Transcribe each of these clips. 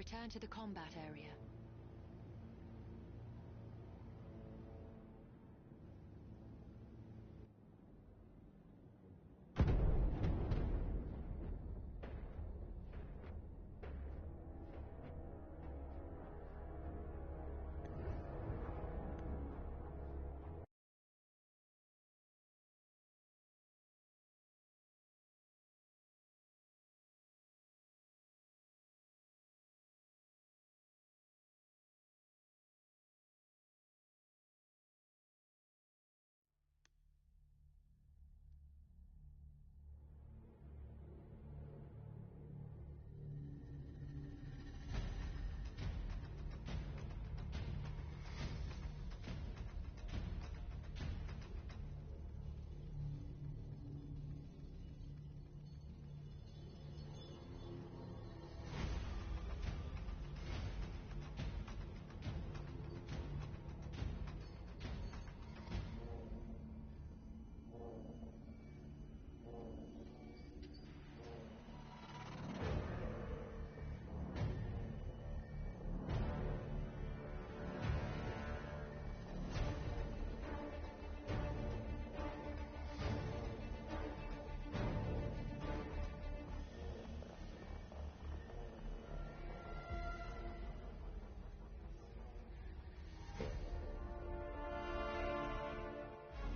Return to the combat area.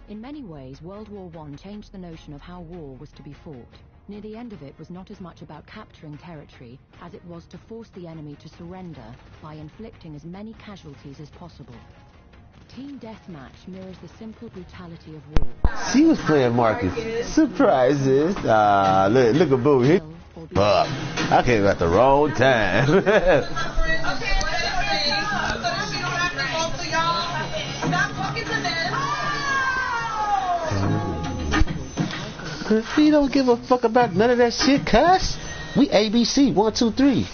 In many ways, World War I changed the notion of how war was to be fought. Near the end of it was not as much about capturing territory as it was to force the enemy to surrender by inflicting as many casualties as possible. Team Deathmatch mirrors the simple brutality of war. She was playing Marcus. Surprises. Look at Boo. Fuck. I came at the wrong time. We don't give a fuck about none of that shit, cuz. We ABC, 1, 2, 3.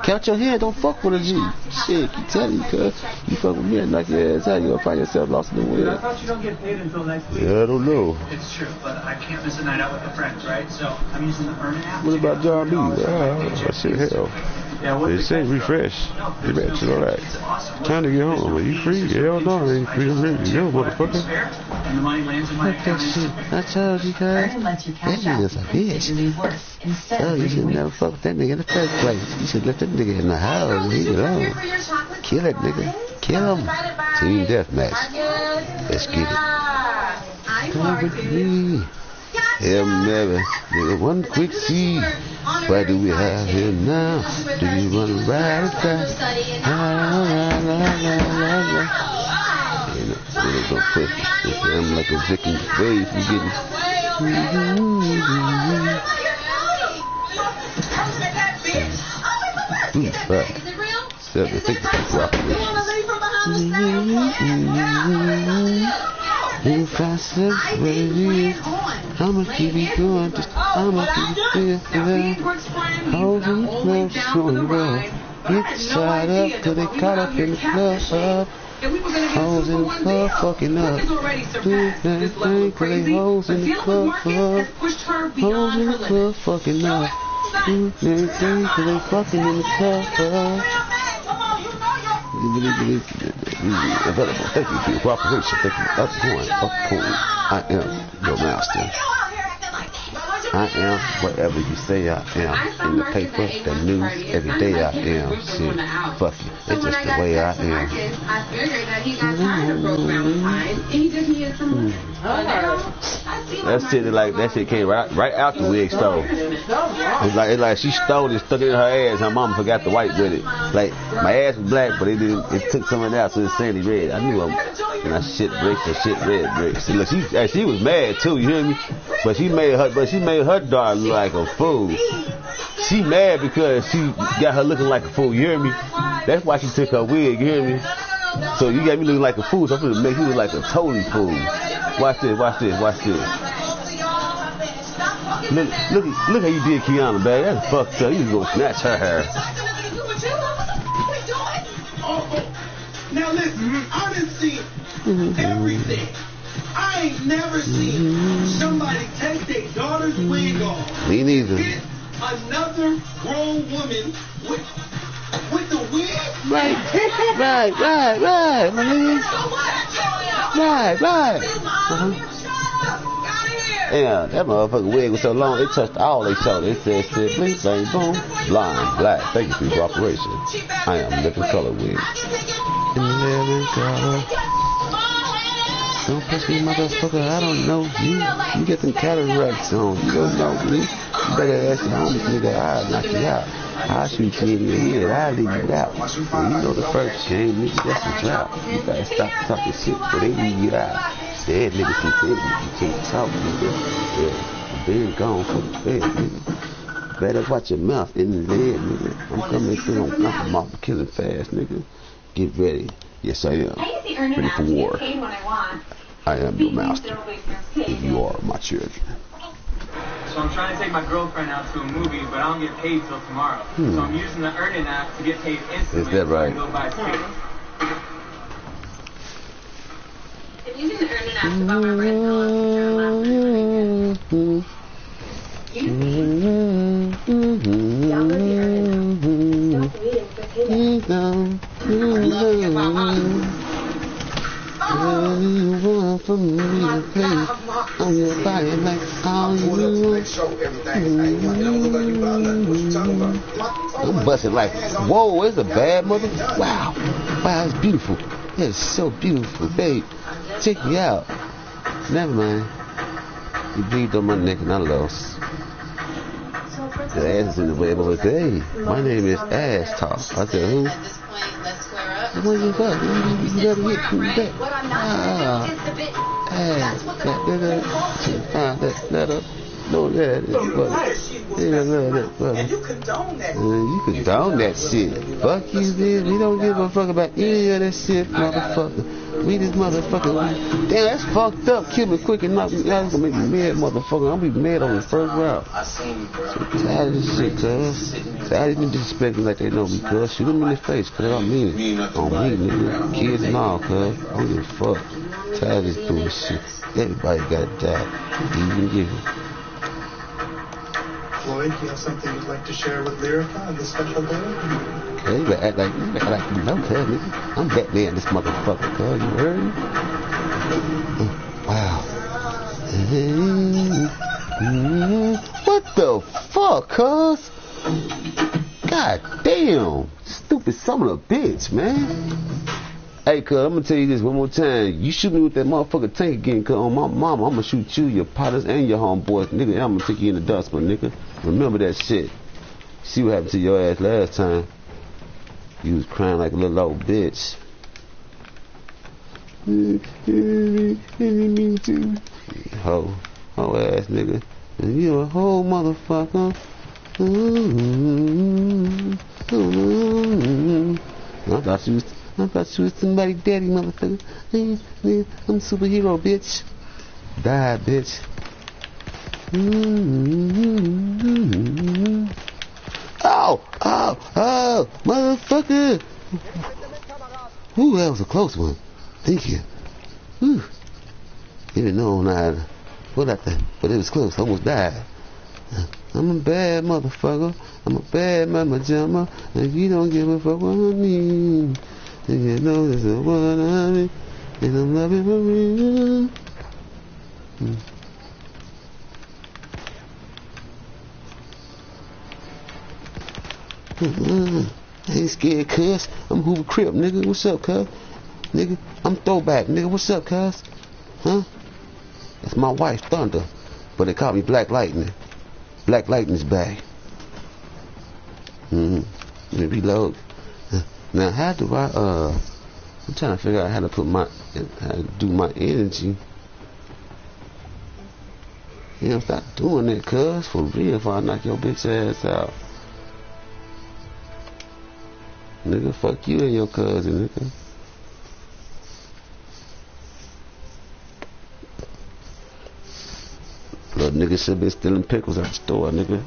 Count your hand, don't fuck with a G. Shit, keep telling you, cuz. You fuck with me and knock your ass out, you gonna find yourself lost in the wind. I thought you don't get paid until next week. Yeah, I don't know. It's true, but I can't miss a night out with the friends, right? So I'm using the Earn app. What about John B? That shit hell. They say refresh. You better chill on that. Time to get home. Are you free? Hell no, I ain't free. I'm ready to go, motherfucker. And the money lands in my Fuck that shit. I told you, cuz. That nigga's a bitch. Oh, you should never fuck with that nigga in the first place. You should let that nigga in the house. Leave it alone. Kill that nigga. Kill him. Team Deathmatch. Let's get it. Come with me. Hell never. Nigga, one quick seed. Why do we have here now? Do you run right or fast? Nigga gonna push this. I'm like a Viking wave. You getting? Fuck. 750 if I separate, I'ma keep it going, I'ma keep it feeling. Holding close to the road. Get side up till they caught up in the club. Hoes in the club fucking up. Do that thing till they hoes in the club up. Hoes in the club fucking up. Do that thing till they fucking in the club up. Available. Thank you for your cooperation. Thank you. Up point. I am your master. I am whatever you say I am. In the paper, the news, every day I am. Shit, fuck you. It's just the way I am. That shit came right out the wig stole. It's like she stole it, stuck it in her ass. Her mama forgot to wipe with it. Like my ass was black, but it took some of that, so it's sandy red. I knew and I shit bricks and shit red bricks. See, look, she was mad too. You hear me? But she made her daughter look like a fool. She mad because she got her looking like a fool. You hear me? That's why she took her wig. You hear me? So you got me looking like a fool. So I'm gonna make you look like a totally fool. Watch this. Watch this. Watch this. Look how you did Kiana, babe. That's fucked up. You just gonna snatch her hair. Now listen, I done seen everything. I ain't never seen somebody take their daughter's wig off. Me neither. Hit another grown woman with Right, my nigga. Right. Yeah, that motherfucking wig was so long, it touched all they saw. It said, blink, bang, boom, blind, black. Thank you for your cooperation. I am living color wig. In living color. Don't push me, motherfucker. I don't know you. You get them cataracts on. You don't know me. You better ask your homies, nigga. I'll knock you out. I'll shoot you in your head. I'll leave you out. Well, you know the first game, nigga, that's a drought. You gotta stop talking shit before they leave you out. Dead niggas keep dead. You can't talk, nigga. Yeah, been gone for the bed, nigga. Better watch your mouth in the head, nigga. I'm coming through. I'm off killing fast, nigga. Get ready. Yes, I am. Ready for war. I am your master. If you are my children. So I'm trying to take my girlfriend out to a movie, but I don't get paid till tomorrow. So I'm using the earning app to get paid instantly. Is that right? So I can go buy tickets. I'm using the earning app to buy my red pillows. For me to pay on your body like all you I'm busting like, whoa, it's a bad mother. Wow, it's beautiful. It's so beautiful, babe. Check me out. Never mind. You breathed on my neck and I lost. The ass is in the way, but hey, my name is Ass Talk. I said, who? What you fuck? You gotta get to that. No, that is and you condone that. You condone that shit. Fuck you, bitch. We don't give a fuck about any of that shit, motherfucker. We this motherfucker. Damn, that's fucked up. Kill me quick and knock me out. It's gonna make me mad, motherfucker. I'm gonna be mad on the first round. So tired of this shit, cuz. Tired of them disrespecting like they know me, cuz. Shoot them in the face, cuz. I don't mean it. I don't mean it, nigga. Kids and all, cuz. I don't give a fuck. Tired of this bullshit. Everybody gotta die. Even you. Floyd, do you have something you'd like to share with Lyrica on this special day? Okay, you better act like you know, cuz, nigga. I'm Batman, this motherfucker, cuz. You heard me? Wow. What the fuck, cuz? God damn. Stupid son of a bitch, man. Hey, cuz, I'm gonna tell you this one more time. You shoot me with that motherfucker tank again, cuz, on my mama, I'm gonna shoot you, your partners, and your homeboys, nigga, and I'm gonna take you in the dustbin, nigga. Remember that shit. See what happened to your ass last time. You was crying like a little old bitch. Ho ass nigga. And you a whole motherfucker. I thought you was somebody daddy, motherfucker. I'm a superhero, bitch. Die, bitch. Oh, motherfucker. Ooh, that was a close one. Thank you. Whew. Didn't know but it was close. I almost died. I'm a bad motherfucker. I'm a bad mama jamma. And you don't give a fuck what I mean. And you know this is what I mean. And I'm loving for real. I ain't scared, cuz. I'm Hoover Crip, nigga. What's up, cuz? Nigga, I'm Throwback, nigga. What's up, cuz? Huh? That's my wife, Thunder. But they call me Black Lightning. Black Lightning's back. Let me reload. Now, how do I, I'm trying to figure out how to do my energy. Yeah, stop doing that, cuz. For real, if I knock your bitch ass out. Nigga, fuck you and your cousin, nigga. Little nigga should be stealing pickles at the store, nigga.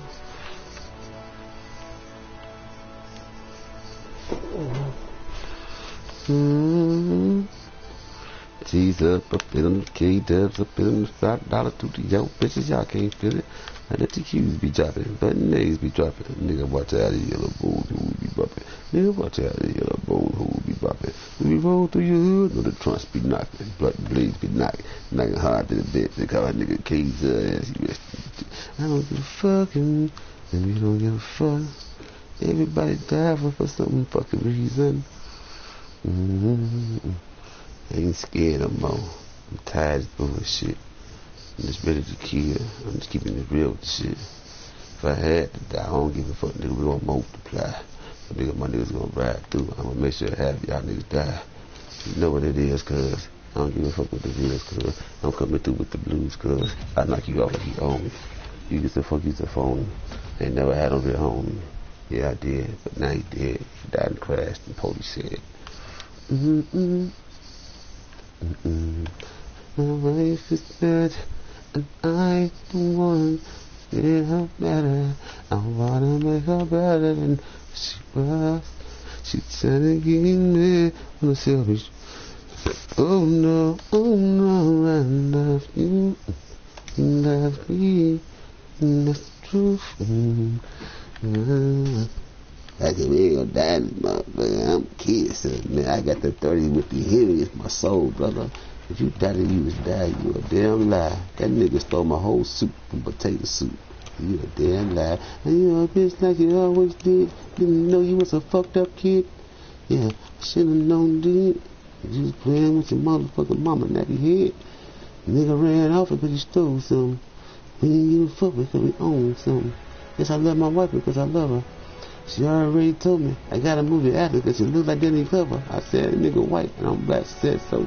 G's up in them, K-dubs up in them, $5 to the yo bitches, y'all can't feel it. I let the Q's be dropping, but the A's be dropping. Nigga, watch out of here, little boo, be bumping. Nigga, watch out, the yellow bone hole be bumping. When we roll through your hood, know the trunks be knocking, blood and blades be knocking hard to the bit. They call a nigga K's ass. I don't give a fuck, and we don't give a fuck. Everybody die for some fucking reason. I ain't scared no more. I'm tired of bullshit. I'm just ready to kill. I'm just keeping it real with the shit. If I had to die, I don't give a fuck, nigga. We gonna multiply. Nigga, my niggas gonna ride through. I'm gonna make sure half y'all niggas die. You know what it is, cuz. I don't give a fuck what it is, cuz. I'm coming through with the blues, cuz. I knock you off like you own me. You used to fuck, you used to phone me. Ain't never had no real homie. Yeah, I did, but now he dead. He died and crashed, and police said. My wife is dead, and I don't want to make her better. I wanna make her better than she was. She's trying to get me on the selfish. Oh no, I love you. You love me, and that's the truth. I said, we ain't gonna die in this motherfucker. I'm a kid, so man, I got the 30 with the Henry. It's my soul, brother. If you thought that you was dying, you a damn lie. That nigga stole my whole soup from potato soup. You a damn lie. And you a bitch like you always did. Didn't know you was a fucked up kid. Yeah, should've known, dude. You was playing with your motherfucking mama nappy head. Nigga ran off because he stole something. We didn't give a fuck because we owned something. Yes, I love my wife because I love her. She already told me I got a movie after because she look like Danny Glover. I said, nigga white and I'm black. She said, so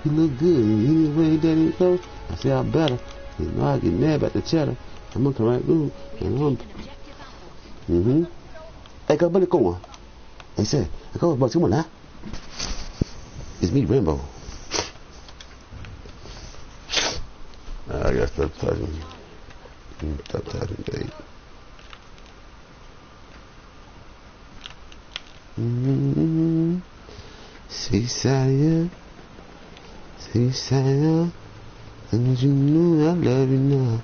you look good. And you need way Danny Glover? I said, I better. You know, I get mad about the cheddar. I'm gonna come right through. And I'm... Hey, go balik ko. Hey, say, go balik mo na. It's me, Rambo. I got stop touching. Stop touching, babe. Seaside, and you know I love you now.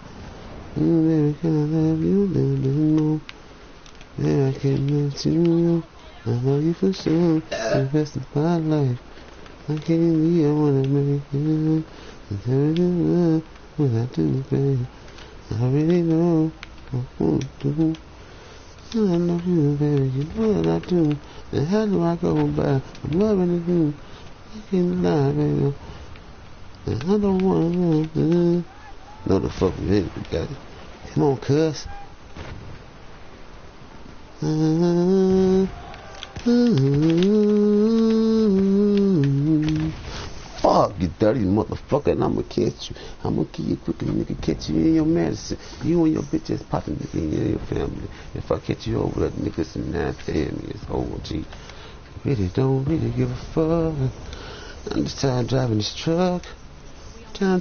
Baby, can I love you a little bit more? Baby, I can't let you know. I love you for sure. The rest of my life, I can't leave. I wanna make you. And what I do, baby, I really know I want to. I love you, baby, you know what I do. And how do I go by? I'm loving you. I can't lie, baby. And I don't want to. No, the fuck we ain't. We got it. Come on, cuz. Fuck, you dirty motherfucker, and I'ma catch you. I'ma kill you quick and nigga catch you in your medicine. You and your bitch ass popping nigga in your family. If I catch you over that nigga, some 9 family, it's OG. Really don't really give a fuck. I'm just tired of driving this truck. I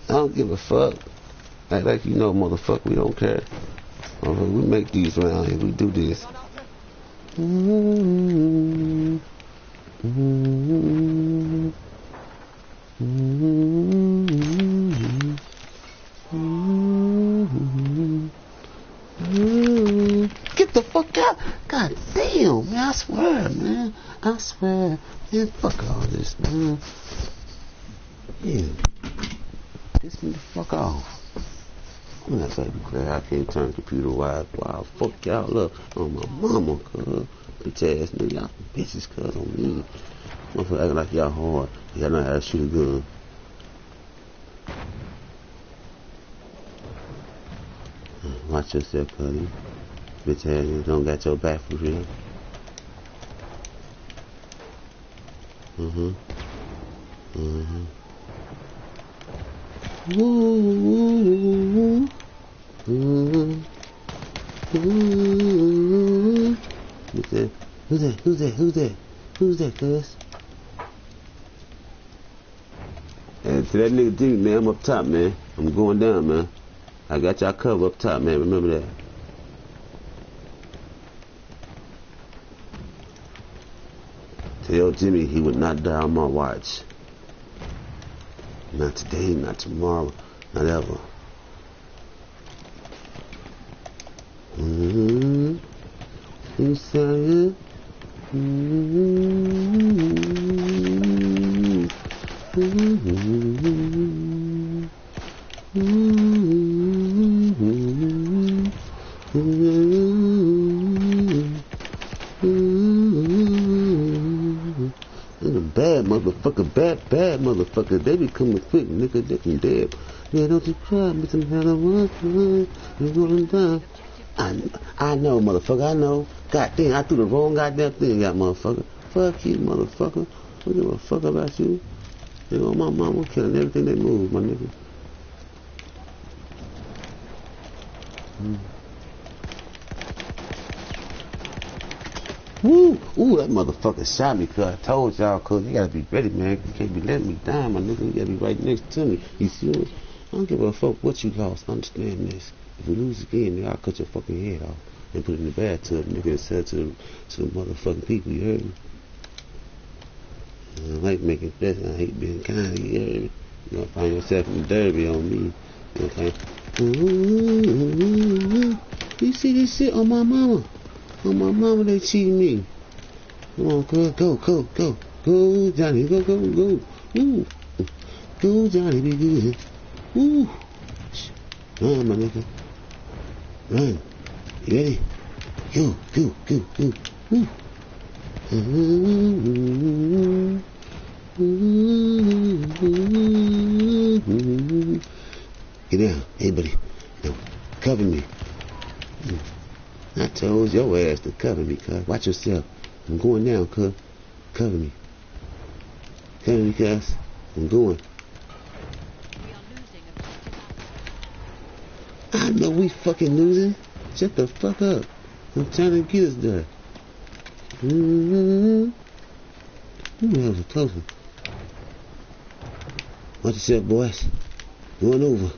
don't give a fuck. Like you know, motherfucker, we don't care. We make these around here. We do this. Get the fuck out! God damn, man! I swear, man. I swear, man. Fuck all this, man. Yeah. Piss me the fuck off. I'm not saying glad I can't turn computer wise. Wow, fuck y'all up on my mama, cuz. Bitch ass nigga, y'all some bitches, cuz, on me. Motherfucker acting like y'all hard. Y'all know how to shoot a gun. Watch yourself, cuz. Bitch ass nigga don't got your back for real. Who's that, cuz? And to that nigga D, man, I'm up top, man. I'm going down, man. I got y'all covered up top, man. Remember that. Tell Jimmy he would not die on my watch. Not today, not tomorrow, not ever. You sound bad motherfucker, bad motherfucker. They be coming quick, nigga. They can dead. Yeah, don't you cry, me some hell of one. You're going down. I know, motherfucker. I know. Goddamn, I threw the wrong goddamn thing out, motherfucker. Fuck you, motherfucker. I don't give a fuck about you. You know, my mama killing everything they move, my nigga. Woo! Ooh, that motherfucker shot me, cuz I told y'all, cuz you gotta be ready, man. You can't be letting me down, my nigga. You gotta be right next to me. You see me? I don't give a fuck what you lost. Understand this. If we lose again, nigga, I'll cut your fucking head off and put it in the bathtub, nigga, and sell it to the motherfucking people, you heard me? I like making threats, I hate being kind, you heard me? You gonna find yourself in the derby on me. You know, you see this shit on my mama? On my mama, they cheating me. Come on, girl, go, Johnny, go. Woo. Go, Johnny, be good. Woo. Run, my nigga. Run. You ready? Go. Woo. Get down, hey buddy. Now, cover me. I told your ass to cover me, cuz. Watch yourself. I'm going down, cuz. Cover me. Cuz. I'm going. I know we fucking losing. Shut the fuck up. I'm trying to get us there. Ooh, that was a close one. Watch yourself, boys. Going over.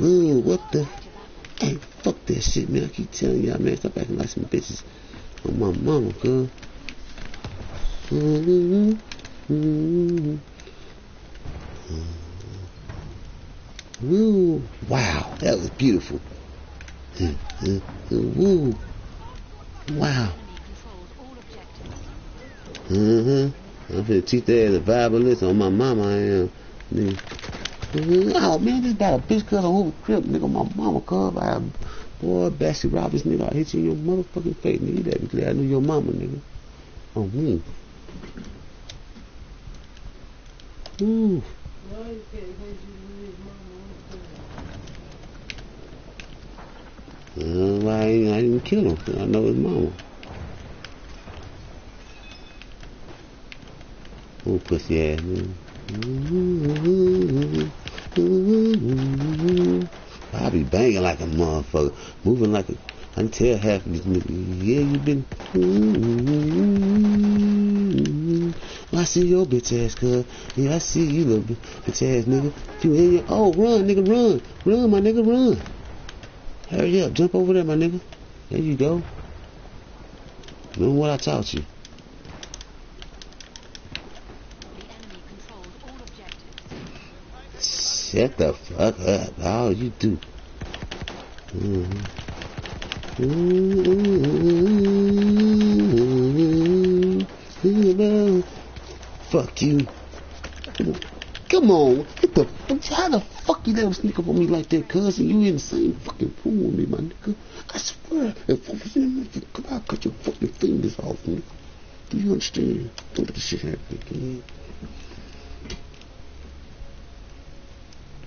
Ooh, what the? Hey, fuck that shit, man. I keep telling y'all, man. Stop acting like some bitches on my mama, cuz. Ooh, wow, that was beautiful. Woo, wow. I'm finna teach that as a violist on my mama. I am. Oh man, this about a bitch cuz on over crib, nigga. My mama cuz I boy, Bessie Roberts, nigga. I hit you in your motherfucking face, nigga. You better be glad I knew your mama, nigga. Oh me. Ooh. Why I didn't kill him? I know his mama. Oh, pussy ass, man. I be banging like a motherfucker, moving like a. I can tell half of these niggas. Yeah, you been. I see your bitch ass, cuz. Yeah, I see you, little bitch ass nigga. You in your. Oh, run, nigga, run, my nigga, run. Hurry up, jump over there, my nigga. There you go. Remember what I taught you. Shut the fuck up. All you do. Fuck you. Come on. Get the fuck. How the fuck you let him sneak up on me like that, cuz? And you in the same fucking pool with me, my nigga. I swear. If I'll cut your fucking fingers off, nigga. Do you understand? Don't let this shit happen again.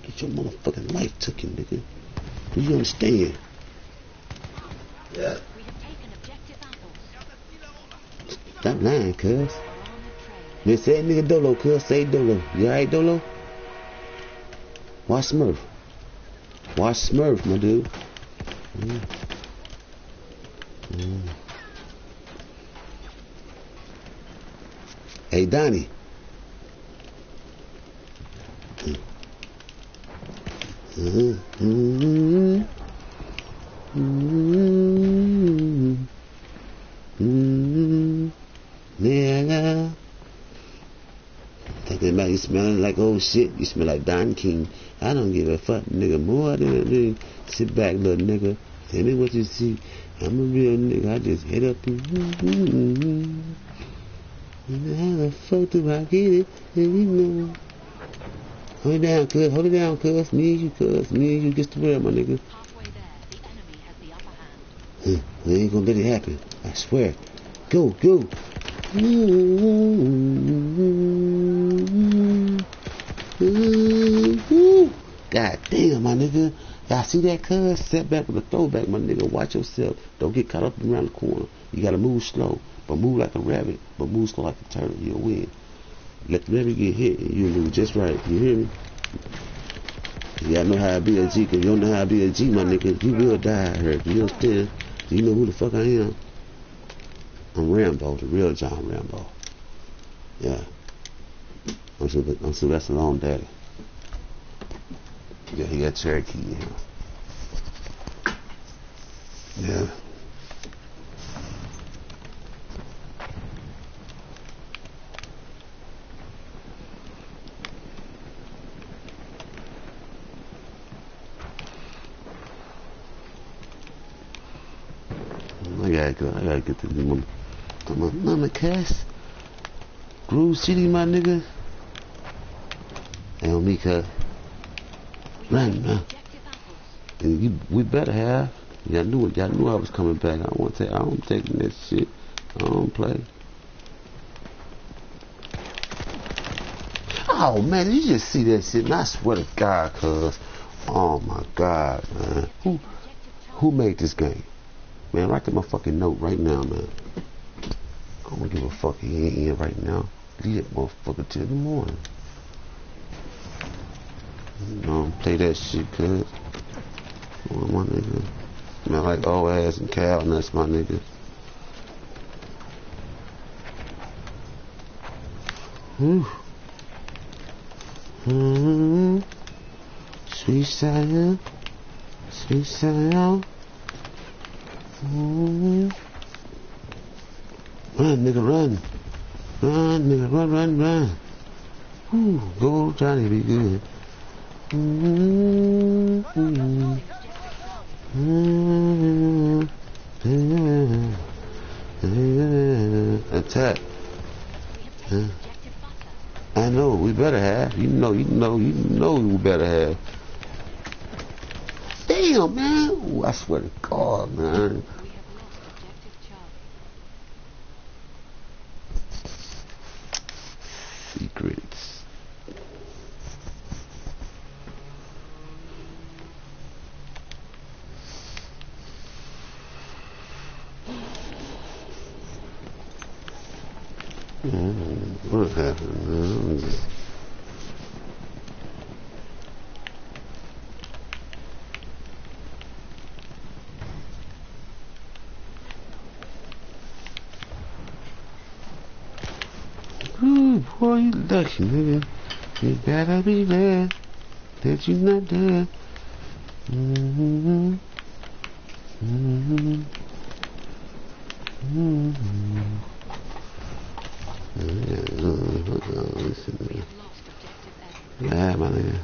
Get your motherfucking life taken, nigga. Do you understand? Yeah. We have taken objective apples. Stop lying, cuz. Man, say nigga Dolo, cuz. Say Dolo. You alright, Dolo? Watch Smurf. Watch Smurf, my dude. Hey, Donnie. Yeah. Talking about you smelling like old shit. You smell like Don King. I don't give a fuck, nigga. More than a nigga. Sit back, little nigga. Tell me what you see. I'm a real nigga. I just hit up and how the fuck do I get it? And you know. Hold it down, cuz. Hold it down, cuz. Me and you, cuz. Me and you gets the real, my nigga. Halfway there, the enemy has the upper hand. We ain't gonna let it happen. I swear. Go, go. God damn, my nigga. Y'all see that, cuz? Set back with a throwback, my nigga. Watch yourself. Don't get caught up around the corner. You gotta move slow. But move like a rabbit. But move slow like a turtle. You'll win. Let the rabbit get hit and you'll do just right. You hear me? You gotta know how to be a G. Cause you don't know how to be a G, my nigga. You will die hurt. You understand? Do you know who the fuck I am? I'm Rambo, the real John Rambo. Yeah. I'm Sylvester Stallone daddy. Yeah, he got Cherokee in him. Yeah. I gotta get to my mama cast. Groove City, my nigga. Hey, on me, cuz. Run, man. We better have. Y'all knew it. Y'all knew I was coming back. I don't taking this shit. I don't play. Oh man, did you just see that shit? And I swear to God, cuz. Oh my God, man. Who made this game? Man, write that motherfucking note right now, man. I don't give a fuck. He ain't in right now. Leave that motherfucker till the morning. You know, play that shit, cuz. Oh, my nigga. Smell like old ass and cow nuts, my nigga. Sweet side, sweet side. Run, nigga, run. Run, nigga, run. Ooh, go, Johnny, be good. Attack. I know, we better have. You know, we better have. Damn, man. Ooh, I swear to God, man. Secrets. What happened, man? Ooh, boy, you lucky, nigga. You gotta be glad that you're not dead. Yeah, my nigga.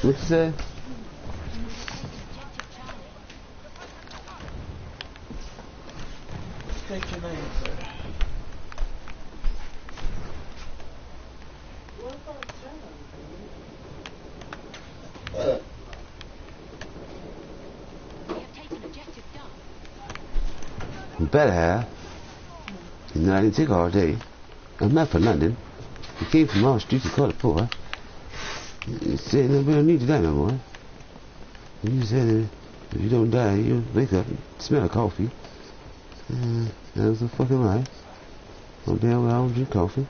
What you say? State your name, sir. What about John? We have taken objective Duff. You better have. You know, I didn't take all day. I'm not for London. He came from all streets of color poor. He said we don't need to die no more. He said that if you don't die, you'll wake up and smell coffee. That was a fucking lie. Oh damn well I don't drink coffee.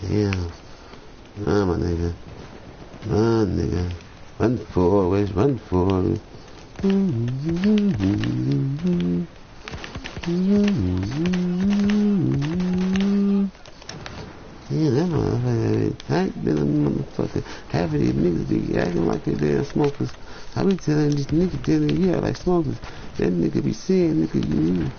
Yeah. My nigga. Run, nigga. Run forward, run forward. Yeah, that motherfucker tight than a motherfucker. Half of these niggas be acting like they damn smokers. I be telling these niggas telling you like smokers. That nigga be saying, nigga, you.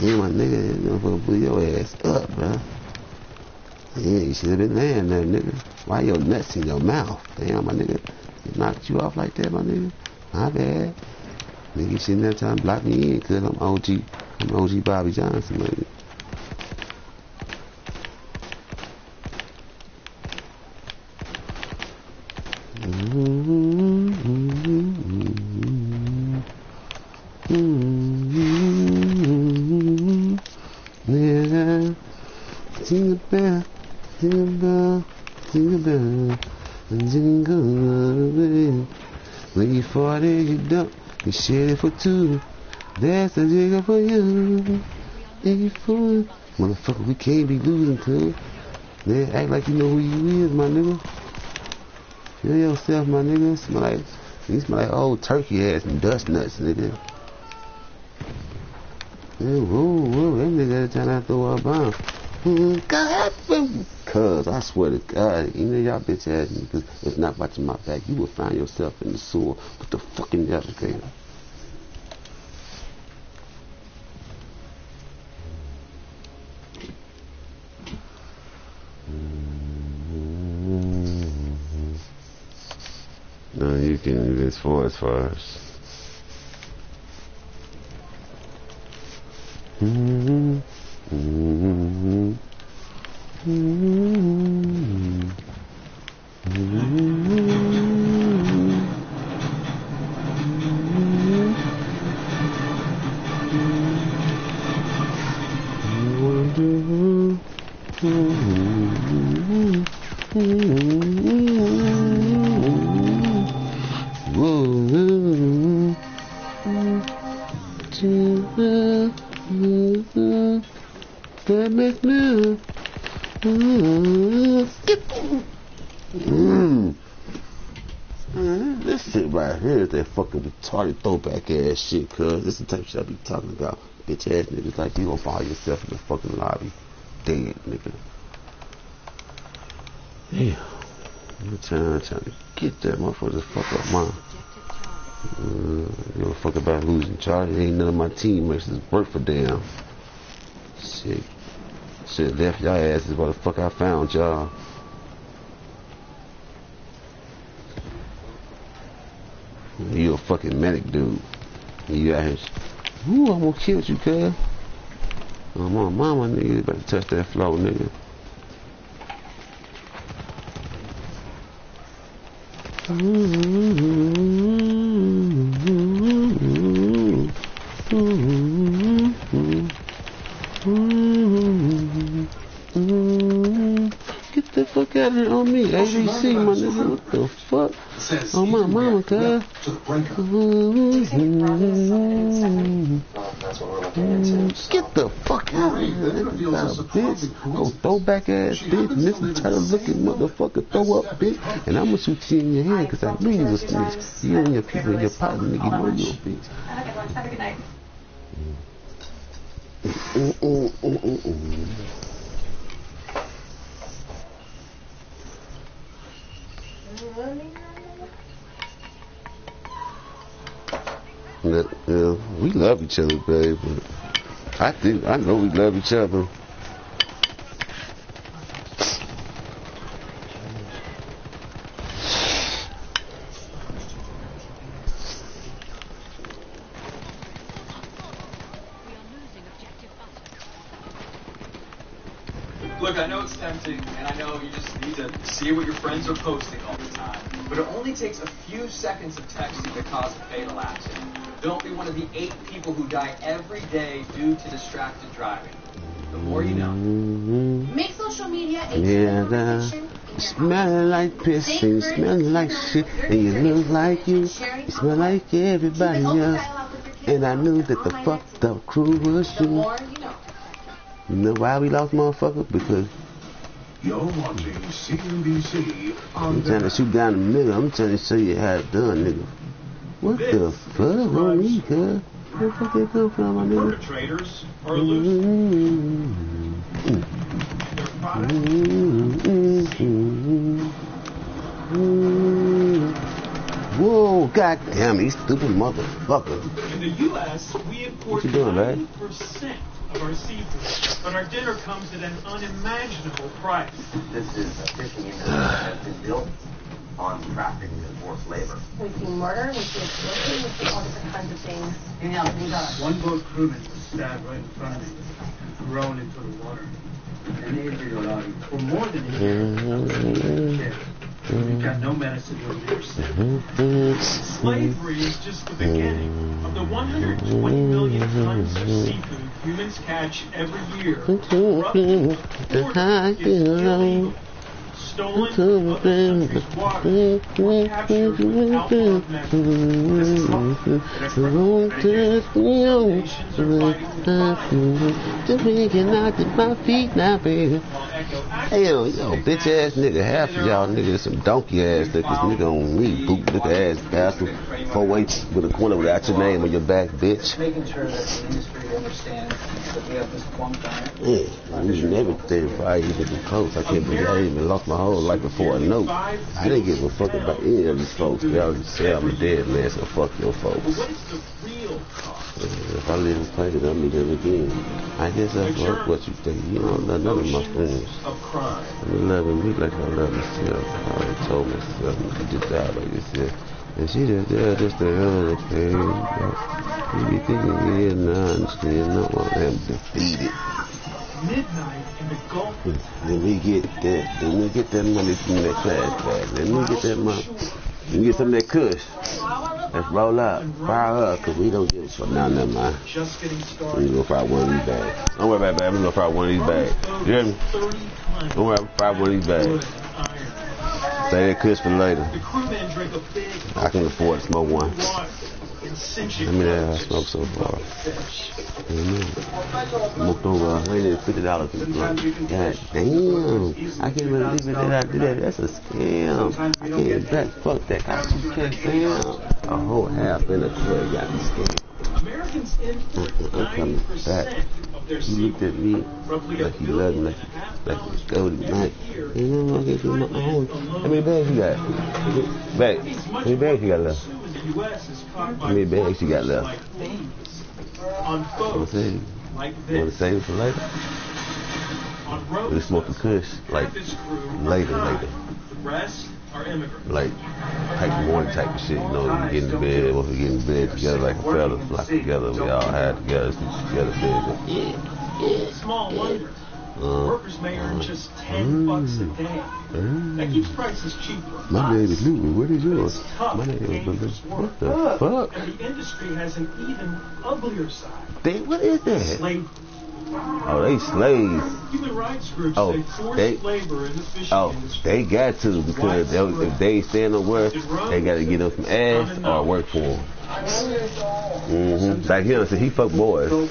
Yeah, my nigga, that motherfucker blew your ass up, bro. Yeah, you should have been laying there, nigga. Why your nuts in your mouth? Damn, my nigga. It knocked you off like that, my nigga. My bad. Nigga, you sitting there trying to block me in, cause I'm OG Bobby Johnson, nigga. Yeah, jingle bell, jingle bell, jingle bell, jingle bell. When you 40, you dump, you share it for two. That's a jingle for you. 84. Motherfucker, we can't be losing, cuz. Man, act like you know who you is, my nigga. Feel yourself, my nigga. You smell like old turkey ass and dust nuts, nigga. Yeah, whoa, that nigga trying to throw a bomb. Cuz, I swear to God, any of y'all bitch ass niggas, if not watching my back, you will find yourself in the sewer with the fucking alligator. No, you can do this for us first. This shit right here is that fucking retarded throwback ass shit, cuz. This is the type of shit I be talking about. Bitch ass niggas like you gonna find yourself in the fucking lobby. Dead, nigga. Yeah. I'm trying to get that motherfucker the fuck up, man. Give a fuck about losing Charlie. Ain't none of my teammates is worth for damn. Shit. Shit left y'all asses where the fuck I found y'all. You a fucking medic dude. You out here. Ooh, I'm gonna kill you, cuz. Oh, my mama, nigga, you better touch that floor, nigga. Get the fuck out of here on me, ABC, my nigga. What the fuck? Oh, my mama, cuz. Get the fuck out of here, nigga, bitch. Go throwback ass bitch, nigga, try to look at motherfucker, throw up bitch, and I'ma shoot you in your head, cause I knew you was snitch. You and your people and your partner, nigga, you know you a bitch. Have a good night. We love each other, babe. I know we love each other. Look, I know it's tempting, and I know you just need to see what your friends are posting all the time. But it only takes a few seconds of texting to cause a fatal accident. Don't be one of the 8 people who die every day due to distracted driving. The more you know. Make social media a Smell like piss and you smell like shit and you look like you smell like everybody else. And I knew that the fucked up crew was you. You know why we lost, motherfucker? Because you're watching CNBC. I'm trying to shoot down the middle. I'm trying to show you how it's done, nigga. What the fuck on me, cuz? Where the fuck they come from, my nigga? Perpetrators are loose. Whoa, goddamn, these stupid motherfuckers. In the U.S., we import 90% of our seafood, but our dinner comes at an unimaginable price. This is a fishing industry that has been built on trafficking and forced labor. We see murder, we see extortion, we see all different kinds of things. One boat crewman was stabbed right in front of me, thrown into the water. For more than a year, we've got no medicine or leadership. Slavery is just the beginning of the 120 million tons of seafood humans catch every year. Roughly, is illegal. Stolen from other countries' water or captured with outlawed methods. This is wrong. Nations are fighting with Hey, yo, bitch ass nigga, half of y'all niggas some donkey ass niggas, nigga on me, boot nigga ass bastard, 4-8 with a corner without your name on your back, bitch. Making sure that the industry understands that we have this one planet. Yeah, I'm using everything before I even get close. I can't believe I even lost my whole life before I know. I didn't give a fuck about any of these folks. They all just say I'm a dead man, so fuck your folks. If I live in places, I'll meet them again. I guess that's what you think. You know, none of my friends. I'm loving me like I love myself. I already told myself to just die like this here. And she just there just to run, okay? You be thinking, yeah, no, I understand. No, I'm defeated. Midnight in the Gulf. Let me get that money from that class bag. Let me get that money. Let me get some of that kush. Let's roll up, fire up, because we don't give a fuck. Now, never mind. Let me go fire one of these bags. Don't worry about it, baby. I'm going to fire one of these bags. You hear me? Don't worry, I'm going to fire one of these bags. Save that kush for later. I can afford to smoke one. How many I smoked so far? Smoked over $150 a blunt. God damn. I can't believe it that I did that. That's a scam. I can't back. Fuck that. I can't scam. A whole half in a club got me scammed. I'm coming back. He looked at me like he loved me, like he was gold tonight. You know, I get through my own. How many bags you got? Back. How many bags you got left? How many bags you got left? Want to save it for later? We'll smoke the kush like later. Like type morning type of shit, you know, we get in bed, once we get in bed together like a fella, flock together, we all had together, sleep together, bed. Small wonder. Workers may earn just $10 a day. That keeps prices cheaper. My name is Louie. What is yours? My name is Louie. What the fuck? And the industry has an even uglier side. What is that? Slavery. Oh, they slaves. Human rights groups say forced labor in the fishing industry. They got to, because if they stay in the work, they got to get them some ass or work for them. Like him, so he fuck boys. You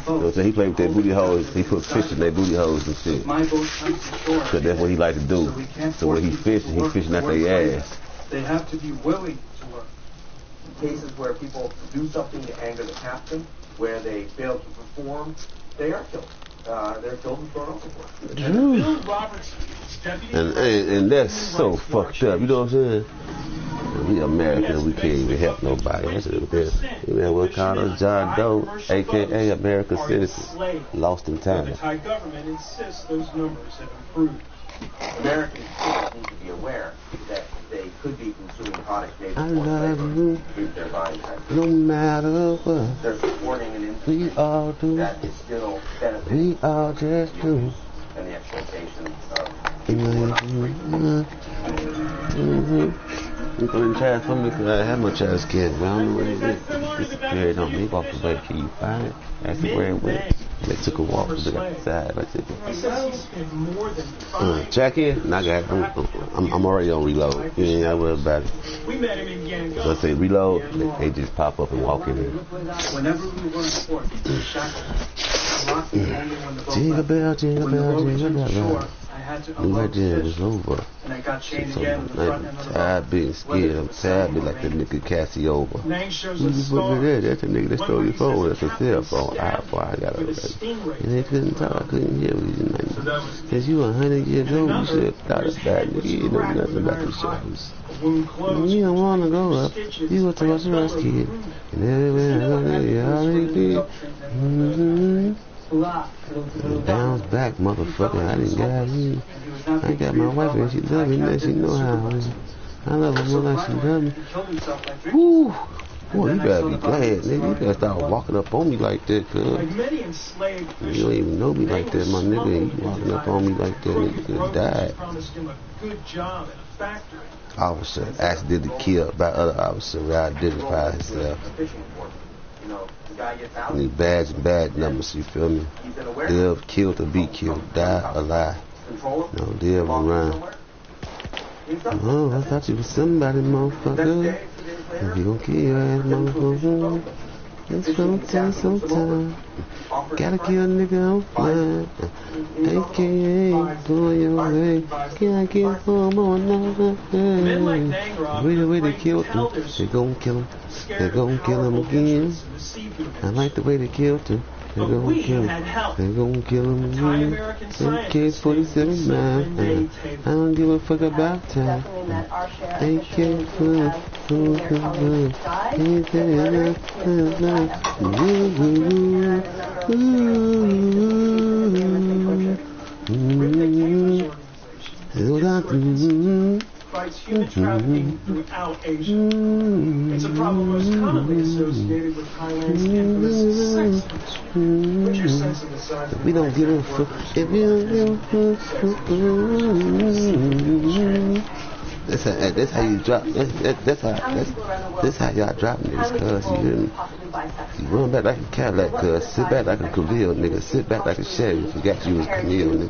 know, so he played with their booty holes. He put fish in their booty holes and shit. So that's what he like to do. So when he's fishing at their ass. They have to be willing to work. In cases where people do something to anger the captain, where they fail to perform, they are killed. They're killed and thrown overboard. And that's so fucked up. You know what I'm saying? We Americans, we can't even help nobody. That's what it is. You know what called us John Doe, a.k.a. American citizen, lost in time. The Thai government insists those numbers have improved. Americans need to be aware that they could be consuming products made I with love labor you, to keep their body type. no matter what. They're supporting an industry We all do. that is still benefiting We all just do. and the location of You go and try for me because I have my child's kid. But I don't know where it went. It disappeared on me. Walked away. Can you find it? Asked him where it went. They took a walk to the side. I said, check in? And I got it. I'm already on reload. You ain't got to worry about it. So I say reload, they just pop up and walk in there. Whenever we were in port, Jingle bell, jingle bell, jingle bell. And right there, it was over. And I got changed So again with the front I'm end of the tired being scared. I'm tired being like that nigga Cassie over. Who you put there? That's the nigga that stole your phone. That's a cell phone. I got it already. And they couldn't talk. I couldn't hear what you like. Since you 100 years old, you should have thought of that nigga. You know nothing about the shows. You don't want to go up. You go to watch the rest kid. And everywhere I go there, you already did. Bounce back, motherfucker. I didn't got you. I got my wife and she love me. Now she know how. I love her more like she love me. Woo! Boy, you better be glad, nigga. You better start walking up on me like that, cuz. You don't even know me like that, my nigga. You walking up on me like that, nigga could have died. Officer accidentally killed by other officer who identified himself. Need badge and badge numbers, you feel me? Live, killed or be killed, die or lie. No, live or run. Oh, I thought you was somebody, motherfucker. If you gon' kill your ass, motherfucker, it's gonna take some time. Gotta kill a nigga on fire. AKA, going your way. Can't get home on another day. The way they killed him, they gon' kill him. They gon' kill him again. I like the way they killed him. They gon' kill him. They gon' kill him again. AK-47 now. I don't give a fuck about time. AK-47. Fights human trafficking throughout Asia. It's a problem most commonly associated with Thailand's infamous sex industry. What's your sense of the size of We don't give a fuck. If you don't give a fuck. That's how you drop. That's how y'all drop niggas, cuz you run back like a Cadillac, cuz sit back like a Camille, nigga. Sit back like a Chevy. Forgot you was Camille, nigga.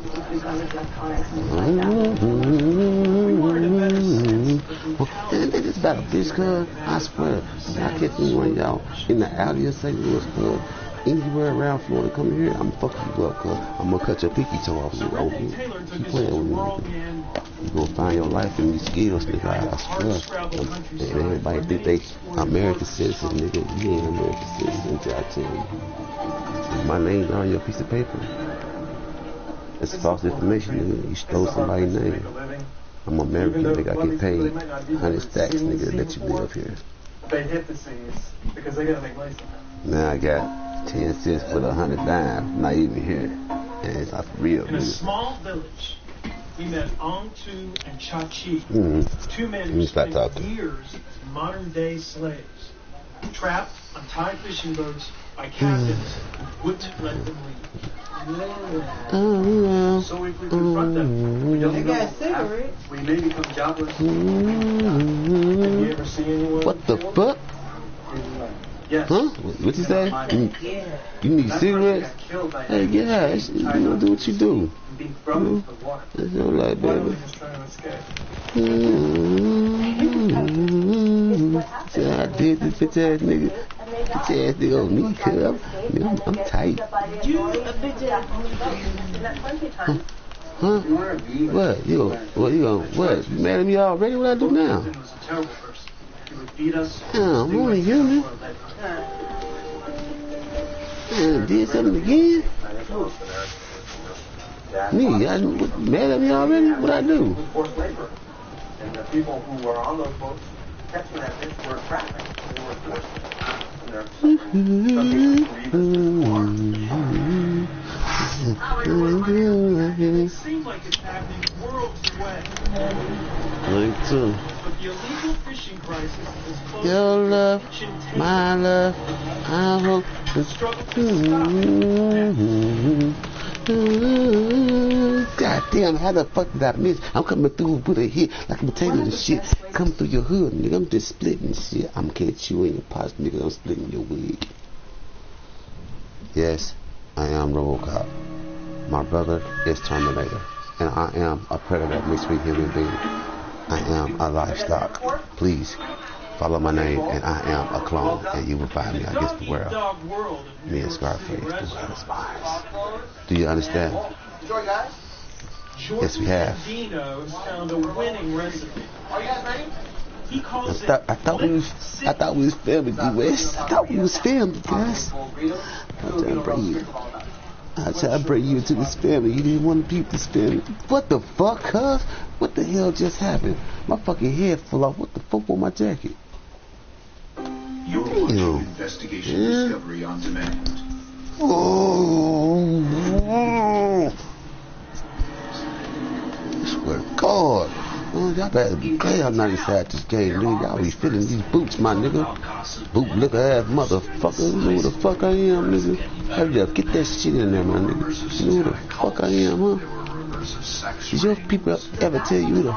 It's about a bitch, cuz I swear. I catch one of y'all in the alley of St. Louis, cuz. Anywhere around Florida, come here, I'm fucking you up, cuz I'm gonna cut your pinky toe off you over here. Keep playing with me. You gonna find your life in these skills, nigga. I swear. And everybody think they American citizen, nigga. You ain't American citizen until I tell you. My name's on your piece of paper. It's false information, nigga. You stole somebody's name. I'm American, nigga. I get paid 100 stacks, nigga, to let you live here. They hit the seas because they gotta make money somehow. Now I got 10 cents for the 100 dimes, not even here. And it's not real. In a small village, we met Ong Tu and Cha Chi, two men who Let me spent start talking. years as modern-day slaves, trapped on Thai fishing boats by captains who wouldn't let them leave. So if we confront them, we don't know we may become jobless. Have you ever seen anyone? What the fuck? Yes. Huh? What you say? You need cigarettes? Hey, yeah, you know, do what you do. That's your life, baby. See how I did this bitch ass nigga? Bitch ass nigga on me, cuz I'm tight. You a bitch ass. Huh? What? You what? You mad at me already? What I do now? I'm only human. Did something again? Me? Mad at me already? What I do? And the people who were on those boats catching that fish were trafficked. They were forced. And they're It seems like it's happening worlds away. Like too. But the illegal fishing crisis is close Your to love, ancient my love, I hope the struggle to stop it. God damn, how the fuck did I miss? I'm coming through with a hit like a potato and shit. Come through your hood, nigga. I'm just splitting shit. I'm catch you in your pots, nigga. I'm splitting your wig. Yes, I am RoboCop. My brother is Terminator. And I am a predator mixed with human being. I am a livestock. Please follow my name, and I am a clone, and you will find me against the world. Me and Scarface, the world is mine. Do you understand? Yes, we have. Found a winning recipe. Are you guys ready? He calls I thought we was filming, D-West. I thought we was filming, guys. I tried to bring you into this family. You didn't want to be this family. What the fuck, cuz? What the hell just happened? My fucking head fell off. What the fuck with my jacket? You're watching Investigation Discovery on Demand. Oh, I swear to God. Man, y'all better be glad I'm not inside this game, nigga. Y'all be feeling these boots, my nigga. Bootlicker ass motherfucker. You know who the fuck I am, nigga? Hurry up, get that shit in there, my nigga. You know who the fuck I am, huh? Did your people ever tell you who the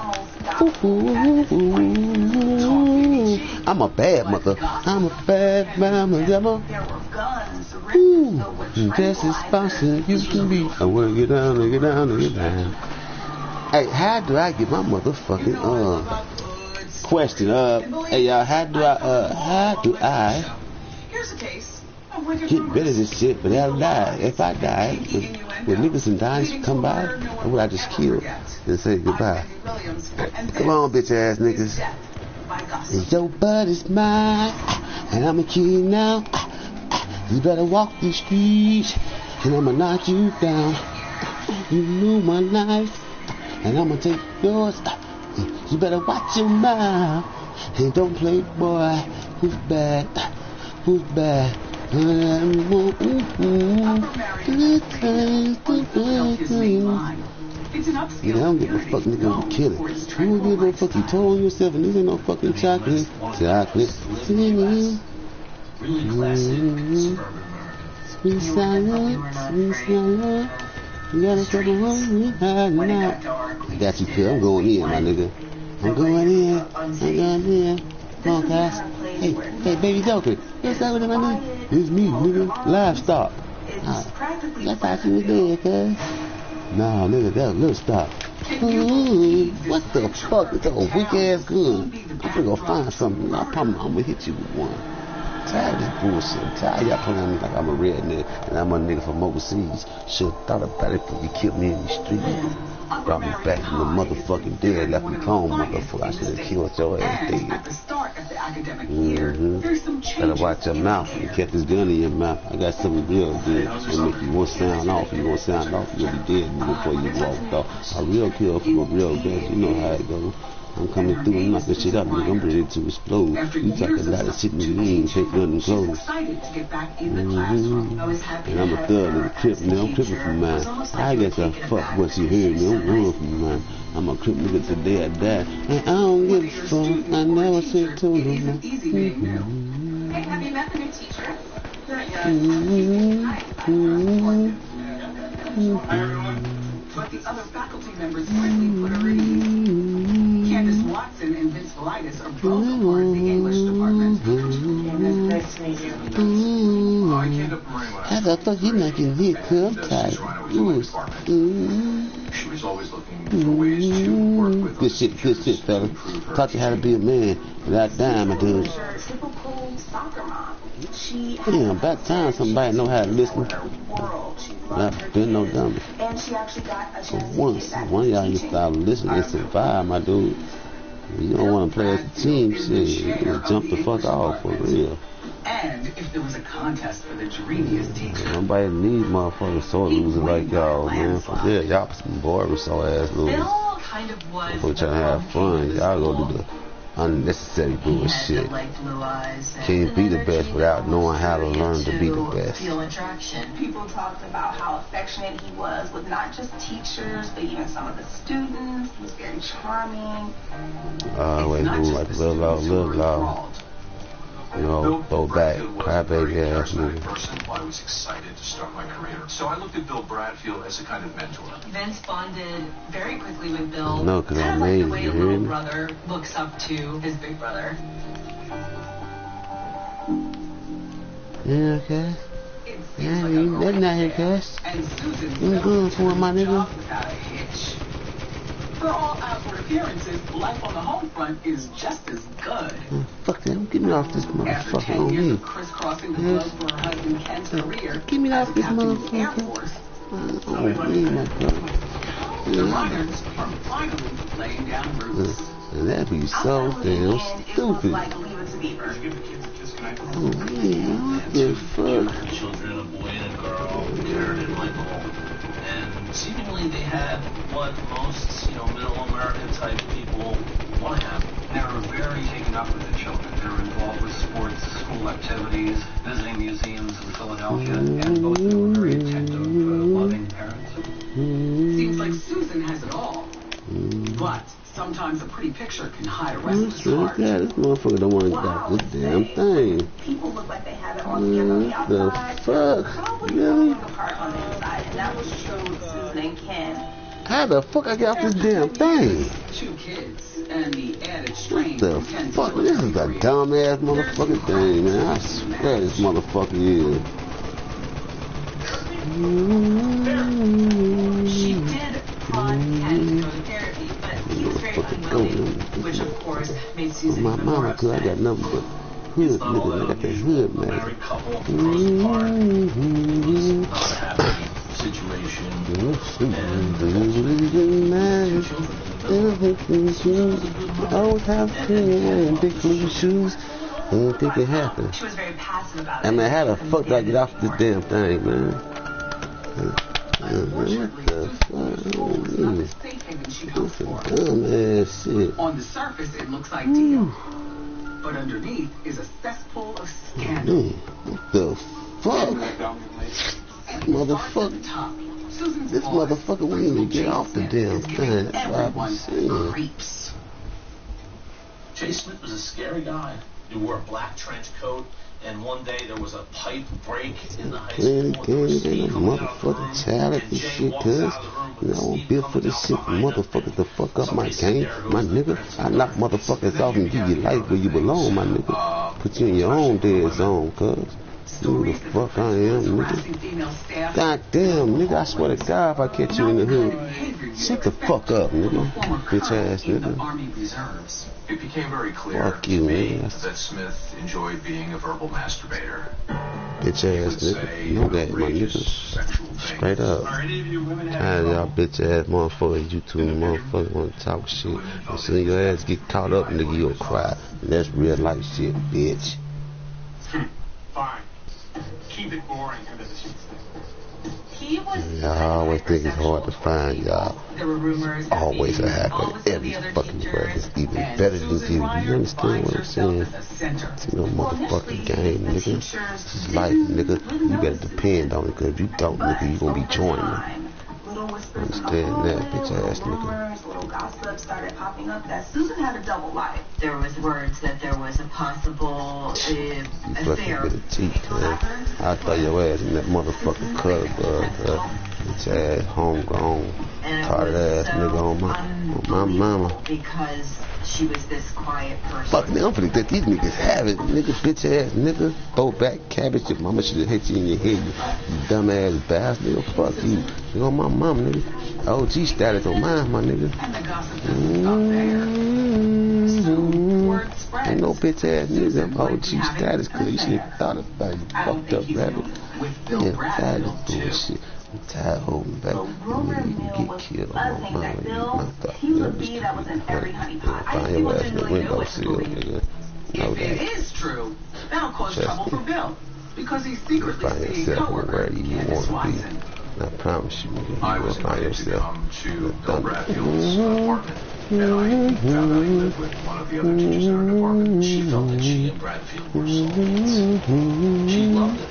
I'm a bad mother. I'm a bad mama. Just as sponsored you can be. I wanna get down and get down and get down. Hey, how do I get my motherfucking question? Hey y'all, how do I get rid of this shit without die? If I die, would niggas and dimes come by, or would I just kill and say goodbye? Come on, bitch ass niggas. And your butt is mine, and I'ma kill you now. You better walk these streets, and I'ma knock you down. You know my life. And I'ma take yours. You better watch your mouth. And don't play, boy. Who's bad? Who's bad? Yeah, I don't give a fuck, nigga. I'm killing. You don't give a fuck. You told yourself, and this ain't no fucking chocolate. Chocolate. Sweet salad. Sweet salad. You got a couple of now. I got you, kid. I'm going in, my nigga. I'm going in. Come on, guys. Hey, baby Joker. What's up with my nigga? It's me, nigga. Livestock. I thought you was dead, cuz. Nah, nigga, that was livestock. What the fuck? It's a weak ass gun. I'm gonna go find something. I promise I'm gonna hit you with one. Tired of this bullshit. I'm tired of y'all playing on me like I'm a redneck and I'm a nigga from overseas. Should've thought about it before you killed me in the street. Brought me back from the motherfucking dead, left me home, motherfucker. I should've killed your ass dead. Better watch your mouth. You kept this gun in your mouth. I got something real good. It'll make you want to sound off. You want to sound off, you'll be dead before you walk off. A real kill from a real gun. You know how it goes. I'm coming through and knocking shit up, nigga. I'm ready to explode. You talking a lot of shit, nigga. You ain't take nothing close. And I'm a thug and a crip, nigga. I'm crippin' from mine. I guess I fuck what you heard, nigga. I'm going from mine. I'm a crip nigga till the day I die. And I don't give a fuck. I never said to no more. Have you met the new teacher? But the other faculty members quickly put her at ease. Candace Watson and Vince Velitis are both a part of the English department. Nice to meet you. How the fuck you not getting hit, cuz? I'm tired. She was always looking for ways to work with Good shit, fella. Taught you how to be a man without dying, my dude. Damn, about time somebody know how to listen. I've been no dummy. For once, one of y'all you start listening and survive, my dude. You don't want to play as a team, shit. You jump the fuck off for real. And if there was a contest for the dreamiest teacher. Nobody needs motherfucking sore losers like y'all, man. For real, y'all some boring sore ass losers. We're trying to have fun. Y'all go do the unnecessary bullshit. Can't be the best without knowing how to learn to be the best. People talked about how affectionate he was with not just teachers, but even some of the students. He was very charming. Wait, like love loud. know, throw back, crybaby ass nigga. Person who I was excited to start my career. So I looked at Bill Bradfield as a kind of mentor. Vince bonded very quickly with Bill. No, because I kind of made like the way it, a you hear little me? brother looks up to his big brother. Yeah, okay. Yeah, Like you that not here, cuz. And Susan's You good for it, my nigga? For all outward appearances, life on the home front is just as good. Fuck that, I'm getting off this After motherfucker 10 on years me. of crisscrossing the globe for her husband Ken's career, Get me off as a this captain in the Air motherfucker. Force, Oh, me, my brother. the Reiners are finally laying down roots. And that'd be so damn stupid. Like Leave It to Beaver. Oh, man, what the fuck? Children, a boy and a girl, Jared and Michael. And seemingly they had what most, middle American type people want to have. They're very taken up with the children. They're involved with sports, school activities, visiting museums in Philadelphia, and both of them are very attentive, loving parents. Seems like Susan has it all. But sometimes a pretty picture can hide a restless heart. Yeah, this motherfucker don't want to got this damn thing. People look like they have it all together on the What the outside. fuck? Probably Really? falling apart on the inside, and that was showed Susan and Ken. How the fuck I got off this damn thing? 2 kids and the added strain What the from Ken's fuck? This is a dumbass motherfucking thing, man. I swear this motherfucker is. She did prod Ken to go to therapy, but he was very unwilling, which of course made Susan My even more mama, cause I upset. got nothing but hood niggas. I got that hood, man. Married couple grows apart. It was not a happy situation. I always have and big blue shoes. I don't think it happened. She was very passive about it. I mean, how the fuck did I get off this damn thing, man? What the fuck? This is dumb ass shit. On the surface, it looks ideal, but underneath is a cesspool of scandal. What the fuck? Motherfucker. This motherfucker won't even get off the damn thing. That's what I was saying. Jay Smith was a scary guy. He wore a black trench coat, and one day there was a pipe break in the high school. Ain't no motherfucking talent and shit, cuz. I won't build for this shit for motherfuckers to fuck up my game, my nigga. I knock motherfuckers off and give you life where you belong, my nigga. Put you in your own dead zone, cuz. Who the fuck I am, nigga? God damn, nigga, I swear to God, if I catch you in the hood, shut the fuck up, nigga. Bitch ass nigga. It became very clear Fuck you, to me nigga. that Smith enjoyed being a verbal masturbator. Bitch ass nigga. You know that, my nigga. Straight up. Tired of y'all bitch ass motherfuckers, you two motherfuckers want to talk shit. As soon as your ass get caught up, nigga, you'll cry. And that's real life shit, bitch. Fine. Keep it boring under the sheets. He was. Y'all always think it's hard to find, y'all. There were rumors. Always a hacker. Every fucking brother's even better than you. You understand what I'm saying? It's no motherfucking game, nigga. It's life, nigga. You better depend on it, because if you don't, nigga, you gonna be joining them. Understand that, bitch ass nigga. Little gossip started popping up that Susan had a double life. There was words that there was a possible You fucking affair. bit of teeth, man. I'll throw your ass in that motherfucking club, bro. Bitch ass, homegrown, retarded ass nigga on my mama. Because she was this quiet person. Fuck, nigga, I'm finna let these niggas have it. Nigga, bitch ass nigga. Throw back cabbage. Your mama should have hit you in your head, you dumb ass bastard. Nigga, fuck you. You on my mama, nigga. OG status on mine, my nigga. And the gossip doesn't stop there. Soon, word spread. Ain't no bitch ass nigga. I'm OG status, cause you should have thought about it. You fucked up rabbit. Yeah, tired of bullshit. I'm tired of holding back. You get killed on my mama. You mouth up. He was a bee that was in every honeypot. I Find your ass in the windowsill, nigga. Know If it that. is true, that'll cause trouble for Bill. Because he's secretly Find seeing yourself coworker where you Candace want to be. Watson. I promise you, nigga. I You was will find invited to yourself. come to Bill Bradfield's apartment, and I found out he lived with one of the other teachers in her department. She felt that she and Bradfield were soulmates. She loved it.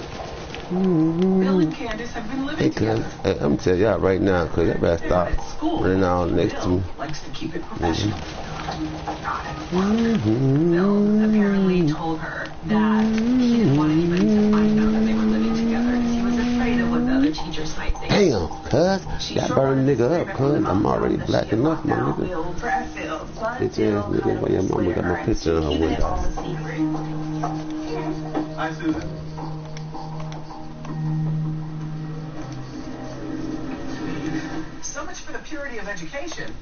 Bill and Candace have been living Hey, cuz, together. hey, I'm telling y'all right now, cuz y'all better stop At school, running on next to Bill me. likes to keep it professional. Bill apparently told her that I burn nigga up, cuz I'm already black enough, my nigga. Bitch ass nigga, why your mama got no picture in her window? Hi, Susan. So much for the purity of education.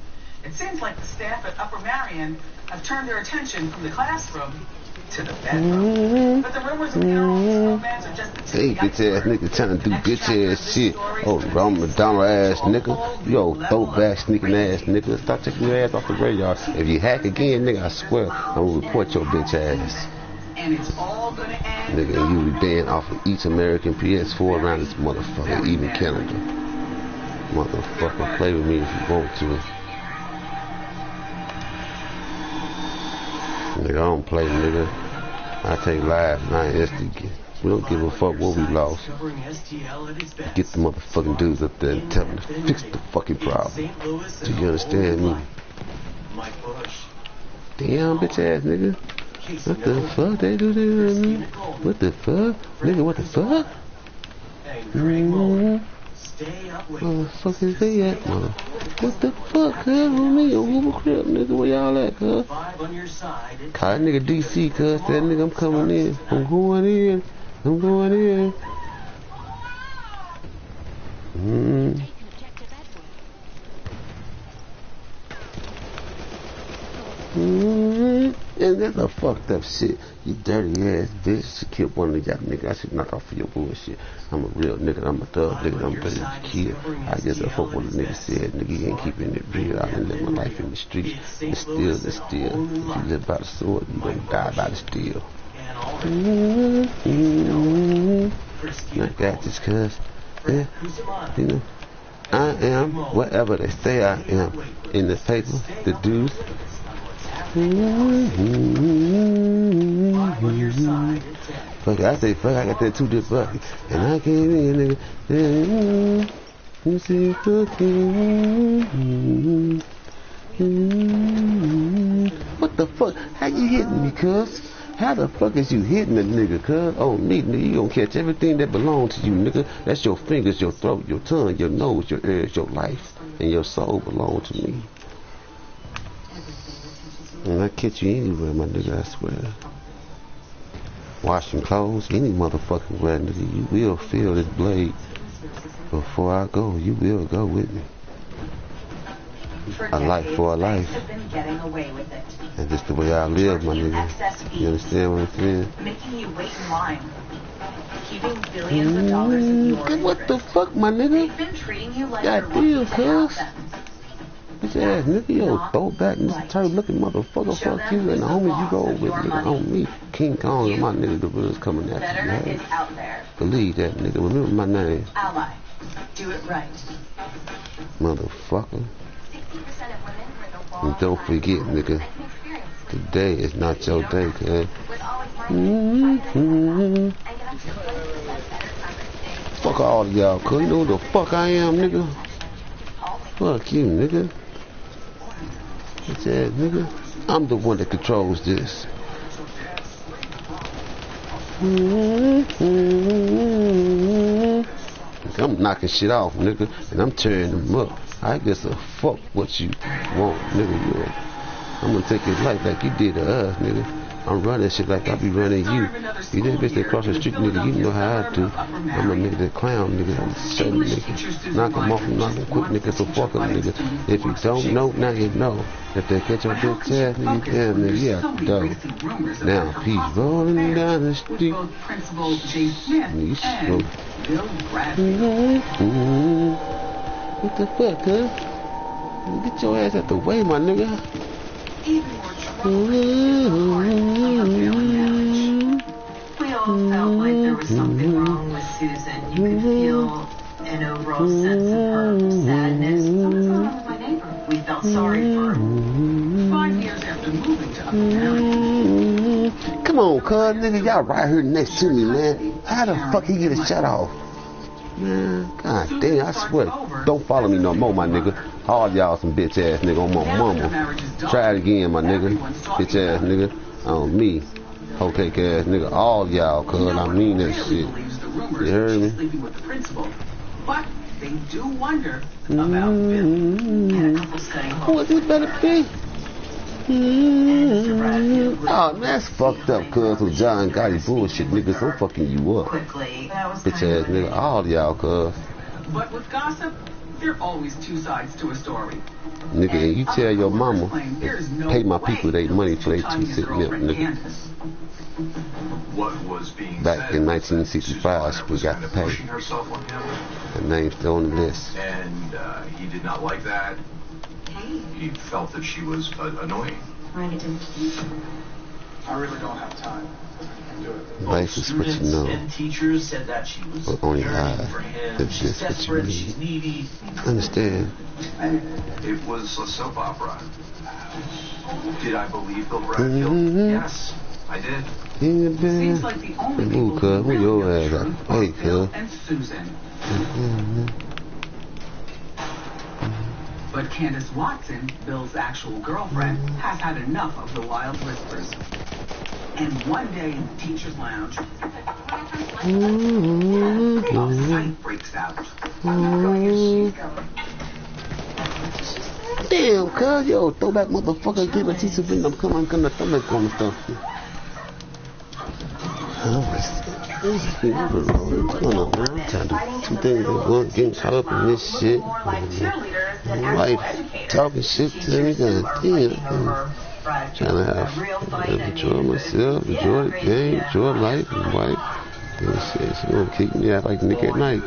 It seems like the staff at Upper Marion have turned their attention from the classroom to the bedroom. But the rumors of interracial romance are just the tip. Hey, bitch ass nigga trying to do bitch ass shit. Oh, Ron McDonald ass nigga. Yo, throwback sneaking ass nigga. Stop taking your ass off the radar. If you hack again, nigga, I swear I'm gonna report your bitch ass. And it's all gonna end. Nigga, and you be banned off of each American PS4 around this motherfucker, even Canada. Motherfucker, play with me if you want to. Nigga, I don't play, nigga. I take live, and I instant. We don't give a fuck what we lost. Get the motherfucking dudes up there and tell them to fix the fucking problem. Do you understand me? Damn, bitch ass nigga. What the fuck they do to me? What the fuck? Nigga, what the fuck? Motherfuckers, they at, mother. What the fuck, cuz? On me, on Google Crib, nigga, where y'all at, cuz? Call that nigga DC, cuz. That nigga, I'm coming in. I'm going in. I'm going in. And that's a fucked up shit. You dirty ass bitch. She killed one of y'all niggas. I should knock off of your bullshit. I'm a real nigga. I'm a thug nigga. I'm ready to kill. I guess I fuck what the nigga said. Nigga, you ain't keeping it real. I done live my life in the street. It's still. If you live by the sword, you gonna die by the steel. I got this, cuz. Yeah, you know, I am whatever they say I am. In the paper, the dudes. Fuck it, I say fuck, I got that 2 dip bucket. And I came in, nigga. You see fucking. What the fuck? How you hitting me, cuz? How the fuck is you hitting a nigga, cuz? Oh, me, nigga, you gonna catch everything that belongs to you, nigga. That's your fingers, your throat, your tongue, your nose, your ears, your life, and your soul belong to me. And I catch you anywhere, my nigga, I swear. Washing clothes, any motherfucking way, nigga. You will feel this blade. Before I go, you will go with me. A life for a life. And just the way I live, my nigga. You understand what I'm saying? Making you wait in line. Keeping billions of dollars of yours. What the fuck, my nigga? They've been treating you like goddamn, cuz. Bitch ass nigga, yo, throwback, Mr. Turtle looking motherfucker, fuck you, and the homies you roll with, nigga, on me. King Kong and my nigga, the real's coming at you, man. Believe that, nigga, remember my name. Ally. Do it right. Motherfucker. And don't forget, nigga, today is not your day, cuz. Fuck all of y'all, cuz. You know who the fuck I am, nigga? Fuck you, nigga. Bitch ass nigga. I'm the one that controls this. I'm knocking shit off, nigga, and I'm tearing them up. I guess a fuck what you want, nigga. I'm gonna take your life like you did to us, nigga. I'm running shit like I be running you. You that bitch that cross the street, nigga, you know how I do. I'm a nigga that clown, nigga. I'm a certain nigga. Knock him off and knock him quick, nigga, so fuck him, nigga. If you don't know, now you know. If they catch your bitch ass, nigga, damn, nigga, yeah, dope. Now, he's rolling down the street. You slow. What the fuck, huh? Get your ass out the way, my nigga. We all felt like there was something wrong with Susan. You could feel an overall sense of her sadness. Something's going on with my neighbor. We felt sorry for her. 5 years after moving to Upper Marion. Come on, cuz, nigga, y'all right here next to me, man. How the fuck he get a shut off? Man, god damn, I swear. Don't follow me no more, my nigga. All y'all some bitch ass nigga on my mama. Try it again, my nigga. Bitch ass nigga. On me. Okay, ass nigga. All y'all, cuz I mean that shit. You heard me? But they do wonder about Bill. And a couple staying home. What this better be? Oh, that's fucked up, cuz with John Gotti bullshit, niggas. I'm fucking you up. Bitch ass nigga, all y'all, cuz. But with gossip, there are always two sides to a story. Nigga, and you tell your mama, pay my people their money for they 2 cent milk, nigga. What was being Back in 1965, we got to pay. The name's still on the list. And he did not like that. He felt that she was annoying. I really don't have time. Life is what you know. And teachers said that she was But only yearning high. for him. That's She's just what desperate. you She's need. needy. Understand? It was a soap opera. Did I believe Bill Bradfield? Yes, I did. Seems like the only people who really know the truth are Bill and Susan. But Candace Watson, Bill's actual girlfriend, has had enough of the wild whispers. And one day in the teacher's lounge, a fight breaks out. Damn, cuz, yo, throwback motherfucker, give a teacher bring them, come on, come on, stomach on stuff. What's going on, man? I'm trying to do 2 things at once, getting caught up in this shit. Life, talking shit to them, damn. Trying to have, enjoy myself, enjoy the game, enjoy life, and wife. And shit, she gonna kick me out like Nick at night.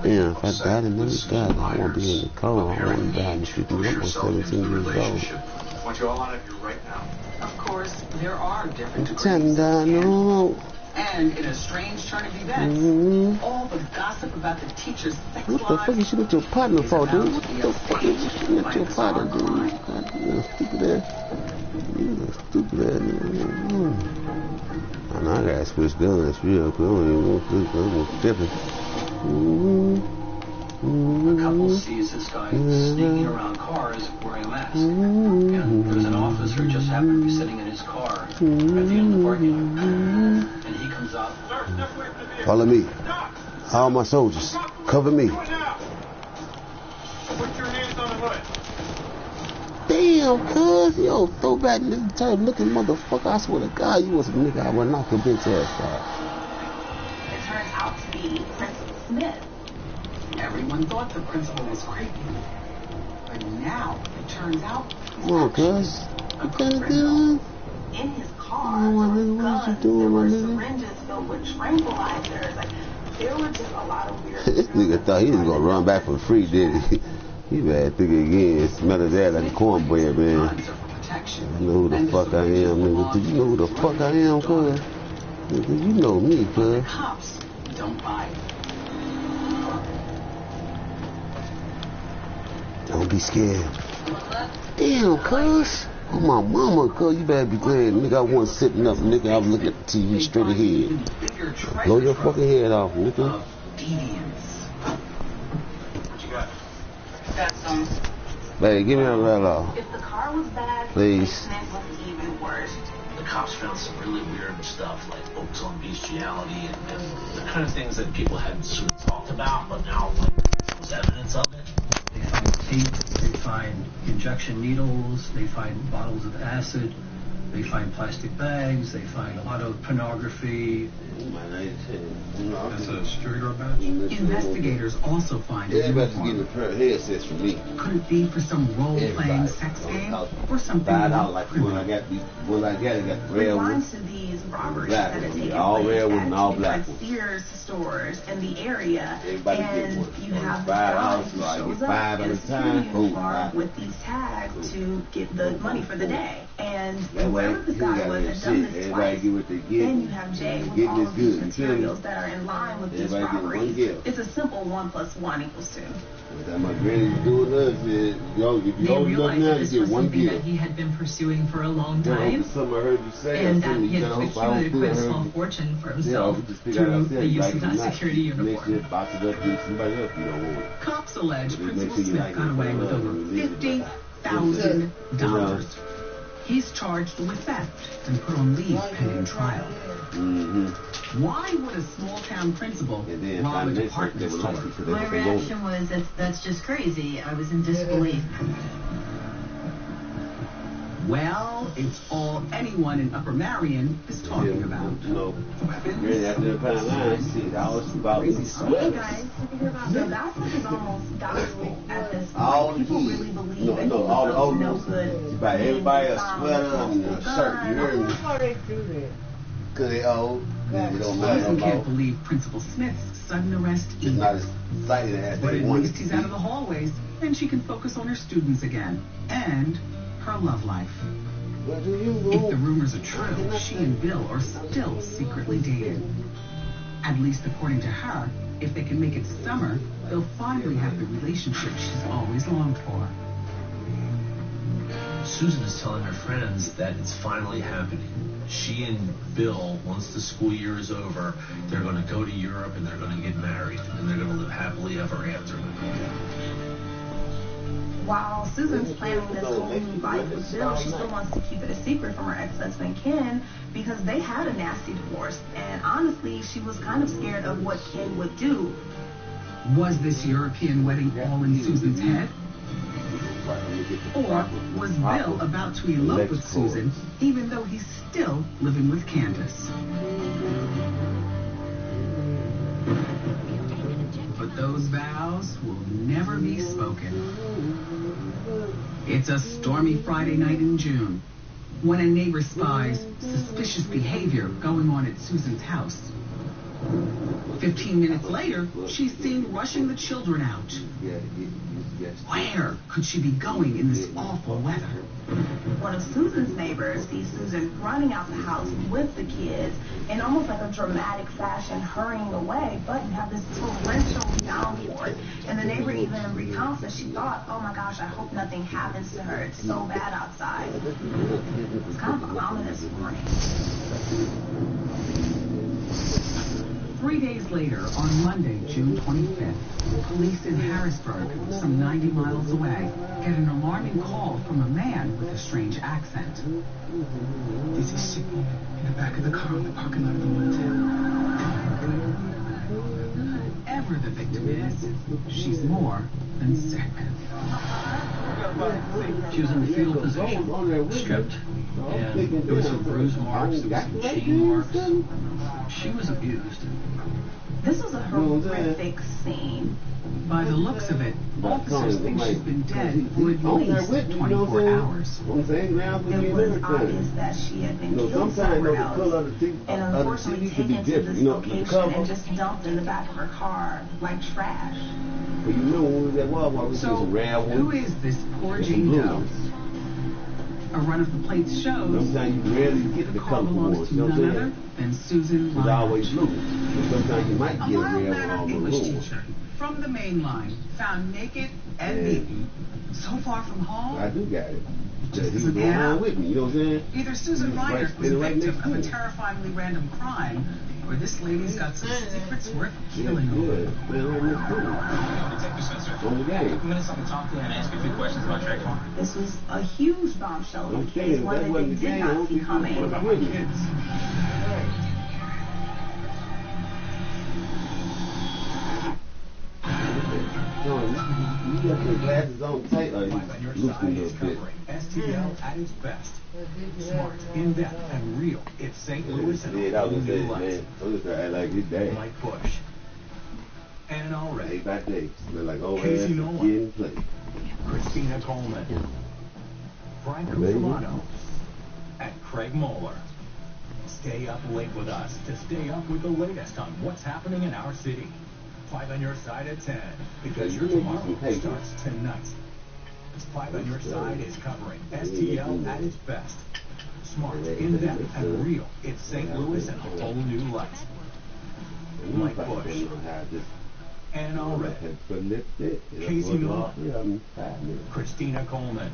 Yeah, if I died and never died, I won't be in the cold. I want to die in the street. I'm 17 years old. I want you all out of here right now. Of course, there are different degrees. And in a strange turn of events, all the gossip about the teacher's sex what the fuck you shooting at your partner for, dude? What the fuck you shooting at your partner, dude? God, you stupid ass. You stupid ass nigga. I know I gotta switch guns real quick. I don't even want to switch guns. I'm gonna flip it. A couple sees this guy sneaking around cars wearing a mask. And there was an officer just happened to be sitting in his car at the end of the parking lot. And he comes out. Follow me. All my soldiers, cover me. Put your hands on the hood. Damn, cuz, yo, throwback nigga, turn looking motherfucker. I swear to God, you was a nigga I would knock your bitch ass out. It turns out to be Principal Smith. Everyone thought the principal was creepy. But now, it turns out he's come on, cuz. What kind of deal? In his car, there were guns, there were syringes filled with tranquilizers. Like, there were just a lot of weird This nigga thought he was gonna run back for free, did he? He bad thinking again. Smell his ass like a cornbread, man. You know who the fuck I am, nigga. Do you know who the fuck I am, cuz? Nigga, you know me, cuz. Cops don't buy it. Don't be scared. Damn, cuz. Oh, my mama, cuz. You better be glad. Nigga, I wasn't sitting up. Nigga, I was looking at the TV straight ahead. Blow your fucking head off, nigga. Got some. Hey, give me a letter. If the car was bad, please. The was even worse. The cops found some really weird stuff, like books on bestiality and the kind of things that people hadn't sort of talked about, but now like was evidence of it. They find tape, they find injection needles, they find bottles of acid, they find plastic bags, they find a lot of pornography. That's a security guard badge? Investigators also find a uniform. Headsets from me. Could it be for some role-playing sex game or something more like when I got the red one. To these robberies that had taken all place red one and all at black Sears stores in the area, everybody and you have the $5 guy who shows $5 up at in a a time. security uniform with these tags to get the money for the day. And whoever the guy was had done this twice. Then you have Jay with all of these materials that are in line with these robberies. It's a simple 1 + 1 = 2. My granny doing us, if you old enough now, you get one gift. That he had been pursuing for a long time, something I heard you say, and that he had accumulated a small fortune for himself through the use of that security uniform. Cops allege Principal Smith got away with over $50,000. He's charged with theft and put on leave pending trial. Why would a small-town principal rob a department store? My reaction was, that's just crazy. I was in disbelief. Well, it's all anyone in Upper Marion is talking about. Really, after the pound line, shit, I was about Hey guys, the gossip is almost gospel at this point. all the People kids. really believe No, that no, he all the was old no ones. good. You buy everybody a sweater and a shirt, you hear me? How they do that? Because they old, they don't matter no Susan more. can't believe Principal Smith's sudden arrest It's not as exciting as but they at wanted least to he's be. out of the hallways, and she can focus on her students again and her love life. What do you do? If the rumors are true, she and Bill are still secretly dating. At least according to her, if they can make it summer, they'll finally have the relationship she's always longed for. Susan is telling her friends that it's finally happening. She and Bill, once the school year is over, they're going to go to Europe and they're going to get married and they're going to live happily ever after. While Susan's planning this whole new life with Bill, she still wants to keep it a secret from her ex-husband Ken because they had a nasty divorce. And honestly, she was kind of scared of what Ken would do. Was this European wedding all in Susan's head? Or was Bill about to elope with Susan, even though he's still living with Candace? But those vows will never be spoken. It's a stormy Friday night in June when a neighbor spies suspicious behavior going on at Susan's house. 15 minutes later, she's seen rushing the children out. Where could she be going in this awful weather? One of Susan's neighbors sees Susan running out the house with the kids in almost like a dramatic fashion, hurrying away, but you have this torrential downpour. And the neighbor even recounts that she thought, oh my gosh, I hope nothing happens to her. It's so bad outside. It's kind of an ominous warning. 3 days later, on Monday, June 25th, police in Harrisburg, some 90 miles away, get an alarming call from a man with a strange accent. There's a sick woman in the back of the car in the parking lot of the motel. Whoever the victim is, she's more than sick. She was in the fetal position, stripped, and there was some bruise marks, there was some chain marks. She was abused. This was a horrific scene. By the looks of it, officers think she's been dead for at least 24 hours. It was obvious that she had been killed somewhere else, and unfortunately taken to this location and just dumped in the back of her car like trash. So, who is this poor Jane Doe? A run of the plates shows the car belongs to none other than Susan Lyon. A mild-mannered English teacher from the main line, found naked and beaten, so far from home. I do got it. Just He's going on with me, you know what I'm saying? Either Susan Reiner was a victim of a terrifyingly random crime, or this lady's got some secrets worth killing over. This was a huge bombshell in the case, one that they did not see coming. You got your glasses on tight, or you loosen a little bit. STL at its best. Smart, in-depth, and real. It's St. Louis and Yeah, I was all new saying, lights. man. I was trying to act like his dad. Mike Bush. And already. Day by day. They're like, oh, Casey man, Nolan. getting played. Christina Coleman. Frank Cusimano. And Craig Moeller. Stay up late with us to stay up with the latest on what's happening in our city. 5 on your side at 10, because your tomorrow starts tonight. 5 on your side is covering STL at its best. Smart, in-depth, and real. It's St. Louis and a whole new light. Mike Bush. And already. Casey Nolan. Christina Coleman.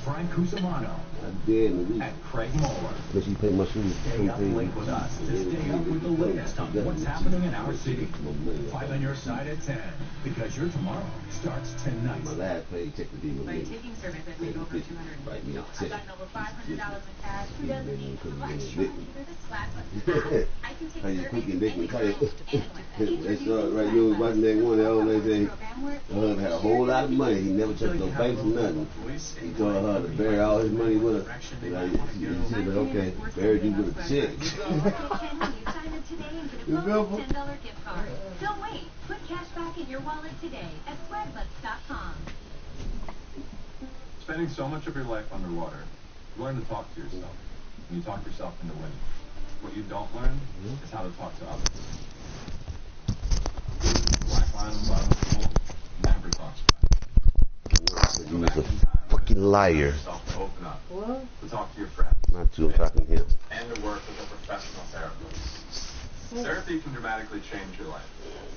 Frank Cusimano. At Craig Moeller. But you pay my shoes. Stay up late with us to stay up with the latest on what's happening in our city. 5 on your side at 10, because your tomorrow starts tonight. My last pay, check the deal. By taking service that made over $200. I've gotten over $500 in cash. Who doesn't need so much? Either this class, I can take service anywhere. That's right. You was watching that one. That old lady said her husband had a whole lot of money. He never took no banks or nothing. He told her to bury all his money with her. Like, he said, okay, buried you with a check. You go for $10 gift card. Don't wait. Put cash back in your wallet today at swagbucks.com. Spending so much of your life underwater, you learn to talk to yourself. And you talk yourself into winning. What you don't learn is how to talk to others. Black line on the bottom of the pool never talks back. You was a fucking liar. Open up. What? To talk to your friends. Not you, I'm talking to him. And to work with a professional therapist. Therapy can dramatically change your life.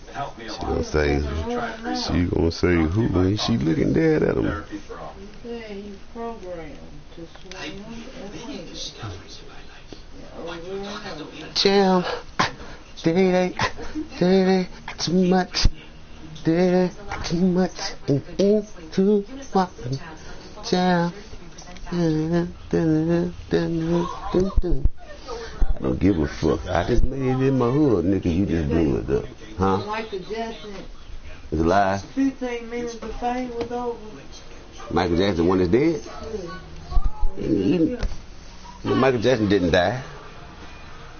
It helped me a lot. She gonna say who when she looking dead at him. Therapy for all. Yeah, he's programmed to swing Jam. Too much. Too much. Too much. Jam. I don't give a fuck. I just made it in my hood, nigga. You just blew it up. Huh? Michael Jackson. It's alive. 15 minutes of fame was over. Michael Jackson, the one that's dead? Michael Jackson didn't die.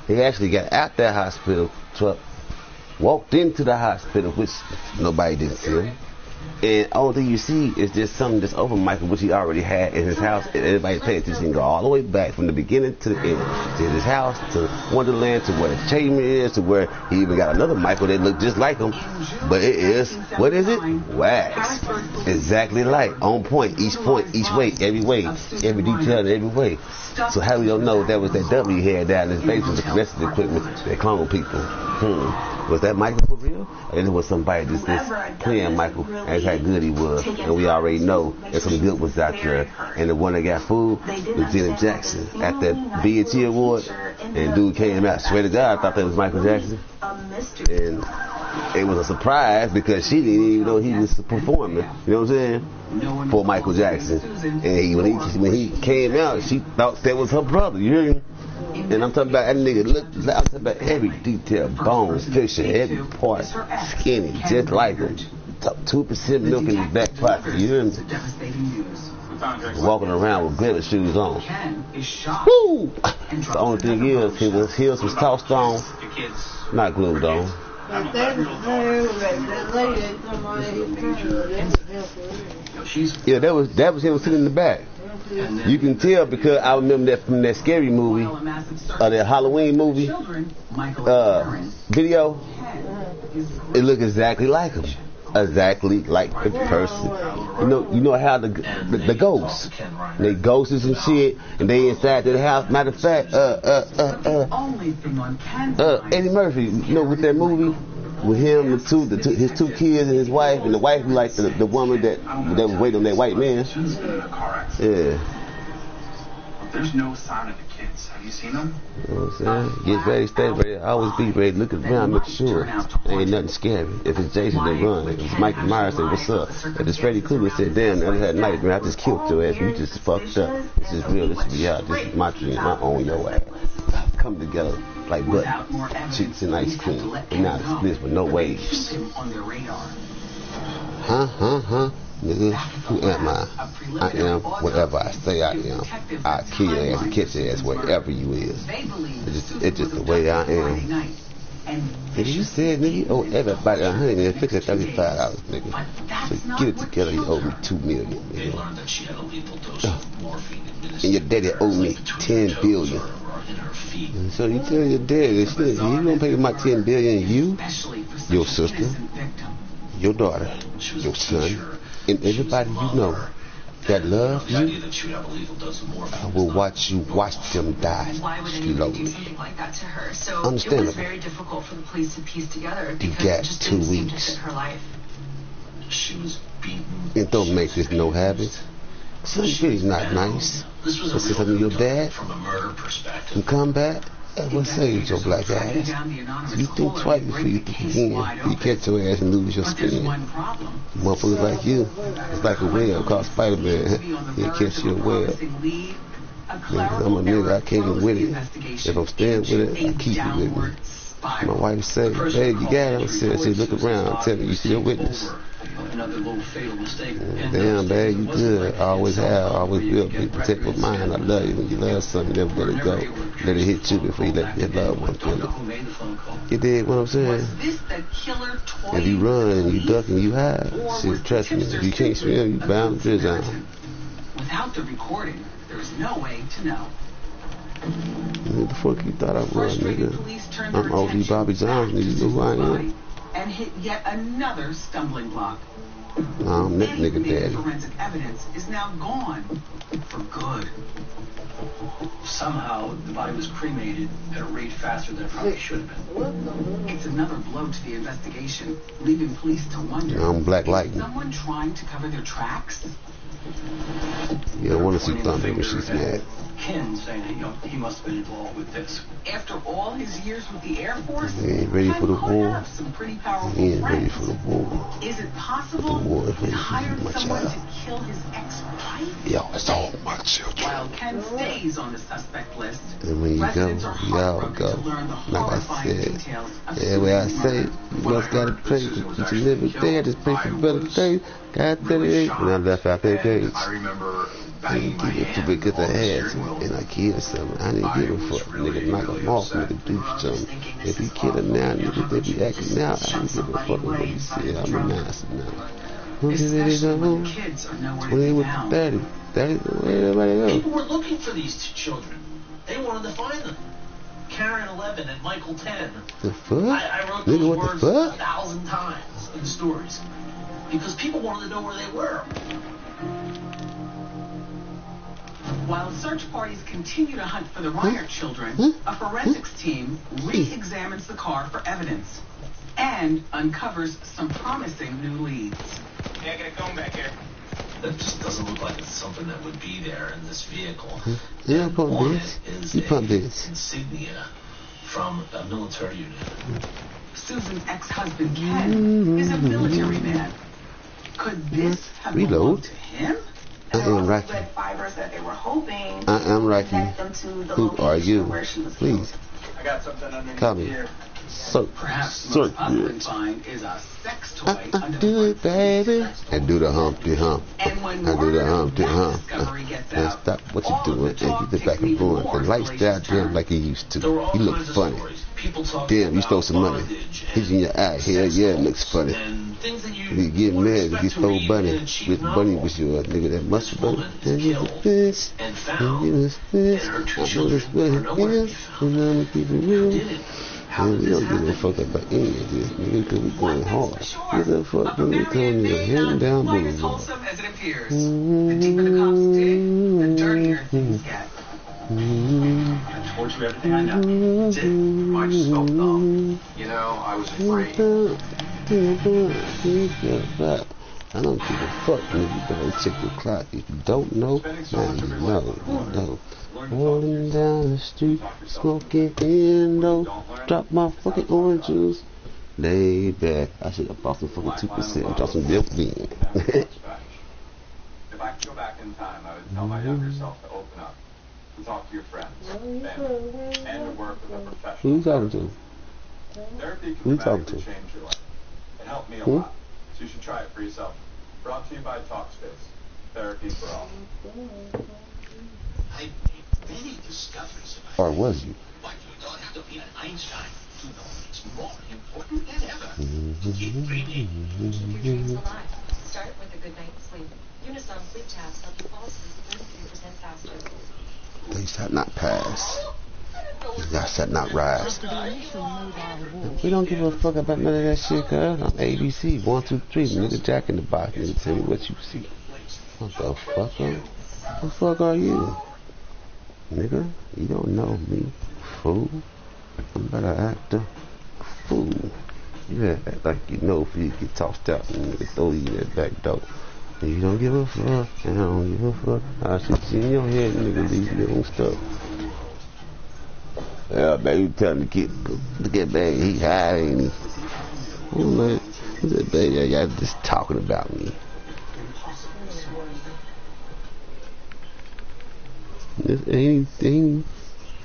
He actually got out that hospital truck, walked into the hospital, which nobody didn't see him. And all thing you see is just something that's over Michael, which he already had in his house. And everybody paid attention and go all the way back from the beginning to the end. To his house, to Wonderland, to where the chamber is, to where he even got another Michael that looked just like him. But it is, what is it? Wax. Exactly like, on point, each way, every detail in every way. So how we don't know that was that W he had down in his basement, the rest of the equipment that clone people? Was that Michael for real? Or it was somebody just playing Michael as how good he was? And we already know that some good was out there. And the one that got fooled was Janet Jackson at that BET Award. And dude came out, swear to God, I thought that was Michael Jackson. And it was a surprise because she didn't even know he was performing. You know what I'm saying? For Michael Jackson. And when he came out, she thought that was her brother. You hear me? And I'm talking about that nigga I'm talking about every detail, bones, picture, every part, skinny, just like him. 2% milk in his back pocket. You hear me? Walking around with glitter shoes on. Woo! The only thing is, his heels was tossed on, not glued on. But that lady, yeah, that was him sitting in the back. You can tell because I remember that from that scary movie, that Halloween movie, video. It looked exactly like him, exactly like the person. You know how the ghosts, they ghosts and shit, and they inside the house. Matter of fact, Eddie Murphy, you know, with that movie. With him, his two kids and his wife, and the wife like the woman that was waiting on that white man. Yeah. There's no sign of the kids. Have you seen them? You know what I'm saying? Get ready, stay ready. Always be ready. Look around, make sure there ain't nothing scary. If it's Jason, they run. If it's Michael Myers, say what's up. If it's Freddy Krueger, say damn, I had a nightmare. I just killed your ass. You just fucked up. This is real. This is reality. This is my dream. I own your ass. Come together like butt cheeks and ice cream. And now it's bliss with no waves. Nigga, who am I? I am whatever I say I am. I kill your ass and catch your ass wherever you is. It's just the way I am. Nigga, you said, nigga, you owe everybody $135, nigga. So get it together, you owe me $2 million, nigga. And your daddy owe me $10 billion. So you tell your daddy, you gonna pay my $10 billion, you, your sister, your daughter, your son, and everybody you know that love you, I will watch them die slowly. Something like that to her. So understandable. It was very difficult for the police to piece together because you got it just 2 didn't seem to weeks. fit her life. She was beaten. It don't make this no habit. So you really not nice. This was What's something your dad? from a murder perspective. In combat? What saves your black ass? You think twice before you think again. You catch your ass and lose your skin. Motherfuckers like you, it's like a whale called Spider-Man. He'll catch you a whale. I'm a nigga, I can't get with it. If I'm staying with it, I keep it with me. My wife said, babe, you got it. I said, look around. Tell me you see a witness. Damn, babe, you good. I always have. I always will be. Protect my mind. I love you. When you love something, you never let it go. Let it hit you before you let your loved one feel it. You dig what I'm saying? If you run and you duck and you hide, shit, trust me. If you can't swim, you bound to drizzle. Without the recording, there's no way to know. What the fuck you thought I was, nigga? I'm OG Bobby Jones, nigga. You know who I am? And hit yet another stumbling block. Nah, I'm that nigga daddy. Forensic evidence is now gone for good. Somehow, the body was cremated at a rate faster than it probably should have been. It's another blow to the investigation, leaving police to wonder. I'm Black Is Lightning. someone trying to cover their tracks? You don't want to see Thunder when she's mad. Ken saying he must have been involved with this. After all his years with the Air Force, He ain't ready for the war. some pretty powerful He ain't ready friends. for the war. Is it possible The war is he ready for hired my someone child. to kill his ex-wife? Yo, it's all my children. While Ken stays on the suspect list, And when you go, residents are we all heartbroken go. to learn the Like I horrifying said, details of every way I Susan's say, murder. you must gotta pray for each and every day. I just pray for better days. God 38. When I left out that page, I remember I banging my didn't give a good to ass and I killed something. I didn't give a fuck. Nigga, knock him off, nigga, do something. If you kill him now, nigga, they be acting now. I don't give a fuck what you said. I'm a master now. Who did it Especially go? when the kids are nowhere to When be he was found. 30. 30, where everybody go? People were looking for these two children. They wanted to find them. Karen 11 and Michael 10. The fuck? I wrote Nigga, those what words the fuck? 1,000 times in stories because people wanted to know where they were. While search parties continue to hunt for the Ryer children, a forensics team re-examines the car for evidence and uncovers some promising new leads. Yeah, get a comb back here. That just doesn't look like it's something that would be there in this vehicle. Yeah, pump On this. it is You pump a this. insignia from a military unit. Susan's ex-husband Ken is a military man. Could this have belonged Reload. to him? I am Rocky. Red fibers that they were hoping I am Rocky. connect them to the Who are location you? where she was Please. I got something underneath Call me. here. Perhaps the most puzzling Circuit. find is a sex toy under Do the it, baby. And do the Humpty Hump. And when I do the word Humpty of that Hump. discovery gets And out, stop what all you of doing the and talk get it back takes and forth. even The more lifestyle places damn turn. like he used to. There were all You look kinds of funny. stories. People talking Damn, you about stole some money. bondage He's in your eye. Hell yeah, it looks funny. and things that You get wouldn't mad if expect you to stole read bunny. in a cheap With novel. bunny was yours, nigga. That mustard bunny. And you was this. and And found you was this. and her two I was children this. were nowhere to be found. And I'm gonna keep it real. Did it? How And did we this don't give a happen? fuck about any of this, nigga, because we going hard. Get the fuck A when we Bavarian telling you to may hand not down be quite as boulevard. wholesome as it appears. The deeper the cops dig, the dirtier things get. I told you everything I know. Did. Might smoke thumb. You know, I was afraid. I don't give a fuck, nigga. You better check your clock. If you don't know, now you know. No. Rolling down the street, smoking endo, drop my fucking orange juice. Lay back. I should have bought some fucking 2%. Drop some milk bean. If I could go back in time, I would tell my younger self to open up, to talk to your friends, family, and to work with a Who professional. you talking to? Therapy Who you can talking dramatically to? change your life. It helped me a Who? lot, so you should try it for yourself. Brought to you by Talkspace. Therapy for all. I made many discoveries about Or was you? but you don't have to be an Einstein to know it's more important than ever. Keep dreaming. Keep your dreams alive. Start with a good night's sleep. Unison sleep tabs help you fall asleep 33% faster. They said not pass. Y'all said not rise. We don't give a fuck about none of that shit, cuz. I'm ABC, 1, 2, 3, nigga, Jack in the box, nigga, tell me what you see. What the fuck, What the fuck are you? Nigga, you don't know me, fool. I'm about to act a fool. You act like you know if you get tossed out and nigga throw you in that back door. You don't give a fuck, and I don't give a fuck. I should see in your head, nigga, these little stuff. Yeah, baby, you tell him to get, look at baby, he high, ain't he? You know, man, look at baby, y'all just talking about me. This anything,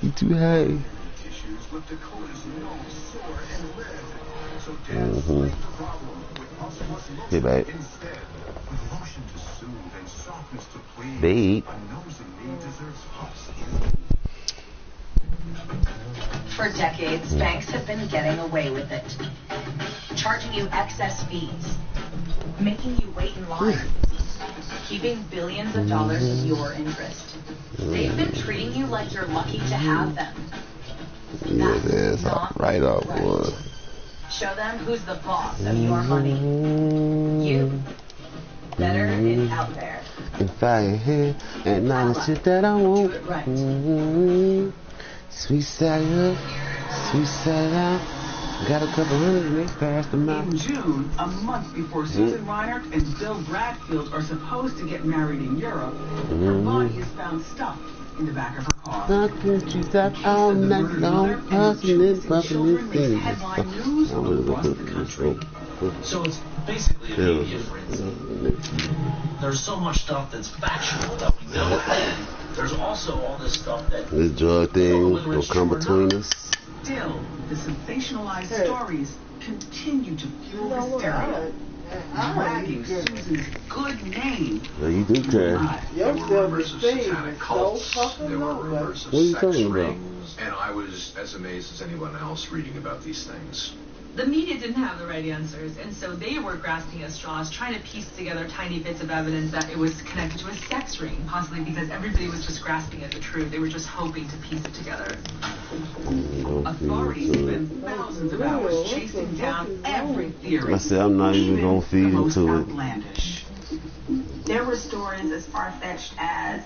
you too high. Hey, babe. Babe. For decades, banks have been getting away with it. Charging you excess fees, making you wait in line, keeping billions of dollars in your interest. They've been treating you like you're lucky to have them. Yeah, that's right off one. Show them who's the boss of your money. You. Better is out there. If I ain't here, and now the shit that I want. Do it right. Sweet side up, sweet side out. Got a couple hundred and they passed them out. In June, a month before Susan Reinhardt and Bill Bradfield are supposed to get married in Europe, her body is found stuffed in the back of her car. Nothing to stop all night long, puffing and puffing and singing. Headline news across the country. So it's basically a media frenzy. There's so much stuff that's factual that we know. There's also all this stuff that this drug thing will come between us. Still, the sensationalized stories continue to fuel hysteria, dragging Susan's good name. Well, you do care. There were rumors of satanic cults. There were rumors of sex rings, and I was as amazed as anyone else reading about these things. The media didn't have the right answers, and so they were grasping at straws, trying to piece together tiny bits of evidence that it was connected to a sex ring, possibly because everybody was just grasping at the truth. They were just hoping to piece it together. Authorities spent thousands of hours chasing down every theory. I said I'm not even gonna feed into it. Outlandish. There were stories as far-fetched as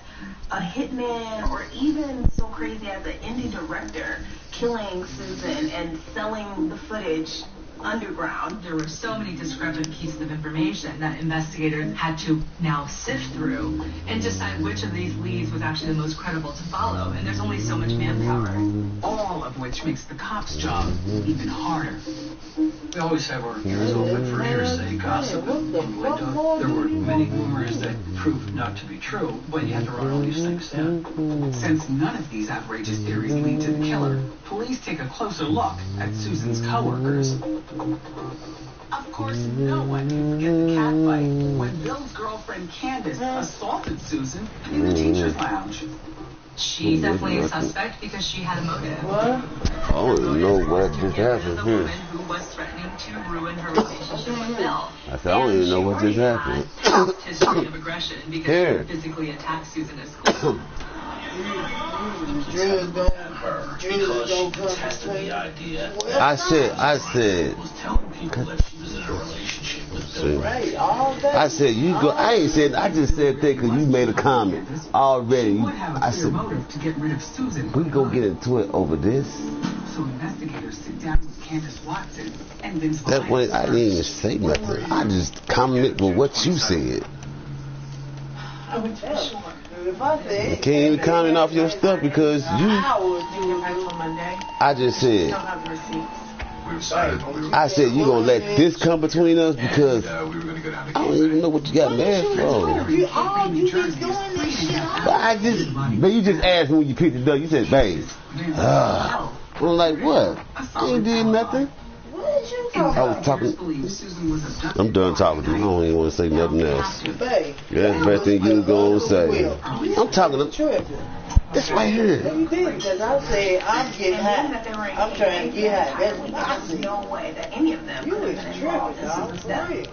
a hitman or even so crazy as an indie director killing Susan and selling the footage underground. There were so many discrepant pieces of information that investigators had to now sift through and decide which of these leads was actually the most credible to follow. And there's only so much manpower. All of which makes the cop's job even harder. We always have our ears open for hearsay, gossip, and innuendo. There were many rumors that proved not to be true, but you had to run all these things down. Since none of these outrageous theories lead to the killer, police take a closer look at Susan's coworkers. Of course, no one can forget the catfight when Bill's girlfriend Candace assaulted Susan in the teacher's lounge. She's definitely a suspect because she had a motive. I don't even know what just happened here. Who was threatening to ruin her relationship with Bill. I said, I don't even know what just happened. History of aggression because she physically attacked Susan at school. Because she tested the idea. I said, Was telling people that she was in a relationship with Bill. I said, you go. I ain't said. I just said that because you made a comment already. I said, to get rid of Susan. we go get into it over this. So investigators sit down with Candace Watson and Vince That way, I didn't even say nothing. I just commented with what you said. I went to be sure. You can't even comment off your stuff because you. I just said. I said you gonna let this come between us because I don't even know what you got mad for. But you just asked me when you picked it up. You said, babe. I'm like, what? I ain't did nothing. I was talking. I'm done talking to you. I don't even want to say nothing else. That's the best thing you can go and say. I'm talking to this right here. You did, because I said, I'm getting high. I'm trying to get high. That's what I said. No way that any of them could have been involved in Susan's death.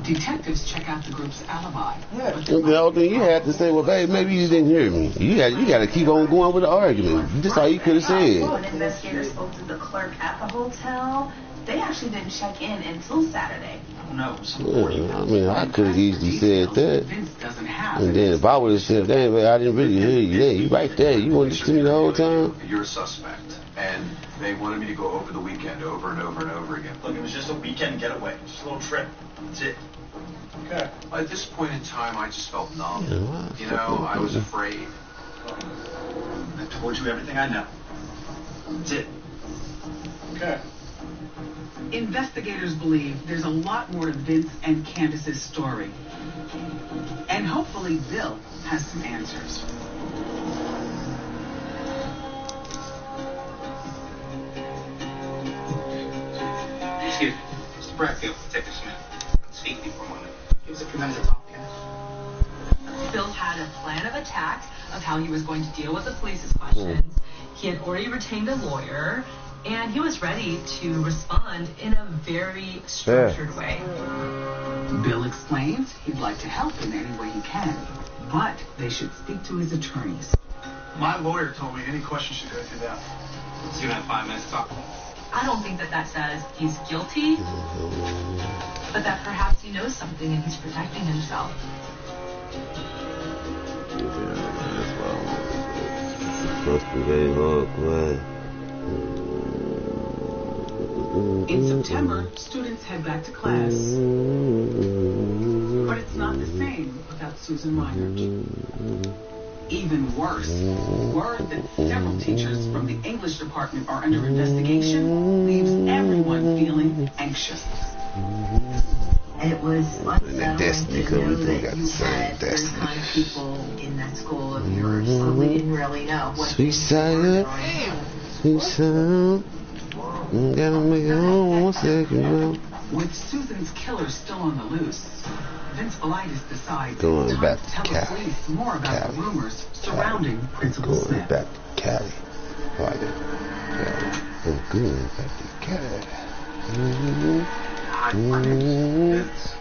Detectives check out the group's alibi. The only thing you had to say, well, babe, maybe you didn't hear me. You got to keep on going with the argument. That's all you could have said. An investigator spoke to the clerk at the hotel, they actually didn't check in until Saturday. No, I mean, I could have easily said that. And then if I would have said, damn, man, I didn't really hear you. Yeah, you right there. You wanted to see me the whole time? You're a suspect. And they wanted me to go over the weekend over and over and over again. Look, it was just a weekend getaway. Just a little trip. That's it. Okay. At this point in time, I just felt numb. You know, I was afraid. I told you everything I know. That's it. Okay. Investigators believe there's a lot more to Vince and Candace's story. And hopefully Bill has some answers. Excuse me. Mr. Bradfield, Detective Smith. Speak to you for a moment. Give us a few minutes to talk, Candace. Bill had a plan of attack of how he was going to deal with the police's questions. He had already retained a lawyer, and he was ready to respond in a very structured way. Bill explains he'd like to help in any way he can, but they should speak to his attorneys. My lawyer told me any question should go through them. So you have 5 minutes to talk. I don't think that says he's guilty, but that perhaps he knows something and he's protecting himself. In September, students head back to class. But it's not the same without Susan Reinert. Even worse, word that several teachers from the English department are under investigation leaves everyone feeling anxious. It was unsettling Destiny to know they that got you the same had those destiny. kind of people in that school of yours, so we didn't really know what Sweet side, sweet side. Gotta make it home 1 second. With Susan's killer still on the loose, Vince Velitis decides Going it's back time to to tell the Cali. police more about the rumors surrounding Principal Going Smith. back to Cali. Right. I'm going back to Cali.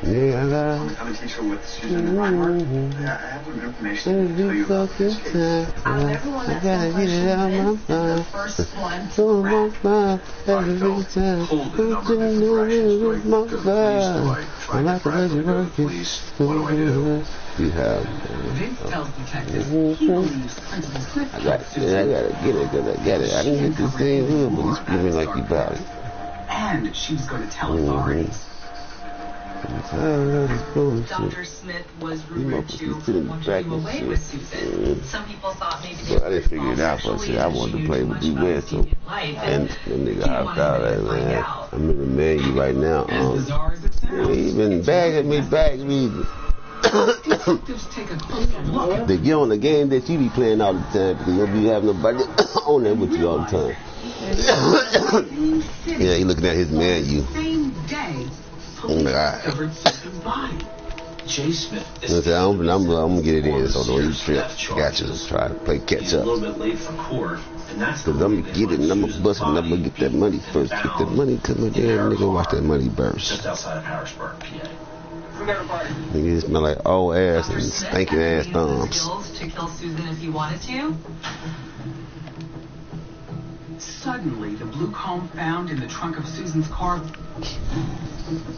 Yeah, I got I'm a teacher with Susan Reinhardt. I have some information to tell you about this case. Out of everyone I that's gotta been get it out questioned, of my Vince is the mind. first one So to my mind, every time. I didn't know it was my mind. I like the way you work it. You have. Vince tells detectives he believes Principal Smith I gotta get it, cause I got it. I didn't get this thing good, but he's screaming like he about it. and she was going to tell authorities. Dr. Smith was rumored to want to do away with Susan. Some people thought maybe they I didn't figure it out, but see, I wanted to play with D West, so and the nigga hopped out of that, man. I'm in the menu right now. He been bagging me. They get on the game that you be playing all the time because you don't be having nobody on there with you all the time. Yeah, he looking at his menu. Same day, I'm like, discovered Susan's body. Jay Smith. I'm gonna get it in, so don't you trip. Got you. Try to play catch A up. little bit late for court, and that's Cause I'm gonna get it and I'm gonna bust it and I'm gonna get that money first. Get that money, cause my damn nigga watch that money burst. just outside of Harrisburg, PA. Nigga smell like old ass and Dr. Smith stinking had ass the thumbs. skills to kill Susan if he wanted to. Suddenly, the blue comb found in the trunk of Susan's car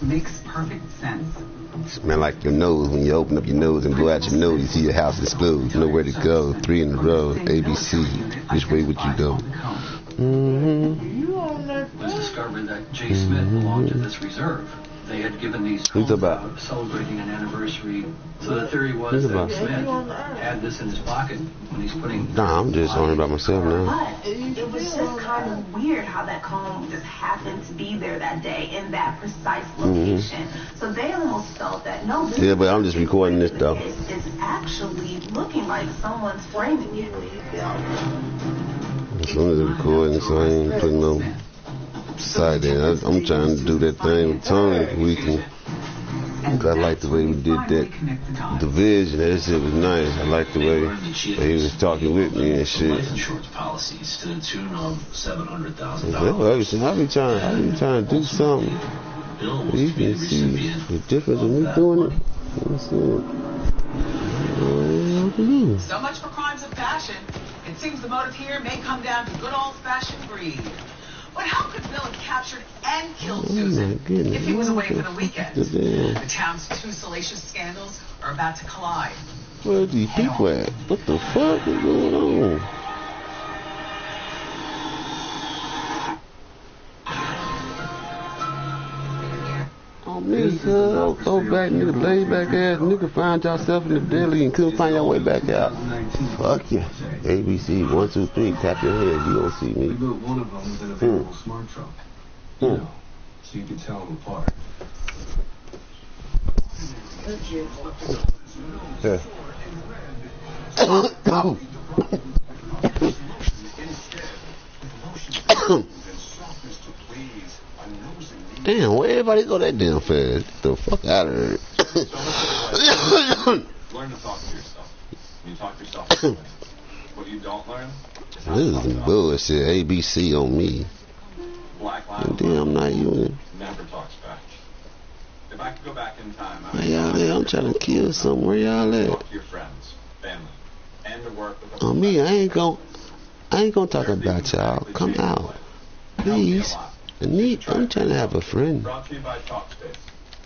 makes perfect sense. Smell like your nose when you open up your nose and blow out your nose. You see your house explode. Nowhere to go. 3 in a row. ABC. Which way would you go? It was discovered that Jay Smith belonged to this reserve. They had given these Who's homes about? out celebrating an anniversary. So the theory was Who's about? that Smith had this in his pocket when he's putting... Nah, I'm just on it by myself now. But it was just kind of weird how that comb just happened to be there that day in that precise location. So they almost felt that Yeah, but I'm just recording this though. It's actually looking like someone's framing it. As soon as I'm recording, so I ain't putting no side there. I'm trying to do that thing with Tony. We can. I like the way we did that division. That shit was nice. I like the way he was talking with me and shit. Life insurance policies to the tune of $700,000. I be trying to do something. You can see the difference in me doing it. So much for crimes of passion. It seems the motive here may come down to good old-fashioned greed. But how could Bill have captured and killed Oh Susan my goodness. if he was away for the weekend? Damn. The town's two salacious scandals are about to collide. Where are these people at? What the fuck is going on? Oh, nigga, go back, nigga, lay back ass, nigga, find yourself in the deli and couldn't find your way back out. Fuck yeah. ABC, 1, 2, 3, tap your head, you don't see me. We built one of them with an available smart truck. You know, so you can tell them apart. Yeah. Damn, where everybody go that damn fast? Get the fuck out of here. Learn to talk to yourself. You talk to yourself. What you don't learn is how This to is talk some to others. bullshit. ABC on me. Black line Damn, not you. never talks back. If I could go back in time, I Where y'all at? I'm trying to kill something. Where y'all would at? talk to your friends, family, and to work with On me, I ain't gonna talk about y'all. Come out, please. I'm trying to have a friend. Brought to you by Talkspace,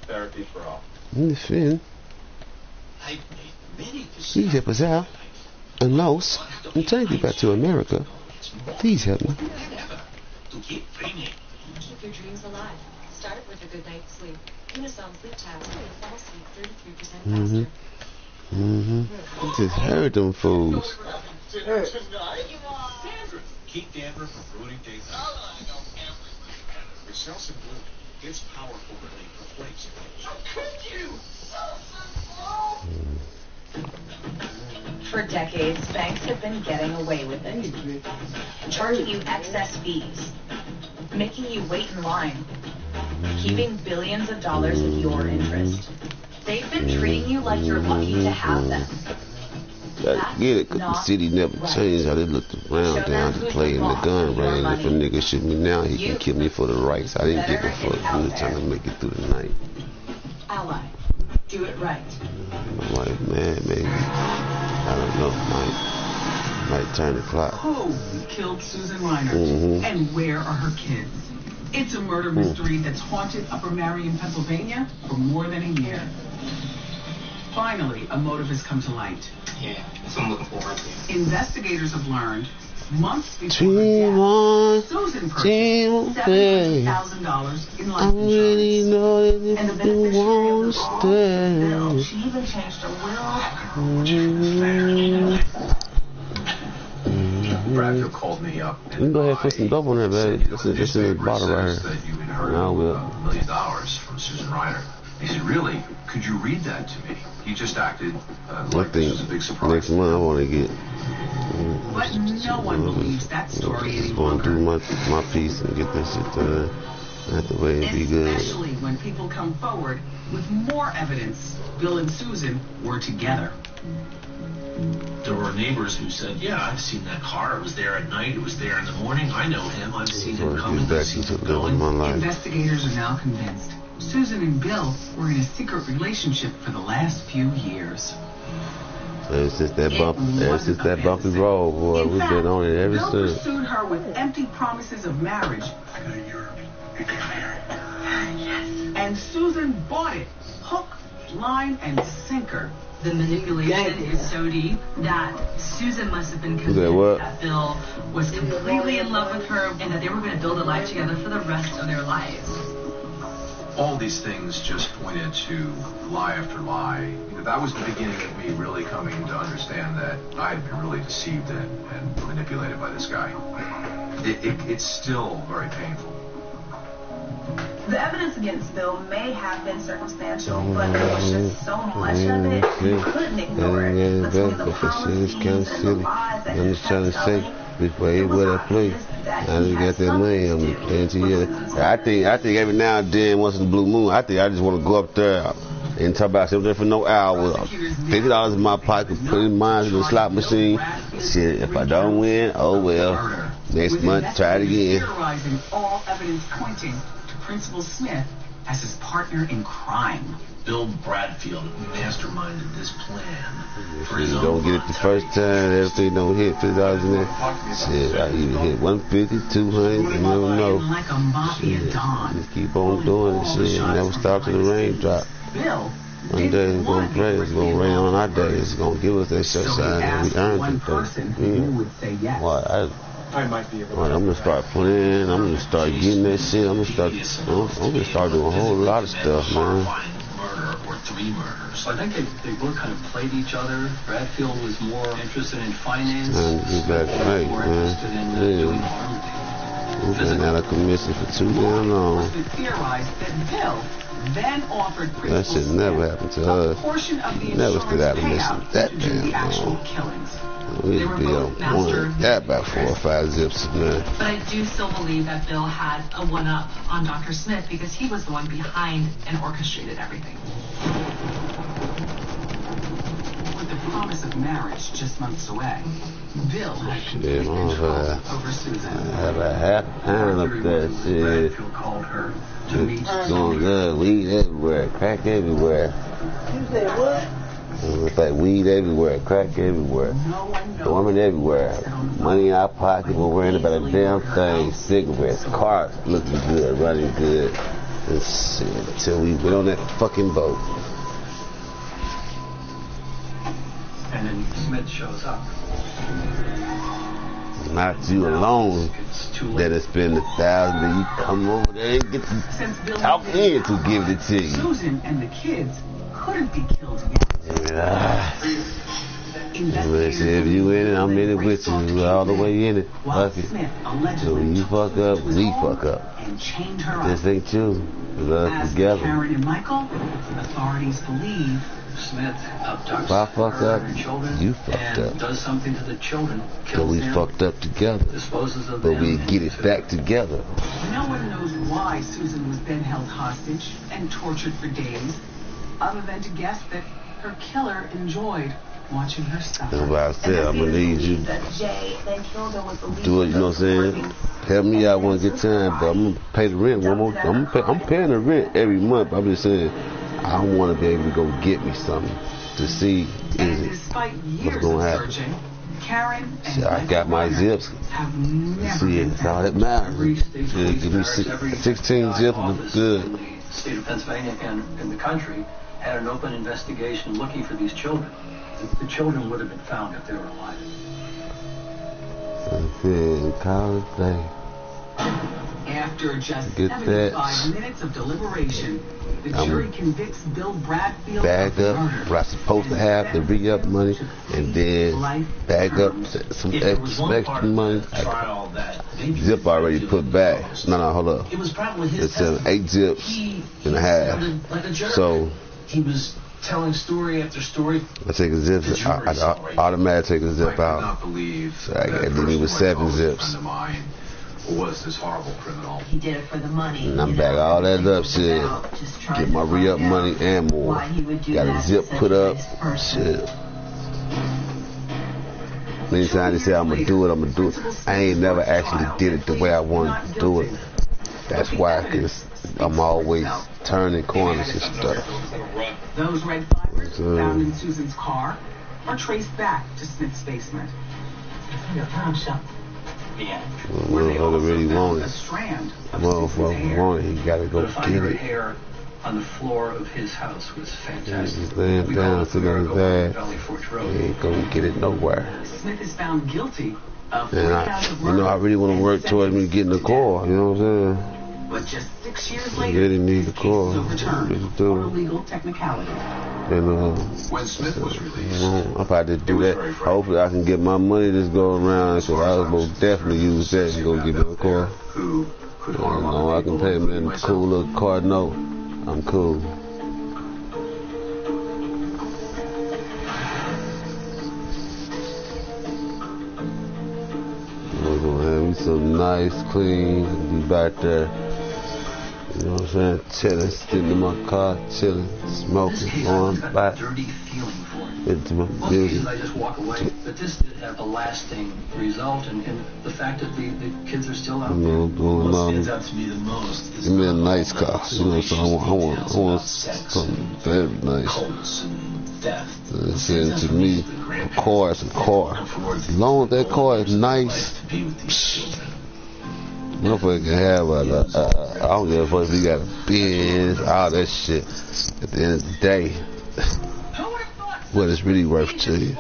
therapy for all. Friend. Please help us out. And Los, I'm trying to get back to America. Please help me. Keep your dreams alive. Start with a good night's sleep. Unisom sleep tabs help you fall asleep 33% faster. Just heard them fools. Keep dandruff from ruining daytime. Excelsior Blue. It's powerful relief for flakes. How could you? For decades, banks have been getting away with it. Charging you excess fees, making you wait in line, keeping billions of dollars at your interest. They've been treating you like you're lucky to have them. Gotta get it, 'cause the city never changed how they looked around down to play in the gun range. If a nigga shoot me now, he can kill me for the rights. I didn't give a fuck. I'm just trying to make it through the night. Ally, do it right. My wife mad, maybe. I don't know. Might turn the clock. Who killed Susan Reiner? And where are her kids? It's a murder mystery that's haunted Upper Marion, Pennsylvania for more than a year. Finally, a motive has come to light. Yeah, that's what I'm looking forward to. Investigators have learned months before her death, Susan purchased $700,000 in life I really insurance. know that And the if you beneficiary won't of the stay. she even changed her Bradfield called me up. You can go ahead and put some dope on there, baby. This is in the bottle right here. That you inherited Now we'll. $1 million from Susan Reiner. He said, really? Could you read that to me? He just acted I like this think was a big surprise. next month I want to get. But no one believes that story Just any want to longer. do my piece and get this shit done. Not the way it be good. Especially when people come forward with more evidence Bill and Susan were together. There were neighbors who said, yeah, I've seen that car. It was there at night. It was there in the morning. I know him. I've seen him coming. I've Back seen into him living going. my life. Investigators are now convinced Susan and Bill were in a secret relationship for the last few years. It's just that bumpy road, boy. In We've fact, been on it ever Bill since. pursued her with empty promises of marriage. And Susan bought it, hook, line, and sinker. The manipulation is so deep that Susan must have been that convinced what? that Bill was completely in love with her and that they were going to build a life together for the rest of their lives. All these things just pointed to lie after lie. You know, that was the beginning of me really coming to understand that I had been really deceived and manipulated by this guy. It's still very painful. The evidence against Bill may have been circumstantial, but there was just so much of it, you couldn't ignore it. Between the promises and the lies that I'm just trying to say, before everywhere I play, I just got that money. I'm playing to you. I think every now and then, once in the blue moon, I think I just want to go up there and talk about something for no hour. $50 in my pocket, put in mine in the slot machine. Shit, if I don't win, oh well. Next month, try it again. Theorizing all evidence pointing to Principal Smith as his partner in crime. Bill Bradfield masterminded this plan for his You own don't get it the first time, everything don't hit $50 in there. Shit, I either hit 150, 200, you never know. Like a mafia don. Just keep on doing it, shit. Never stop till the rain drop. Bill One day it's gonna rain, it's gonna rain on our day. It's gonna give us that shut sign and we earned it though. Yeah. Well, I'm gonna start playing, I'm gonna start getting that shit, I'm gonna start doing a whole lot of stuff, man. Or 3 murders. I think they both kind of played each other. Bradfield was more interested in finance. Time to get back right, man. We've been out of commission for too damn long. That shit never happened to us. Never stood out of mission that damn long. We'd be on one. Got about 4 or 5 zips in there. But I do still believe that Bill had a one-up on Dr. Smith because he was the one behind and orchestrated everything. With the promise of marriage just months away, Bill had Shit, over Susan. I have a half pound up there, shit. It's going good. Weed everywhere, crack everywhere. You said what? It's like weed everywhere, crack everywhere, woman everywhere, money in our pocket, we're worrying about a damn thing, cigarettes, cars looking good, running good, and shit, until we went on that fucking boat. And then Smith shows up. Not you alone that'll spend $1,000, but you come over there and get to talk in to give it to you. Susan and the kids couldn't be killed yet. Yeah. If you in it, I'm in it with you. We're all the way in it. Fuck it. So when you fuck up, we fuck up. This ain't you. We love together. Karen and Michael, authorities believe Smith abducts if I fuck up, you fucked up. Does something to the children, but we fucked up together. But we get it back together. No one knows why Susan was then held hostage and tortured for days, other than to guess that her killer enjoyed watching her suffer. That's what I said. I'm gonna need you. Do it, you know what I'm saying? Help me out one good time, but I'm gonna pay the rent one more. I'm paying the rent every month. I'm just saying, I don't want to be able to go get me something to see what's gonna happen. Karen See, I got my zips. See, it's all that matters. Give me 16 zips, look good. The state of Pennsylvania and the country had an open investigation looking for these children. The children would have been found if they were alive. After just 75 minutes of deliberation, the jury convicts Bill Bradfield bag up what I'm supposed to have, the re-up money, and then bag up some extra money. Zip already put back. No, hold up. It's 8 zips and a half. So he was telling story after story. I take a zip. I automatically take a zip out. So I got to leave with 7 zips. Was this horrible criminal? He did it for the money. And I'm back all that up, shit. Get my re-up money and more. Got a zip put up, shit. Anytime they say I'm gonna do it. I ain't never actually did it the way I want to do it. That's why, cause I'm always turning corners and stuff. Those red fibers found in Susan's car are traced back to Smith's basement. Motherfucker really want it. Motherfucker want it. He gotta go get it. Hair on the floor of his house was fantastic. He's laying down sitting on his ass. He ain't gonna get it nowhere. Smith is found guilty of I really want to work towards me getting the car. You know what I'm saying? But just 6 years I later, really need the car. for illegal technicality. And when Smith was released, I'm about to do that. Hopefully I can get my money this go around, so I will most definitely use that and go get me a car. I can pay me in a cool little car note. I'm cool. I'm gonna have me some nice, clean, be back there. You know what I'm saying? Chilling, sitting in my car, chilling, smoking, going back. Dirty feeling for it. into my Most cases I just walk away, but this did have a lasting result, and the fact that the kids are still out there. What stands out to me the most is give me a nice car, you know. So I want something very nice. cults and theft. Saying to me, a car is a car. As long as that car is nice, motherfucker can have I don't give a fuck if you got a Benz, all that shit. At the end of the day, what it's really worth to you,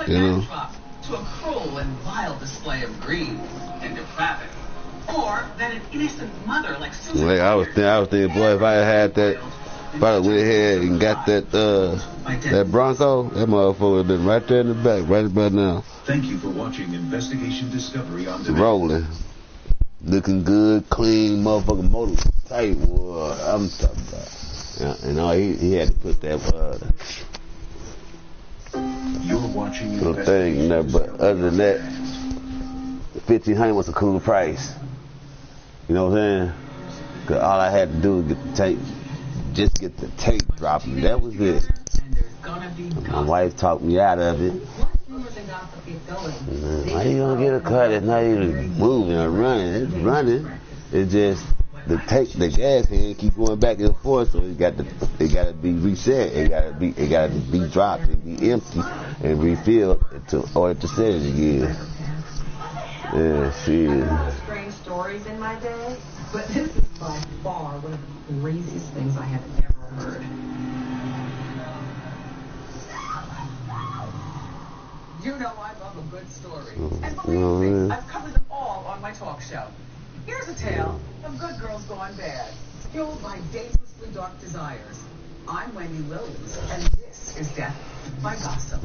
you know? To a cruel and vile display of greed and depravity. Or that an innocent mother like Susan. Like I was thinking, boy, if I had that, if I went ahead and got that Bronco, that motherfucker would have been right there in the back, right about now. Thank you for watching Investigation Discovery on demand. Rolling. Looking good, clean, motherfucking motor tight. What I'm talking about. Yeah, and all he had to put that You're watching little thing in there, but other than that, $1,500 was a cool price. You know what I'm saying? Cause all I had to do was get the tape dropping. That was it. My wife talked me out of it. How you gonna get a car that's not even moving or running? It's running. It's just the gas hand keep going back and forth, so it got to be reset. It gotta be dropped and be empty and refilled or to set it again. Yeah, shit. Strange stories in my day, but this is by far one of the craziest things I have ever heard. You know I love a good story. And believe me, I've covered them all on my talk show. Here's a tale of good girls gone bad, fueled by dangerously dark desires. I'm Wendy Williams, and this is Death by Gossip.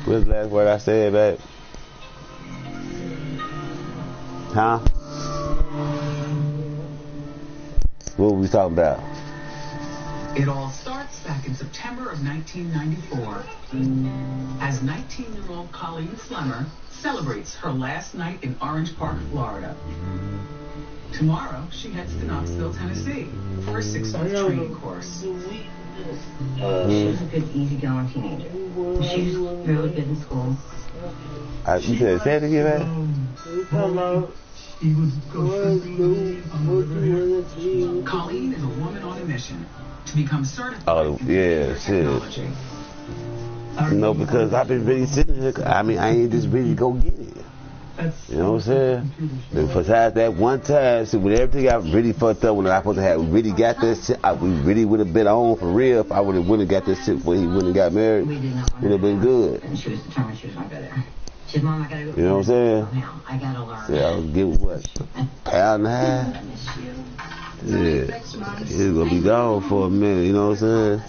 What's the last word I said, babe? Huh? What were we talking about? It all starts back in September of 1994 as 19-year-old Colleen Slemmer celebrates her last night in Orange Park, Florida. Tomorrow, she heads to Knoxville, Tennessee for a 6-month training course. She was a good, easygoing teenager. She was really good in school. You said, say it again, man. Colleen is a woman on a mission to become certified. Oh, yeah, shit. No, because I've been really sitting here. I mean, I ain't just really go get it. You know what I'm saying? Besides that one time, see, when everything got really fucked up, when I supposed to have really got that shit, we really would have been on for real. If I would have got this shit before he wouldn't have got married, it would have been good. And she was determined she was not good there. She said, Mom, I gotta go. You know what I'm saying? Now, I gotta learn. See, I was getting what? £1.50? Yeah. It's gonna be gone for a minute, you know what I'm saying?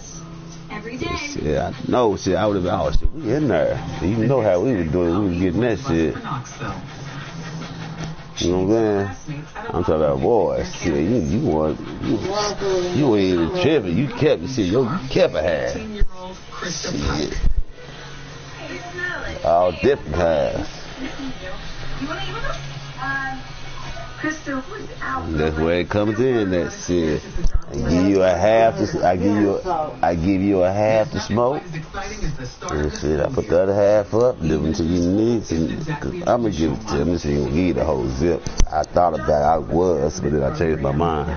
Every day. Shit, I know, shit, I would have been, oh shit, we in there. You know how we was doing, we was getting that shit. You know what I'm saying? I'm talking about, boy, shit, you ain't even tripping, you kept, shit, you kept a half. Shit. All different halves. That's where it comes in, that shit. I give you a half to smoke. And shit, I put the other half up, live until you need. I'm gonna give it to him. She gonna give you the whole zip. I thought about it, I was, but then I changed my mind. I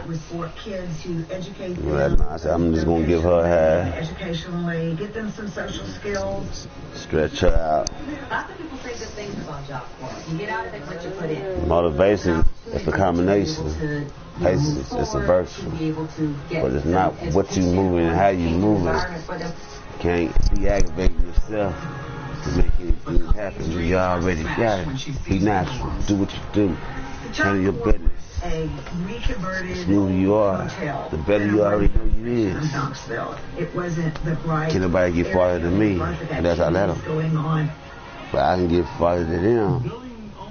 said, I'm just gonna give her a half. Educationally, get them some social skills. Stretch her out. Lots of people say good things about job corps. You get out of it what you put in. Motivation, it's a combination. Patience, it's a virtue. But it's not what you moving and how you moving. You can't de-aggravate yourself to make anything happen. You already got it. Be natural. Do what you do. Handle your business. The smoother you are, the better you already know you is. Can't nobody get farther than me, and that's how I let them. But I can get farther than them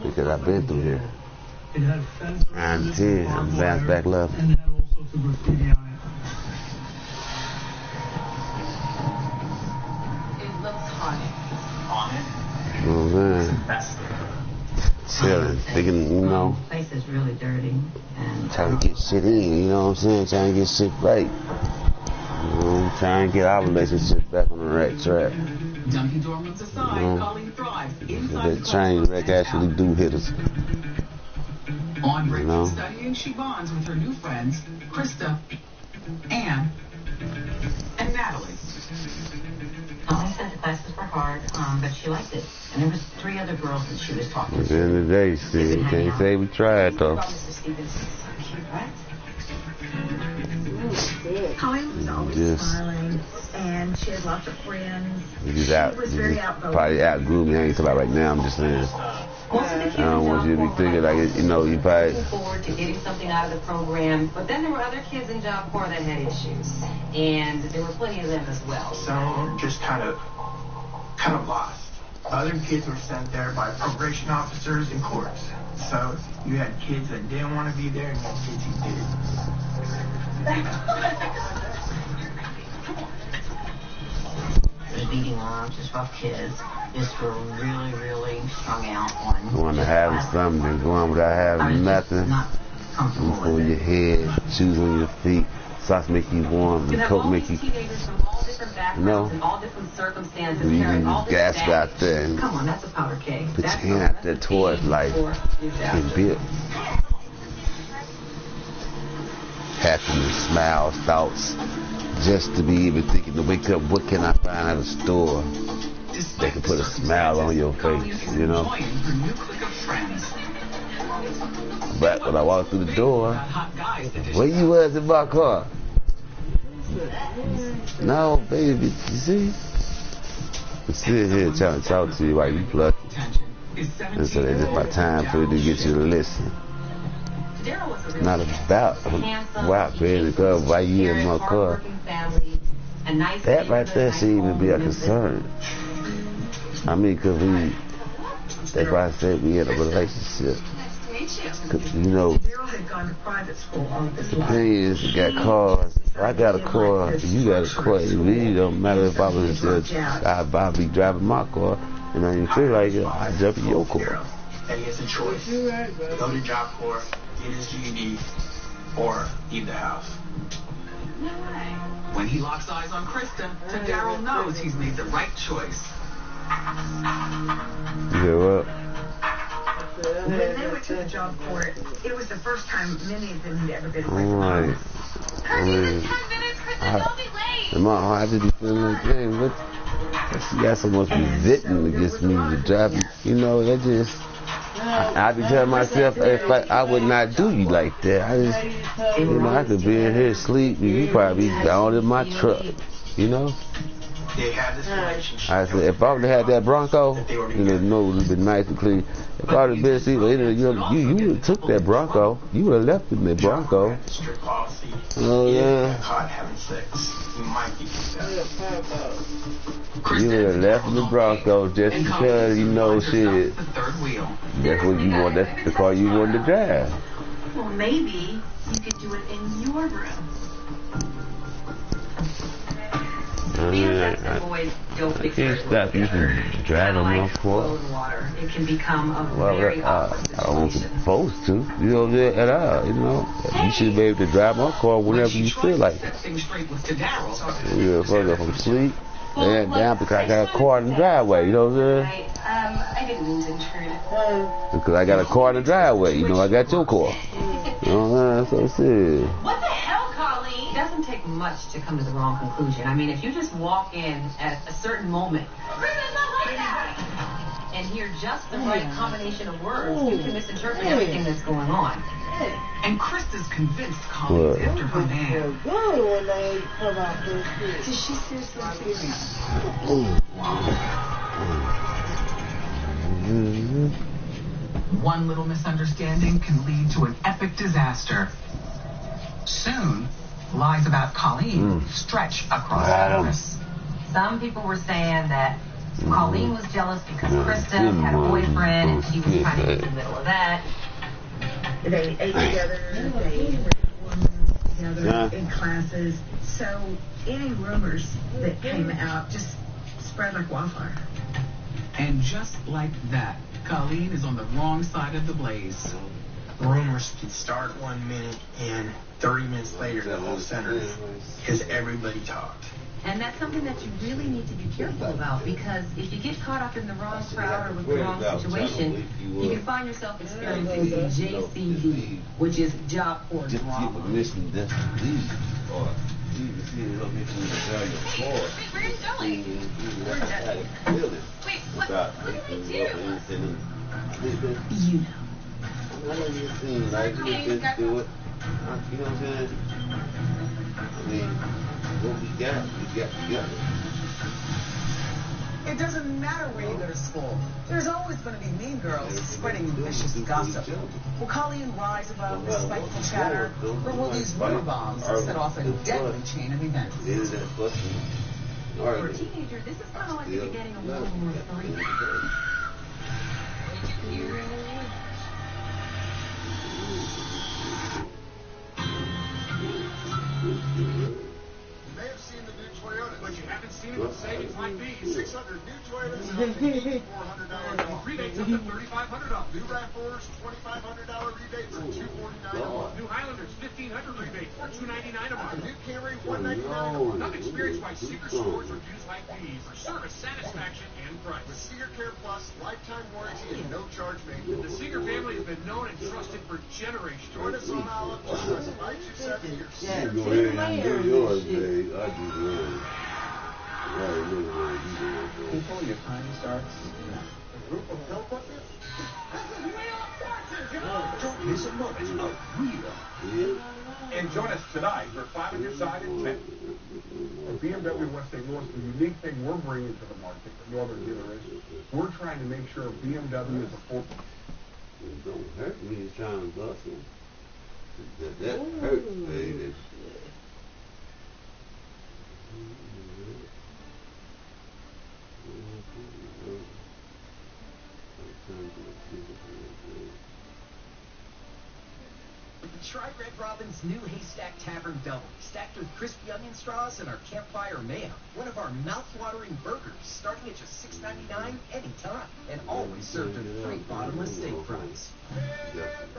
because I've been through here. 9 10, I'm advanced back level. And had all sorts of graffiti on it. It looks haunted. On it. Oh man. That's chilling, thinking, you know. The place is really dirty. And Trying to get shit in, you know what I'm saying? Trying to get shit right. You know, trying to get our relationship back on the right track. Dunkin' Donuts aside, Colleen thrives inside that train wreck actually do hit us. On break from studying, she bonds with her new friends, Krista, Anne, and Natalie. Colleen said the classes were hard, but she liked it. And there was 3 other girls that she was talking to. At the end of the day, see, you can't say we tried though. Colleen was always smiling, and she had lots of friends. She was very outgoing. Probably outgrew me. I ain't talking about right now. I'm just saying. I don't want you to be thinking like, you know, you probably. Looking forward to getting something out of the program, but then there were other kids in Job Corps that had issues, and there were plenty of them as well. Some just kind of lost. Other kids were sent there by probation officers and courts. So you had kids that didn't want to be there, and you had kids who did. Just beating on, just rough kids. Just were really, really strung out on. Going to have something and going without having nothing. Roof on your head, shoes on your feet, socks make you warm, the coat make you. You know, in all different circumstances, you carrying all this gas out there and come on, that's a powder keg. Put your hand out there towards life and build. Happiness, smiles, thoughts, just to be even thinking to wake up, what can I find at a store that can put a smile on your face, you know? But when I walked through the door, where you was in my car? No, baby, you see? I'm sitting here trying to talk to you while you pluck. And so it's my time for you to get you to listen. It's not about being the girl why you in my car. That right there should even be a concern. I mean, because that's why I said we had a relationship. You know, the thing is, you got cars. I got a car, you got a car. It really don't matter if I was just, I'd be driving my car, and I didn't feel like it, I'd jump in your car. And he has a choice. Go to Job Corps, get his GED, or leave the house. When he locks eyes on Krista, Daryl knows he's made the right choice. Yeah, what? When they went to the Job Corps, it was the first time many of them had ever been away from home. I mean, in my heart, I just be feeling like, dang, what? She got so much resentment against me to drive me. You know, that just, I be telling myself, if I would not do you like that. I just, you know, I could be in here asleep, and you probably be down in my truck, you know? They had this relationship. I said, if I would have had that Bronco, you know, it would have been nice and clean. If I would have been asleep, you would have took that Bronco. You would have left in that Bronco. Oh, yeah. Caught having sex. You might be You would have left in the Bronco just because, you know, shit. That's what you want, that's the car you wanted to drive. Well, maybe you could do it in your room. I can't stop you from driving my car. It can become a very awkward I don't supposed to. You know, at all, you know. You should be able to drive my car whenever you feel like it. You know, if I'm asleep, and down because I got a car in the driveway, you know what I'm saying? I didn't mean to intrude. Because I got a car in the driveway, you know, I got your car. You know what I'm saying? What the hell, Colleen? It doesn't take much to come to the wrong conclusion. I mean, if you just walk in at a certain moment and hear just the right combination of words, you can misinterpret everything that's going on. And Krista's convinced Colleen's after her man. Did she seriously One little misunderstanding can lead to an epic disaster. Soon, lies about Colleen stretch across Paris. Some people were saying that Colleen was jealous because Krista had a boyfriend and she was trying to get in the middle of that. They ate together, they were together in classes. So any rumors that came out just spread like wildfire. And just like that, Colleen is on the wrong side of the blaze. Rumors could start 1 minute and 30 minutes later the whole center because everybody talked. And that's something that you really need to be careful about, because if you get caught up in the wrong crowd or with the wrong situation, you can find yourself experiencing JCD, which is job poor drama. Where are you going? Wait, what did we do? You know. I know you've seen, like, you've been through it. You know what I'm saying? I mean, what we got together. It doesn't matter where you go to school. There's always going to be mean girls spreading vicious gossip. Will Colleen rise above the spiteful chatter, or will these rumor bombs set off a deadly chain of events? For a teenager, this is kind of like the beginning of World War III. You may have seen the new Toyota, but you haven't seen it with savings like these. 600 new Toyotas and up to $400 rebates up to $3,500 off. New RAV4s, $2,500 rebates and $249 a month. New Highlanders, $1,500 rebates for $299 a month. New Camry, $199 a month. Come experience why Seeger stores reviews like these for service, satisfaction, and price. With Seeger Care Plus, lifetime warranty and no charge maintenance. The Seeger family has been known and trusted for generations. Join us on Olive, just press 527 here. Yeah, go ahead and do yours, babe. I do yours. Before your time starts, A group of pill pushers? Don't miss a moment of real. And join us tonight for 5 on your side at 10. At BMW West St. Louis, the unique thing we're bringing to the market that no other dealer is, we're trying to make sure BMW is a full. It don't hurt me, it's trying to bust him. That hurts, baby. Try Red Robin's new Haystack Tavern Double, stacked with crispy onion straws and our campfire mayo. One of our mouth-watering burgers, starting at just $6.99 anytime, and always served with free bottomless steak fries. At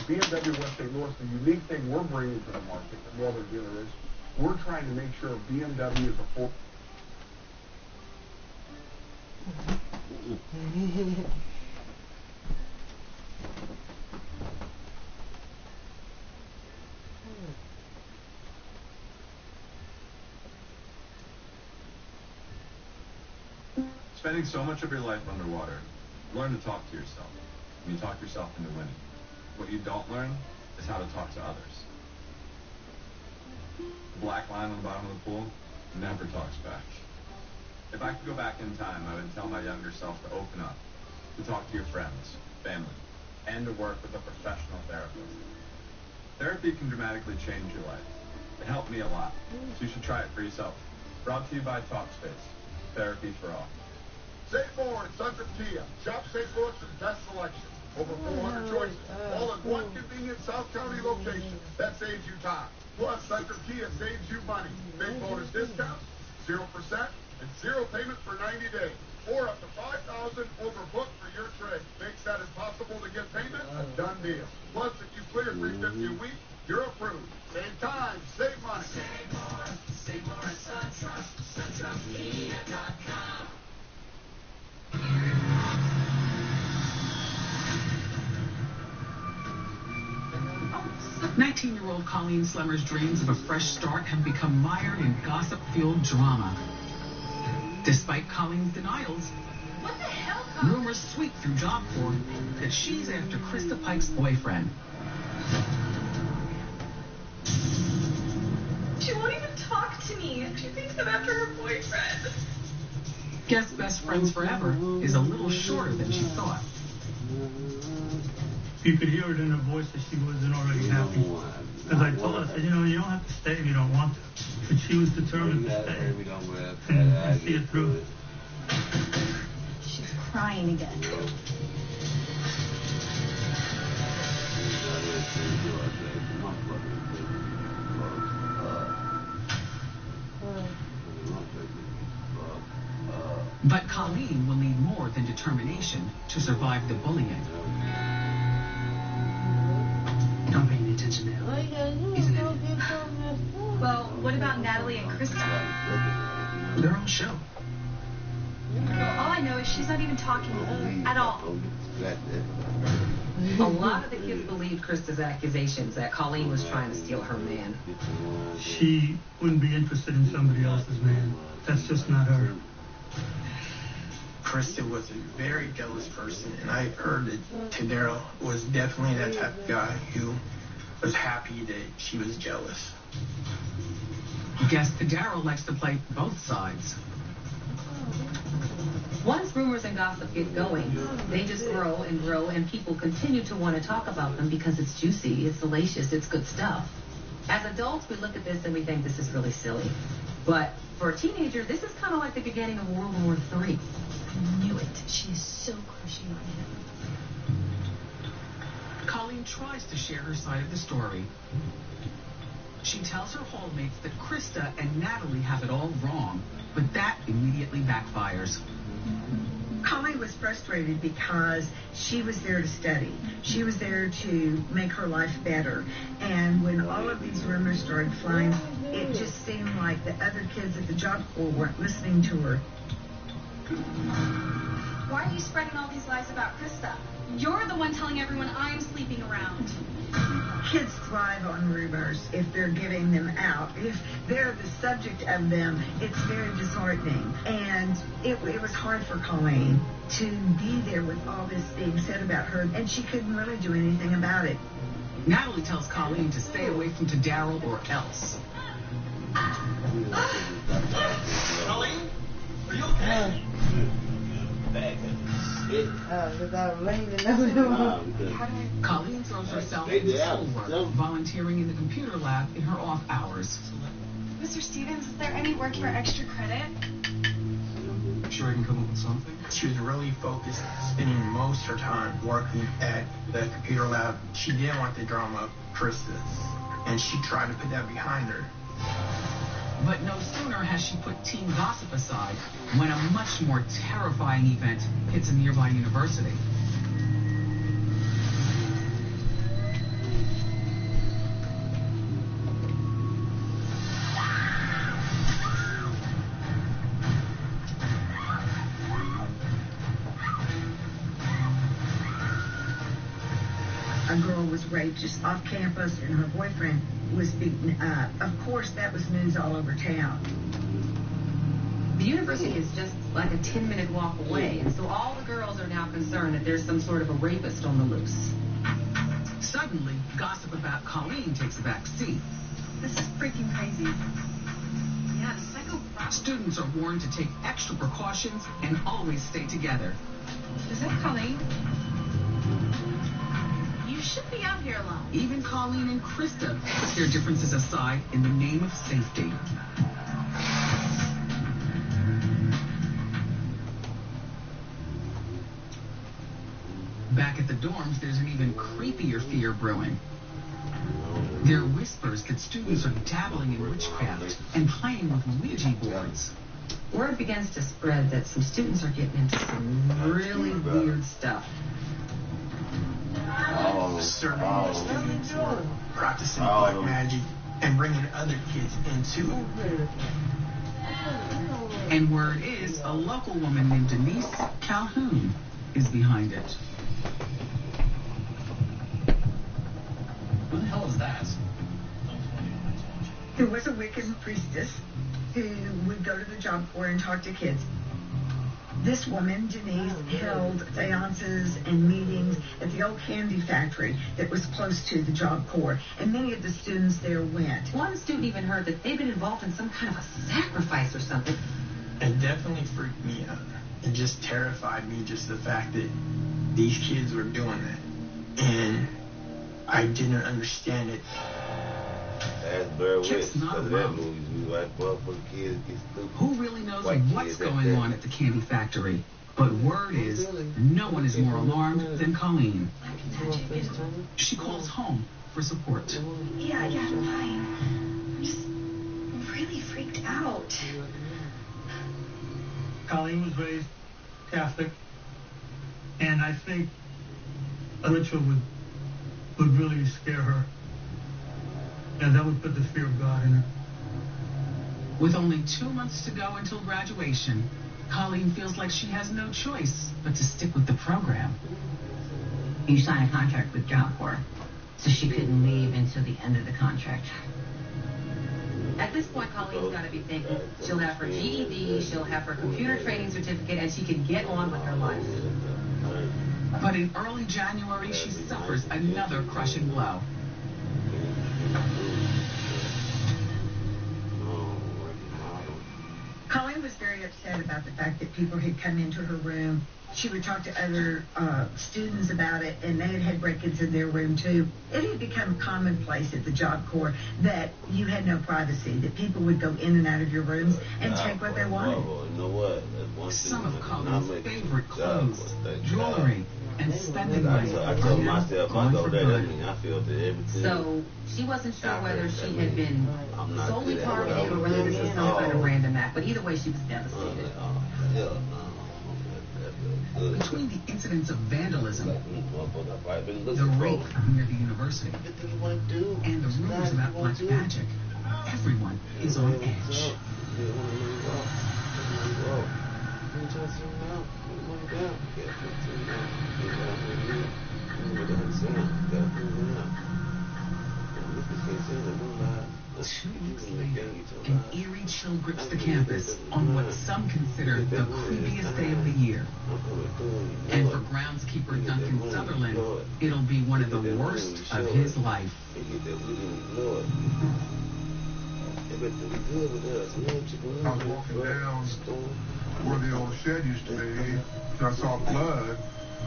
BMW West St. Louis, the unique thing we're bringing to the market that no other dealer is, we're trying to make sure BMW is a full. Spending so much of your life underwater, learn to talk to yourself. And you talk yourself into winning. What you don't learn is how to talk to others. The black line on the bottom of the pool never talks back. If I could go back in time, I would tell my younger self to open up, to talk to your friends, family, and to work with a professional therapist. Therapy can dramatically change your life. It helped me a lot, so you should try it for yourself. Brought to you by Talkspace. Therapy for all. Save more at Centrum Kia. Shop St. Louis' best selection. Over 400 choices, all in one convenient South County location. That saves you time. Plus, Centrum Kia saves you money. Big bonus discounts, 0% and 0 payment for 90 days. Or up to $5,000 overbooked for your trade. Makes that impossible to get payment a done deal. Plus, if you clear $350 a week, you're approved. Save time, save money. Save more at SunTrust. SunTrustMedia.com. 19-year-old Colleen Slemmer's dreams of a fresh start have become mired in gossip-fueled drama. Despite Colleen's denials, What the hell, Colleen? rumors sweep through Job Corps that she's after Krista Pike's boyfriend. She won't even talk to me. She thinks I'm after her boyfriend. Guess best friends forever is a little shorter than she thought. You could hear it in her voice that she wasn't already happy. Because I told her, I said, you don't have to stay if you don't want to. But she was determined to stay and see it through. She's crying again. But Colleen will need more than determination to survive the bullying. Don't pay any attention to him. He's an idiot. Well, what about Natalie and Krista? They're on the show. Well, all I know is she's not even talking to me at all. A lot of the kids believed Krista's accusations that Colleen was trying to steal her man. She wouldn't be interested in somebody else's man. That's just not her. Krista was a very jealous person, and I heard that Tadero was definitely that type of guy who was happy that she was jealous. Guess Tadero likes to play both sides. Once rumors and gossip get going, they just grow, and people continue to want to talk about them because it's juicy, it's salacious, it's good stuff. As adults, we look at this and we think this is really silly. But for a teenager, this is kind of like the beginning of World War III. I knew it. She is so crushing on him. Colleen tries to share her side of the story. She tells her hallmates that Krista and Natalie have it all wrong, but that immediately backfires. Colleen was frustrated because she was there to study. She was there to make her life better. And when all of these rumors started flying, it just seemed like the other kids at the Job Corps weren't listening to her. Why are you spreading all these lies about Krista? You're the one telling everyone I'm sleeping around. Kids thrive on rumors if they're giving them out. If they're the subject of them, it's very disheartening. And it was hard for Colleen to be there with all this being said about her, and she couldn't really do anything about it. Natalie tells Colleen to stay away from Tadero or else. Colleen, are you okay? Colleen throws herself into schoolwork, volunteering in the computer lab in her off hours. Mr. Stevens, is there any work for extra credit? Sure I can come up with something? She was really focused, spending most of her time working at the computer lab. She didn't want the drama of Krista, and she tried to put that behind her. But no sooner has she put teen gossip aside when a much more terrifying event hits a nearby university. A girl was raped just off campus and her boyfriend was beaten up. Of course, that was news all over town. The university is just like a 10-minute walk away, and so all the girls are now concerned that there's some sort of a rapist on the loose. Suddenly, gossip about Colleen takes a back seat. This is freaking crazy. Yeah, the psycho... Students are warned to take extra precautions and always stay together. Is that Colleen? You should be out here alone. Even Colleen and Krista put their differences aside in the name of safety. Back at the dorms, there's an even creepier fear brewing. There are whispers that students are dabbling in witchcraft and playing with Ouija boards. Word begins to spread that some students are getting into some really weird stuff. Certain students were practicing black magic and bringing other kids into it. And word is a local woman named Denise Calhoun is behind it. Who the hell is that? There was a Wiccan priestess who would go to the Job Corps and talk to kids. This woman, Denise, held seances and meetings at the old candy factory that was close to the Job Corps, and many of the students there went. One student even heard that they'd been involved in some kind of a sacrifice or something. It definitely freaked me out. It just terrified me, just the fact that these kids were doing that. And I didn't understand it. Chip's not around. Who really knows what's going on at the candy factory? But word is, no one is more alarmed than Colleen. She calls home for support. Yeah, I'm fine. I'm just really freaked out. Colleen was raised Catholic, and I think a ritual would really scare her, and that would put the fear of God in her. With only 2 months to go until graduation, Colleen feels like she has no choice but to stick with the program. You sign a contract with Job Corps, so she couldn't leave until the end of the contract. At this point, Colleen's got to be thinking she'll have her GED, she'll have her computer training certificate, and she can get on with her life. But in early January, she suffers another crushing blow. Colleen was very upset about the fact that people had come into her room. She would talk to other students about it, and they had had break-ins in their room, too. It had become commonplace at the Job Corps that you had no privacy, that people would go in and out of your rooms and take what they wanted. Some of Colleen's favorite clothes, jewelry, and spending money I told myself, I go there, that means I feel that everything. So she wasn't sure whether she had been solely targeted or whether this was some kind of random act, but either way, she was devastated. Between the incidents of vandalism, the rape near the university, and the rumors about black magic, everyone is on edge. Two weeks later, an eerie chill grips the campus on what some consider the creepiest day of the year. And for groundskeeper Duncan Sutherland, it'll be one of the worst of his life. I was walking down where the old shed used to be, and I saw blood.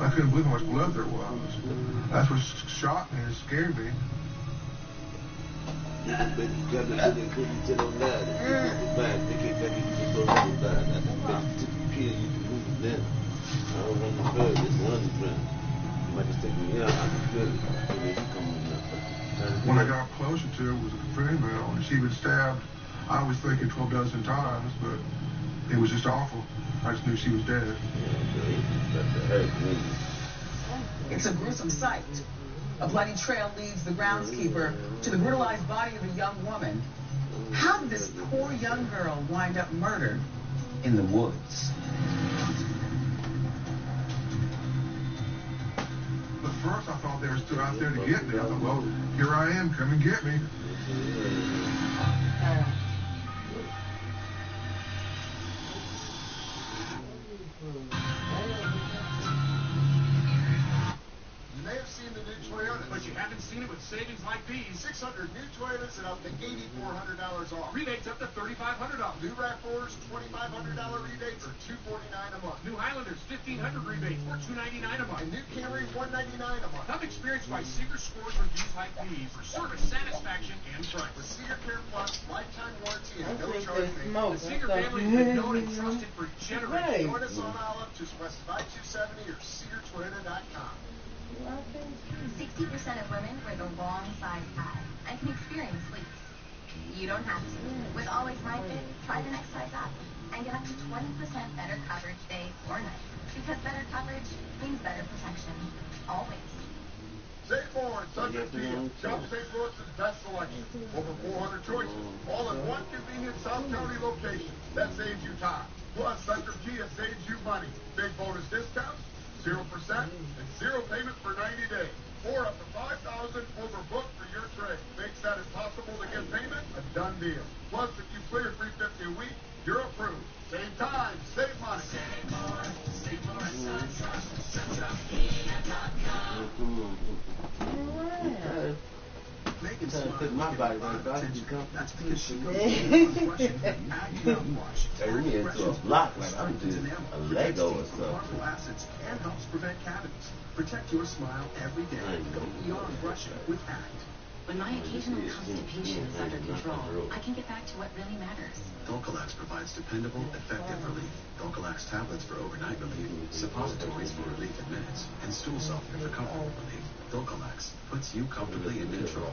I couldn't believe how much blood there was. That's what shocked me and scared me. When I got closer to her, it was a female, and she was stabbed, I was thinking 12 dozen times, but it was just awful. I just knew she was dead. It's a gruesome sight. A bloody trail leads the groundskeeper to the brutalized body of a young woman. How did this poor young girl wind up murdered in the woods? But first I thought they were still out there to get me. I thought, well, here I am, come and get me. You may have seen the new Toyota, but you haven't seen it with savings like these. 600 new Toyotas and up to $8,400 off. Rebates up to $3,500 off. New RAV4s, $2,500 rebates or $249 a month. New Highlanders, $1,500 rebates or $299 a month. And new Camry, $199 a month. Come experience why Seeger scores reviews like these for service satisfaction and price. With Seeger Care Plus, lifetime warranty and no charge fee. The Seeger family has been known and trusted for generations. Join us on Olive, just west of I-270 or SeegerToyota.com. 60% of women wear the wrong size pad and can experience leaks. You don't have to. With Always My Fit, try the next size up and get up to 20% better coverage day or night. Because better coverage means better protection. Always. Save more at Sundry Kia. Shop St. Louis's best selection. Over 400 choices. All in one convenient South County location. That saves you time. Plus, Sundry Kia saves you money. Big bonus discounts, 0% and 0 payment for 90 days. Or up to $5,000 overbooked for your trade. Makes that impossible to get payment a done deal. Plus, if you clear $350 a week, you're approved. Save time, save money. Save more at SunTrust.com. Megan smiled. My body that's because she goes Hey, we into a block like I'm just a Lego or something. Acids and helps prevent cavities. Protect your smile every day. Go beyond brushing with ACT. When my occasional constipation is under control, I can get back to what really matters. Dulcolax provides dependable, effective relief. Dulcolax tablets for overnight relief, suppositories for relief in minutes, and stool softener for comfortable relief. Dulcolax puts you comfortably in control.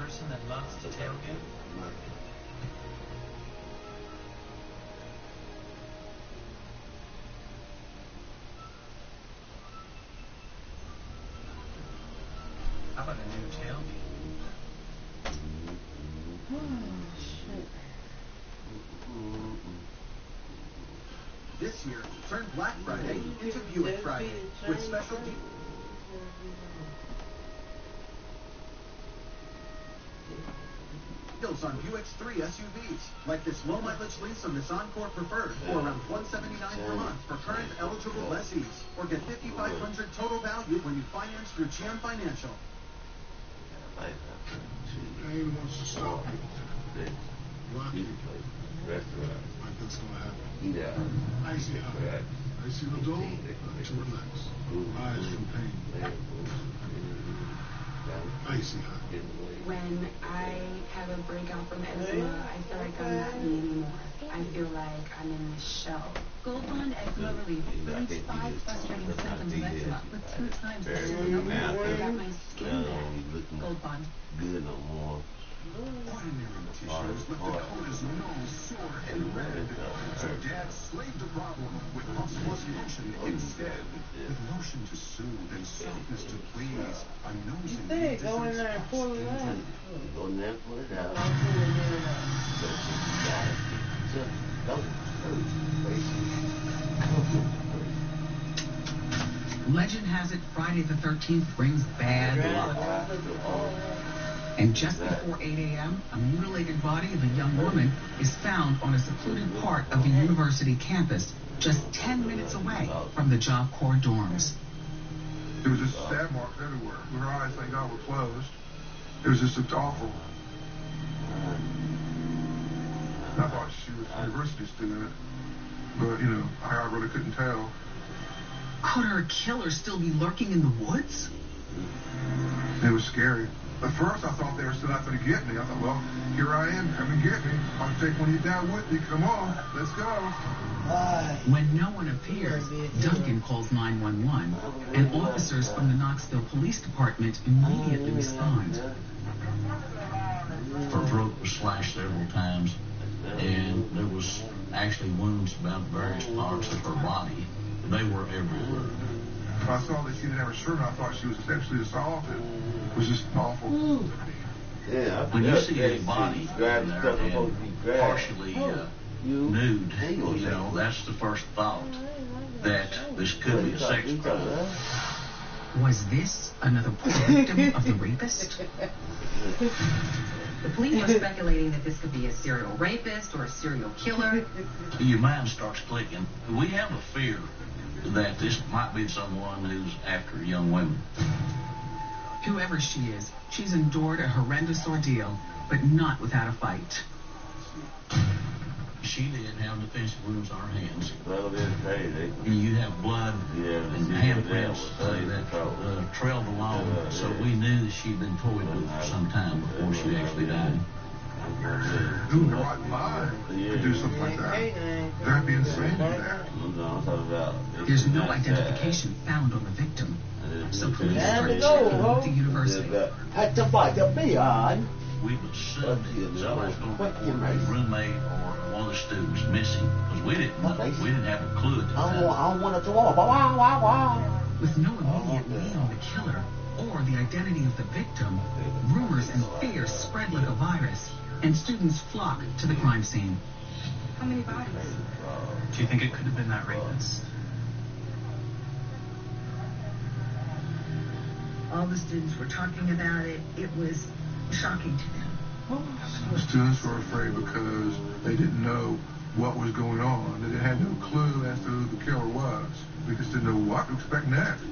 person that loves to tailgate? How about a new tailgate? This year, turn Black Friday into Buick Friday with special deals on Buick's 3 SUVs, like this low-mileage lease on this Encore Preferred for around $179 per month for current eligible lessees, or get $5,500 total value when you finance through GM Financial. He wants to stop you. Block you. Like that's gonna happen. Yeah. Icy hot. Icy the door to relax. Eyes from pain. Icy hot. When I have a breakout from eczema, I feel like I'm not me anymore. I feel like I'm in this shell. Gold Bond Eczema Relief relieves 5 frustrating symptoms of eczema with 2 times the dose. I got my skin back. Gold Bond. Good no more. Ordinary tissues, but the coat is null, sore, and red. So Dad slaved the problem with Puffs Plus lotion instead. With lotion to soothe and softness to please. I'm nosing the go in there and pull it out. Go in there and pull it out. Legend has it Friday the 13th brings bad luck. And just before 8 a.m., a mutilated body of a young woman is found on a secluded part of the university campus, just 10 minutes away from the Job Corps dorms. There was just stab marks everywhere. Her eyes, thank God, were closed. It was just awful. I thought she was a university student, but, you know, I really couldn't tell. Could her killer still be lurking in the woods? It was scary. At first, I thought they were still out there to get me. I thought, well, here I am. Come and get me. I'll take one of you down with me. Come on. Let's go. When no one appears, Duncan calls 911, and officers from the Knoxville Police Department immediately respond. Her throat was slashed several times, and there was actually wounds about various parts of her body. They were everywhere. I saw that she didn't have a shirt on. I thought she was sexually assaulted. It was just awful. Yeah, when you see a body there and partially nude, you know, that's the first thought that this could be a sex crime. Was this another poor victim of the rapist? The police are speculating that this could be a serial rapist or a serial killer. Your mind starts clicking. We have a fear that this might be someone who's after young women. Whoever she is, she's endured a horrendous ordeal, but not without a fight. She did have defensive wounds on her hands. Well, it's crazy. You have blood and handprints that trailed along, so we knew that she'd been toyed with for some time before she actually died. Who in the right mind could do something like that? That'd be insane to do that. There's no identification found on the victim, so police start checking with the university. We assumed that was going to be a roommate or one of the students missing, because we didn't have a clue at the time. With no immediate lead on the killer or the identity of the victim, rumors and fears spread like a virus, and students flock to the crime scene. How many bodies? Do you think it could have been that rapist? All the students were talking about it. It was shocking to them. The students were afraid because they didn't know what was going on. They had no clue as to who the killer was. They just didn't know what to expect next.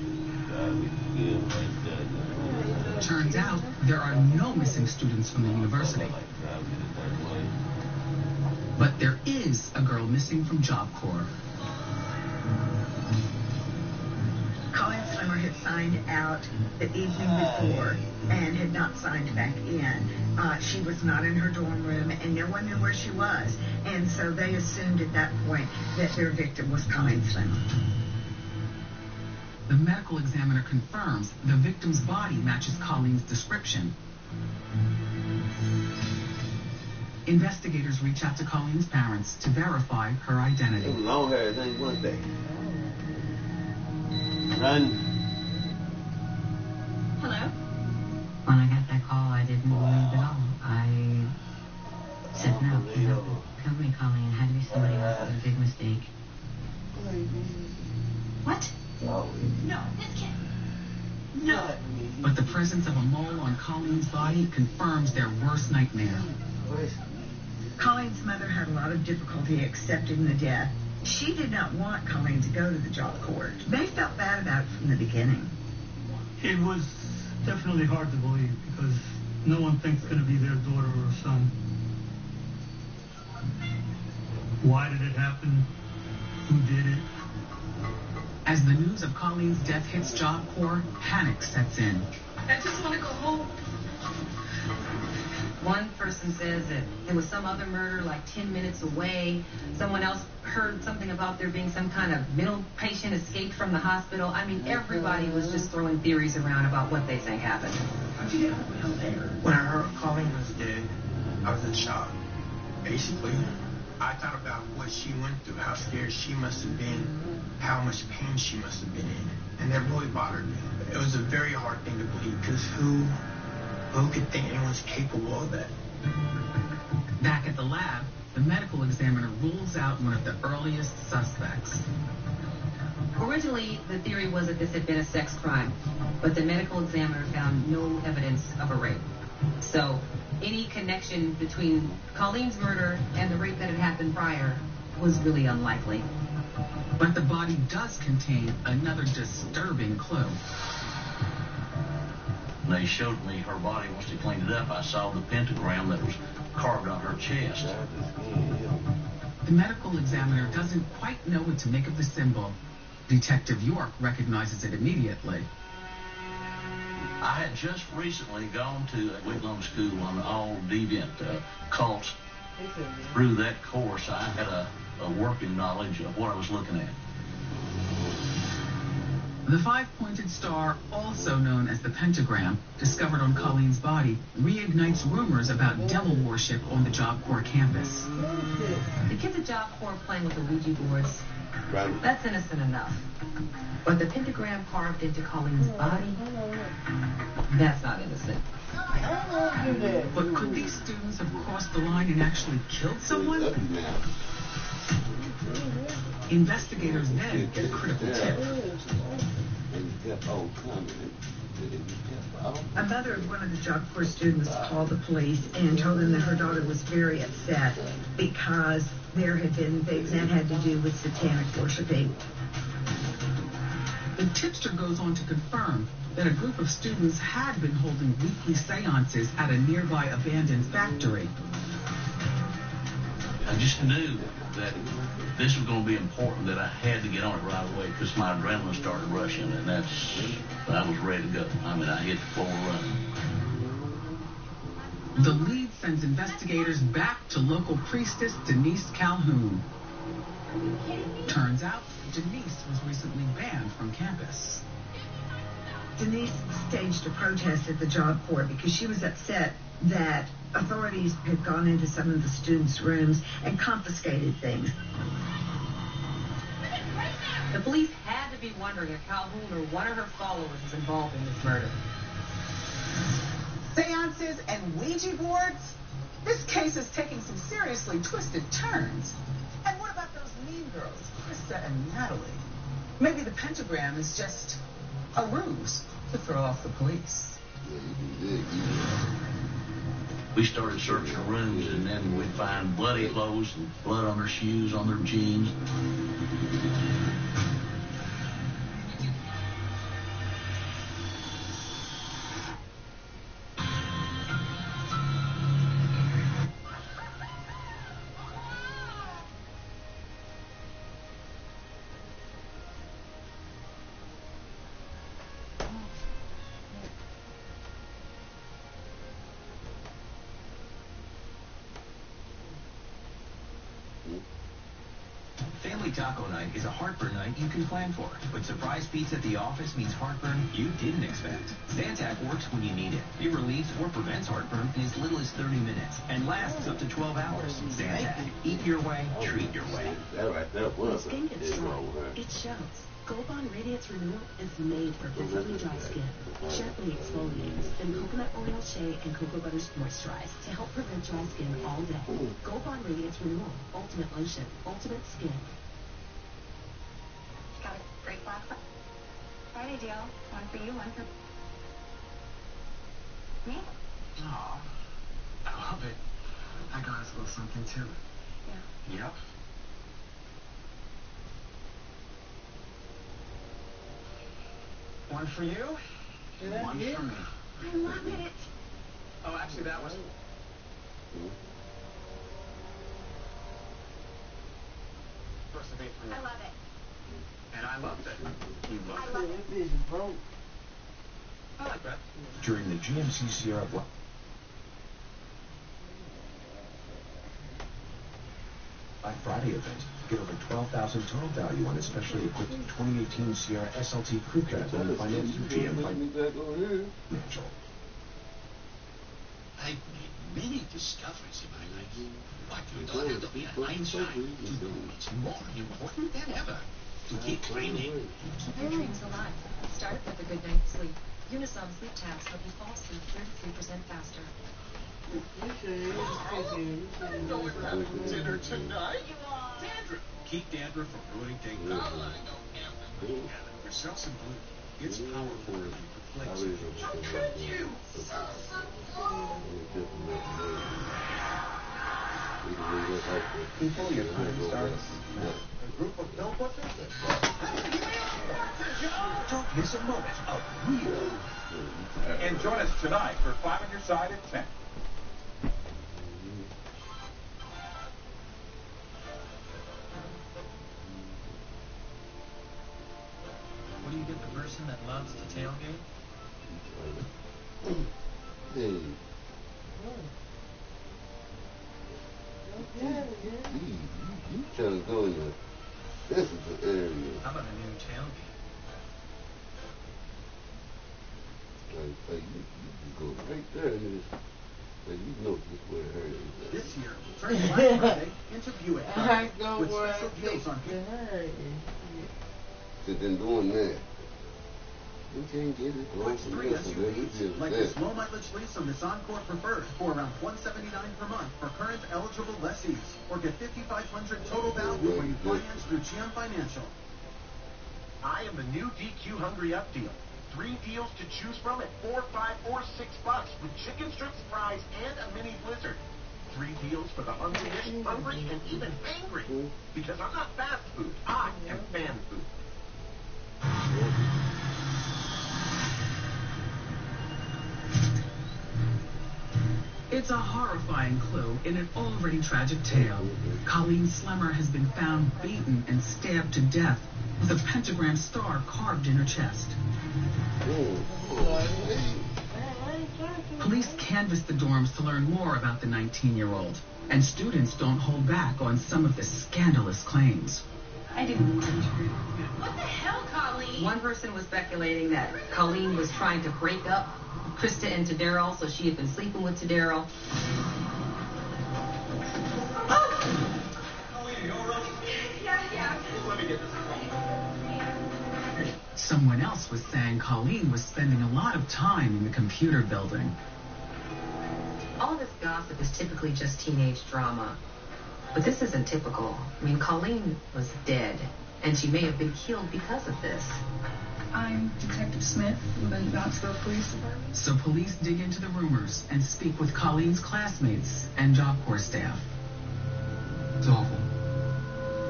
Turns out there are no missing students from the university. But there is a girl missing from Job Corps. Colleen Slimmer had signed out the evening before and had not signed back in. She was not in her dorm room, and no one knew where she was. And so they assumed at that point that their victim was Colleen Slimmer. The medical examiner confirms the victim's body matches Colleen's description. Investigators reach out to Colleen's parents to verify her identity. Long hair, it ain't one day. Run. Hello? When I got that call, I didn't believe at all. I said, no, help me, Colleen. It had to be somebody else. It was a big mistake. What? No, this kid. No. But the presence of a mole on Colleen's body confirms their worst nightmare. Colleen's mother had a lot of difficulty accepting the death. She did not want Colleen to go to the job court. They felt bad about it from the beginning. It was definitely hard to believe because no one thinks it's going to be their daughter or son. Why did it happen? Who did it? As the news of Colleen's death hits Job Corps, panic sets in. I just want to go home. One person says that there was some other murder like 10 minutes away. Someone else heard something about there being some kind of mental patient escaped from the hospital. I mean, everybody was just throwing theories around about what they think happened. When I heard Colleen was dead, I was in shock. Basically, I thought about what she went through, how scared she must have been, how much pain she must have been in. And that really bothered me. It was a very hard thing to believe because who could think anyone's capable of that? Back at the lab, the medical examiner rules out one of the earliest suspects. Originally, the theory was that this had been a sex crime, but the medical examiner found no evidence of a rape. So, any connection between Colleen's murder and the rape that had happened prior was really unlikely. But the body does contain another disturbing clue. They showed me her body. Once they cleaned it up, I saw the pentagram that was carved on her chest. The medical examiner doesn't quite know what to make of the symbol. Detective York recognizes it immediately. I had just recently gone to a week-long school on all deviant cults. Through that course, I had a working knowledge of what I was looking at. The five-pointed star, also known as the pentagram, discovered on Colleen's body, reignites rumors about devil worship on the Job Corps campus. The kids at Job Corps playing with the Ouija boards, that's innocent enough. But the pentagram carved into Colleen's body, that's not innocent. But could these students have crossed the line and actually killed someone? Investigators then get a critical tip. A mother of one of the Job Corps students called the police and told them that her daughter was very upset because there had been things that had to do with satanic worshiping. The tipster goes on to confirm that a group of students had been holding weekly seances at a nearby abandoned factory. I just knew that this was going to be important, that I had to get on it right away because my adrenaline started rushing, and I was ready to go. I mean, I hit the floor running. The lead sends investigators back to local priestess Denise Calhoun. Turns out, Denise was recently banned from campus. Denise staged a protest at the Job Corps because she was upset that authorities had gone into some of the students' rooms and confiscated things. The police had to be wondering if Calhoun or one of her followers was involved in this murder. Seances and Ouija boards? This case is taking some seriously twisted turns. And what about those mean girls, Krista and Natalie? Maybe the pentagram is just a ruse to throw off the police. We started searching rooms, and then we'd find bloody clothes and blood on their shoes, on their jeans. Family Ties taco night is a heartburn night you can plan for. But surprise pizza at the office means heartburn you didn't expect. Zantac works when you need it. It relieves or prevents heartburn in as little as 30 minutes and lasts up to 12 hours. Zantac. Eat your way, treat your way. That right there was Skin gets dry. It shows. Gold Bond Radiance Renewal is made for visibly dry skin. Gently exfoliates, then coconut oil, shea, and cocoa butters moisturize to help prevent dry skin all day. Gold Bond Radiance Renewal. Ultimate lotion. Ultimate skin. Got a great Black Friday deal. One for you, one for me. Aw, I love it. I got us a little something too. Yeah. Yep. One for you, one for me. I love it. Oh, actually, that was... First of April. I love it. And I loved it. You loved I love it. it. I like that. During the GMC Sierra Black Friday event, get over $12,000 total value on a specially equipped 2018 Sierra SLT Crew Cab when you finance through GM Financial. I've made many discoveries in my life, but you don't have to be an Einstein to know it's more important than ever to keep dreaming. Keep your dreams alive. Start with a good night's sleep. Unisom sleep tabs help you fall asleep 33% faster. I didn't know we were having dinner tonight. Dandruff. Keep dandruff from ruining date night. For Selsun Blue, it's powerful relief for flakes. How could you? People, your time starts now. A group of pill pushers? Don't miss a moment of real. And join us tonight for Five on Your Side at 10. What do you get the person that loves to tailgate? Hey. You trying to go in the sensitive area. How about a new tailgate? Like you go right there and just, like you know just where it hurts. This year, turn Black Friday into Buick Friday with special deals on So then doing that, you can't get it. Switch 3 SUVs, like this low mileage lease on this Encore Preferred for around $179 per month for current eligible lessees, or get $5,500 total value when you finance through GM Financial. I am the new DQ Hungry Up deal. 3 deals to choose from at $4, $5, or $6 with chicken strips, fries, and a mini blizzard. 3 deals for the hungry-ish, hungry, and even angry. Because I'm not fast food, I am fan food. It's a horrifying clue in an already tragic tale. Colleen Slemmer has been found beaten and stabbed to death with a pentagram star carved in her chest. Police canvassed the dorms to learn more about the 19-year-old, and students don't hold back on some of the scandalous claims. I didn't want to. What the hell, Colleen? One person was speculating that Colleen was trying to break up Krista and Tadero, so she had been sleeping with Tadero. Someone else was saying Colleen was spending a lot of time in the computer building. All this gossip is typically just teenage drama. But this isn't typical. I mean, Colleen was dead, and she may have been killed because of this. I'm Detective Smith with the Knoxville Police Department. So police dig into the rumors and speak with Colleen's classmates and Job Corps staff. It's awful.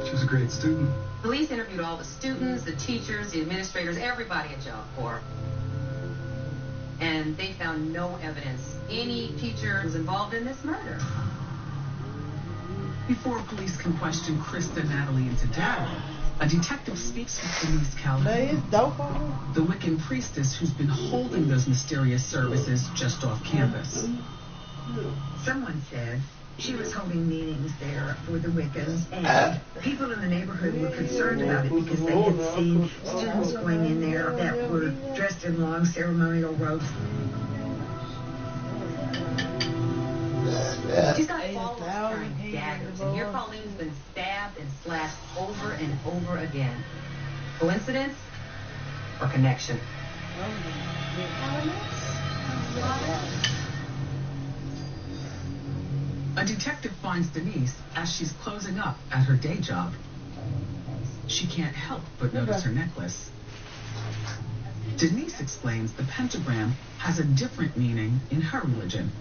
She was a great student. Police interviewed all the students, the teachers, the administrators, everybody at Job Corps. And they found no evidence any teacher was involved in this murder. Before police can question Krista, Natalie, and Tadaro, a detective speaks with Denise Calhoun, the Wiccan priestess who's been holding those mysterious services just off campus. Someone says She was holding meetings there for the Wiccans, and people in the neighborhood were concerned about it because they had seen students going in there that were dressed in long ceremonial robes. She's got followers carrying daggers, and here Colleen's been stabbed and slashed over and over again. Coincidence or connection? A detective finds Denise as she's closing up at her day job. She can't help but notice her necklace. Denise explains the pentagram has a different meaning in her religion.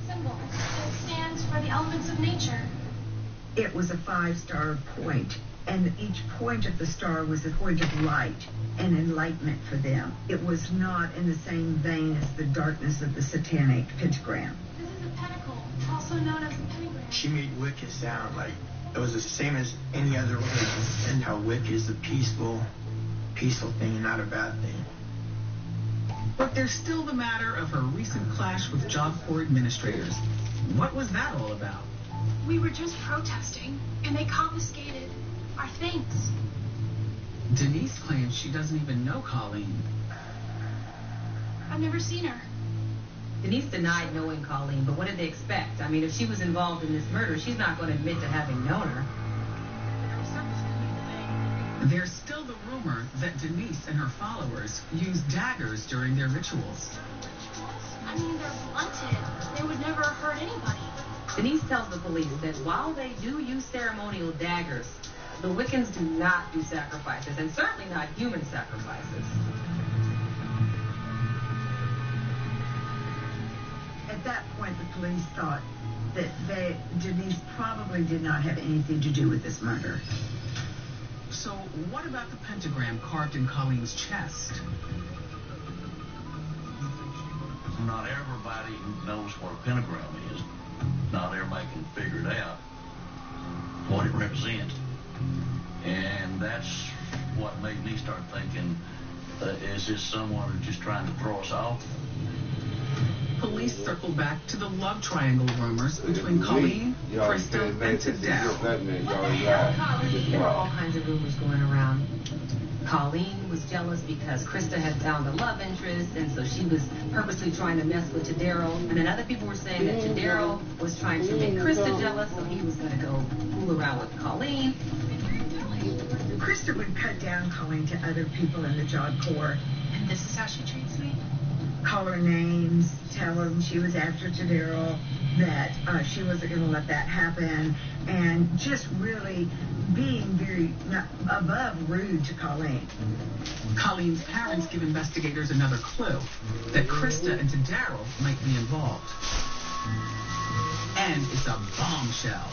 Symbol. It stands for the elements of nature. It was a 5-star point, and each point of the star was a point of light and enlightenment for them. It was not in the same vein as the darkness of the satanic pentagram. This is a pentacle, also known as the pentagram. She made Wicca sound like it was the same as any other religion, and how Wicca is a peaceful thing, not a bad thing. But there's still the matter of her recent clash with Job Corps administrators. What was that all about? We were just protesting, and they confiscated our things. Denise claims she doesn't even know Colleen. I've never seen her. Denise denied knowing Colleen, but what did they expect? I mean, if she was involved in this murder, she's not going to admit to having known her. There's still the rumor that Denise and her followers use daggers during their rituals. I mean, they're blunted. They would never hurt anybody. Denise tells the police that while they do use ceremonial daggers, the Wiccans do not do sacrifices, and certainly not human sacrifices. At that point, the police thought that Denise probably did not have anything to do with this murder. So what about the pentagram carved in Colleen's chest? Not everybody knows what a pentagram is. Not everybody can figure it out, what it represents. And that's what made me start thinking, is this someone who's just trying to throw us off? Police circle back to the love triangle rumors between Colleen, Krista, and Tadaro. There were all kinds of rumors going around. Colleen was jealous because Krista had found a love interest, and so she was purposely trying to mess with Tadaro. And then other people were saying that Tadaro was trying to make Krista jealous, so he was going to go fool around with Colleen. Krista would cut down Colleen to other people in the Job Corps. And this is how she treats me? Call her names, tell them she was after Tadaro, that she wasn't going to let that happen, and just really being very above rude to Colleen. Colleen's parents give investigators another clue that Krista and Tadaro might be involved. And it's a bombshell.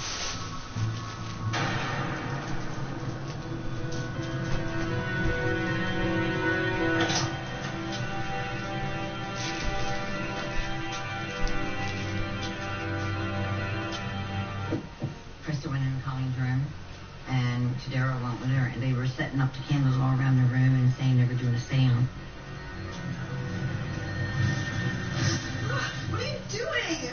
Krista went into Colleen's room, and Tadaro went with her, and they were setting up the candles all around the room and saying they were doing a seance. What are you doing?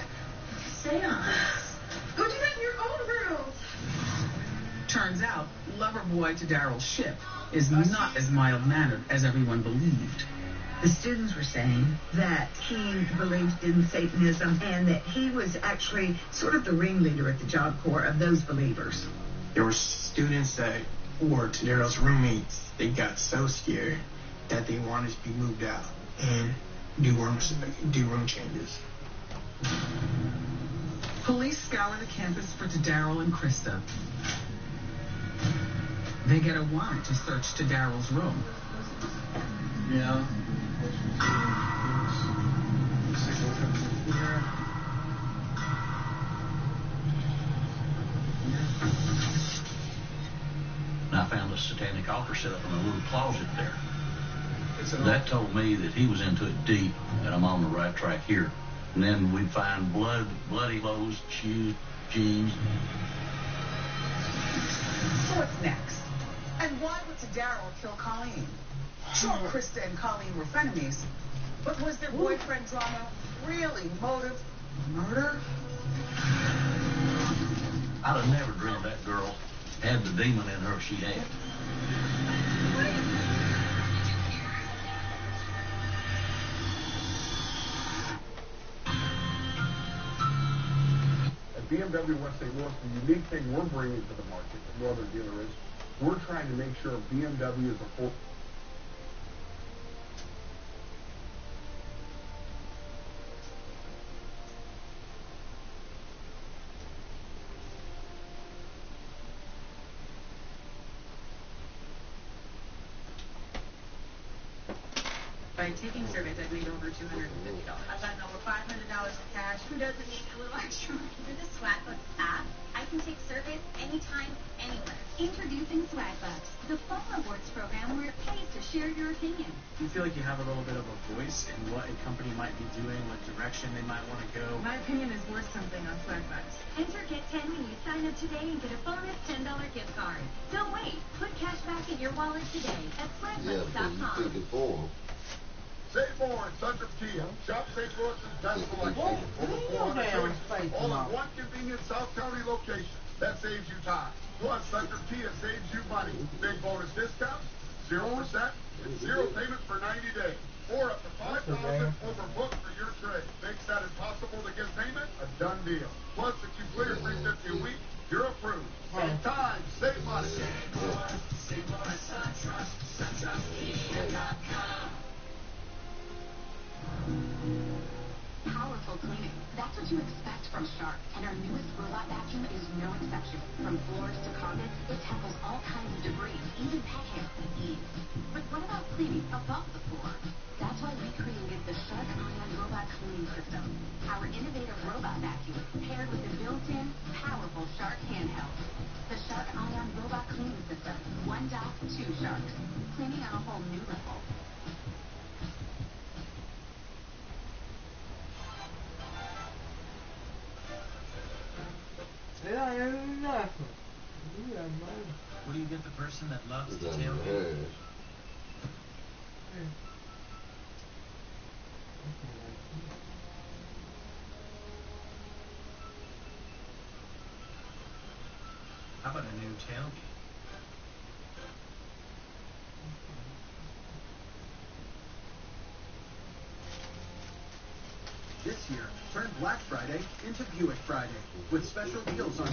Seance. Go do that in your own room. Turns out, Loverboy Tadaro's ship is not as mild-mannered as everyone believed. The students were saying that he believed in Satanism and that he was actually sort of the ringleader at the Job Corps of those believers. There were students that were Tadaro's roommates. They got so scared that they wanted to be moved out and do room changes. Police scour the campus for Tadaro and Krista. They get a warrant to search Tadaro's room. Yeah. And I found a satanic altar set up in a little closet there. That told me that he was into it deep, and I'm on the right track here. And then we'd find bloody clothes, shoes, jeans. So what's next? And why would Tadaro kill Colleen? Sure, Krista and Colleen were frenemies, but was their boyfriend drama really motive murder? I'd have never dreamed that girl had the demon in her she had. At BMW West St. Louis, the unique thing we're bringing to the market, and no other dealer is, we're trying to make sure BMW is a full... By taking surveys, I've made over $250. I've gotten over $500 in cash. Who doesn't need a little extra? Through the Swagbucks app, I can take surveys anytime, anywhere. Introducing Swagbucks, the phone rewards program where it pays to share your opinion. Do you feel like you have a little bit of a voice in what a company might be doing, what direction they might want to go? My opinion is worth something on Swagbucks. Enter Get 10 when you sign up today and get a bonus $10 gift card. Don't wait. Put cash back in your wallet today at swagbucks.com. Save more in Central Kia. Shop St. Louis' best selection. Over 400 choices, all in one convenient South County location. That saves you time. Plus, Central Kia saves you money. Big bonus discounts, 0%, and 0 payment for 90 days. Or up to $5,000 overbooked for your trade. Makes that impossible to get payment a done deal. Plus, if you clear $350 a week, you're approved. Save time, save money. Save more at SunTrust. SunTrustKia.com. Powerful cleaning. That's what you expect from Shark. And our newest robot vacuum is no exception. From floors to carpets, it tackles all kinds of debris, even pet hair with ease. But what about cleaning above the floor? That's why we created the Shark Ion Robot Cleaning System. Our innovative robot vacuum paired with the built-in, powerful Shark handheld. The Shark Ion Robot Cleaning System. One dock, two sharks. Cleaning on a whole new level. What do you get the person that loves to tailgate? How about a new tailgate? This year, turn Black Friday into Buick Friday with special deals on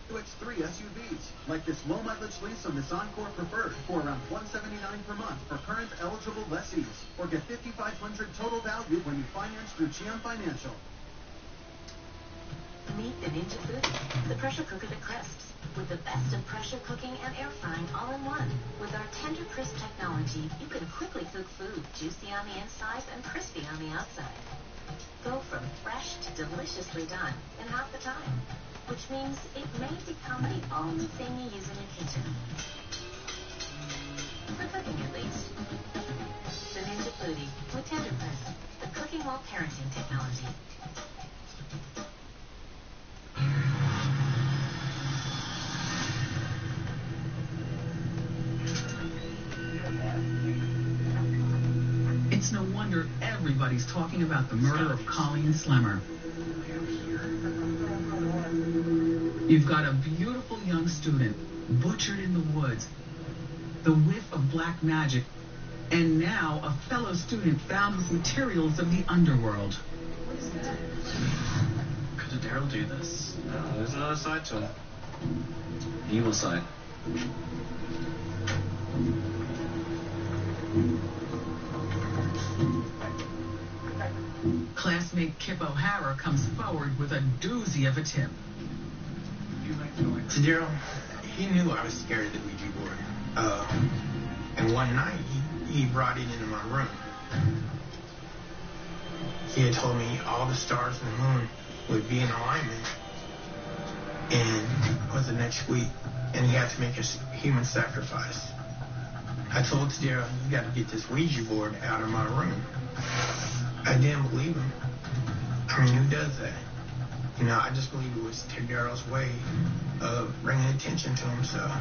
Buick's 3 SUVs, like this low-mileage lease on this Encore Preferred for around $179 per month for current eligible lessees, or get $5,500 total value when you finance through GM Financial. Meet the Ninja Foodie, the pressure cooker that crisps, with the best of pressure cooking and air frying all in one. With our Tender Crisp technology, you can quickly cook food, juicy on the inside and crispy on the outside. Go from fresh to deliciously done in half the time, which means it may become the only thing you use in your kitchen. For cooking, at least. The Ninja Foodie with Tender Crisp, the cooking while parenting technology. It's no wonder everybody's talking about the murder of Colleen Slemmer. You've got a beautiful young student butchered in the woods, the whiff of black magic, and now a fellow student found with materials of the underworld. Could Daryl do this? No, there's another side to him. Evil side. Classmate Kip O'Hara comes forward with a doozy of a tip. To Daryl, he knew I was scared of the Ouija board. And one night, he brought it into my room. He had told me all the stars and the moon would be in alignment. And it was the next week, and he had to make a human sacrifice. I told Daryl, you got to get this Ouija board out of my room. I didn't believe him. I mean, who does that? You know, I just believe it was Daryl's way of bringing attention to himself.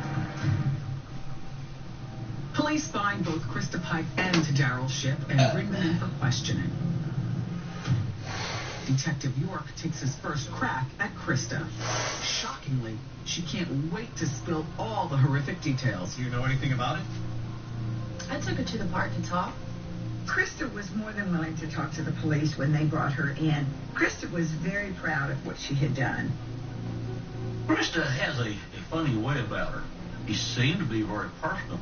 Police find both Krista Pike and Daryl Shipp and bring them in for questioning. Detective York takes his first crack at Krista. Shockingly, she can't wait to spill all the horrific details. Do you know anything about it? I took her to the park to talk. Krista was more than willing to talk to the police when they brought her in. Krista was very proud of what she had done. Krista has a funny way about her. She seemed to be very personable.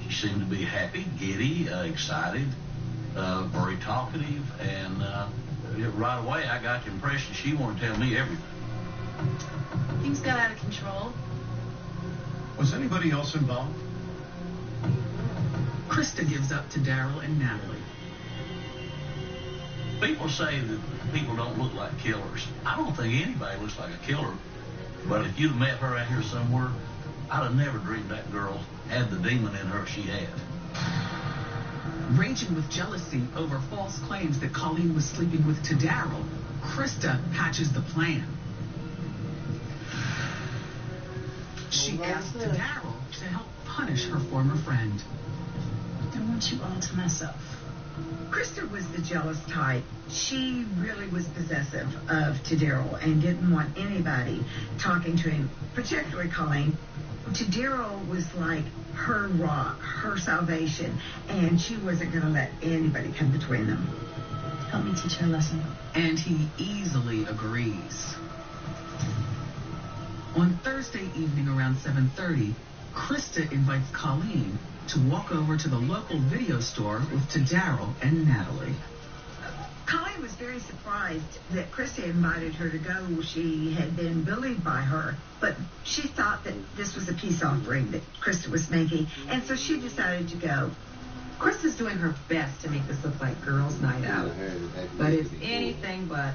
She seemed to be happy, giddy, excited, very talkative, and right away I got the impression she wanted to tell me everything. Things got out of control. Was anybody else involved? Krista gives up to Daryl and Natalie. People say that people don't look like killers. I don't think anybody looks like a killer. But if you'd have met her out here somewhere, I'd have never dreamed that girl had the demon in her she had. Raging with jealousy over false claims that Colleen was sleeping with Daryl, Krista hatches the plan. She asks Daryl to help punish her former friend. I want you all to myself. Krista was the jealous type. She really was possessive of Daryl and didn't want anybody talking to him, particularly Colleen. Daryl was like her rock, her salvation, and she wasn't going to let anybody come between them. Help me teach her a lesson. And he easily agrees. On Thursday evening around 7:30, Krista invites Colleen to walk over to the local video store with Daryl and Natalie. Colleen was very surprised that Krista invited her to go. She had been bullied by her, but she thought that this was a peace offering that Krista was making, and so she decided to go. Krista's doing her best to make this look like girls' night out, but it's anything but.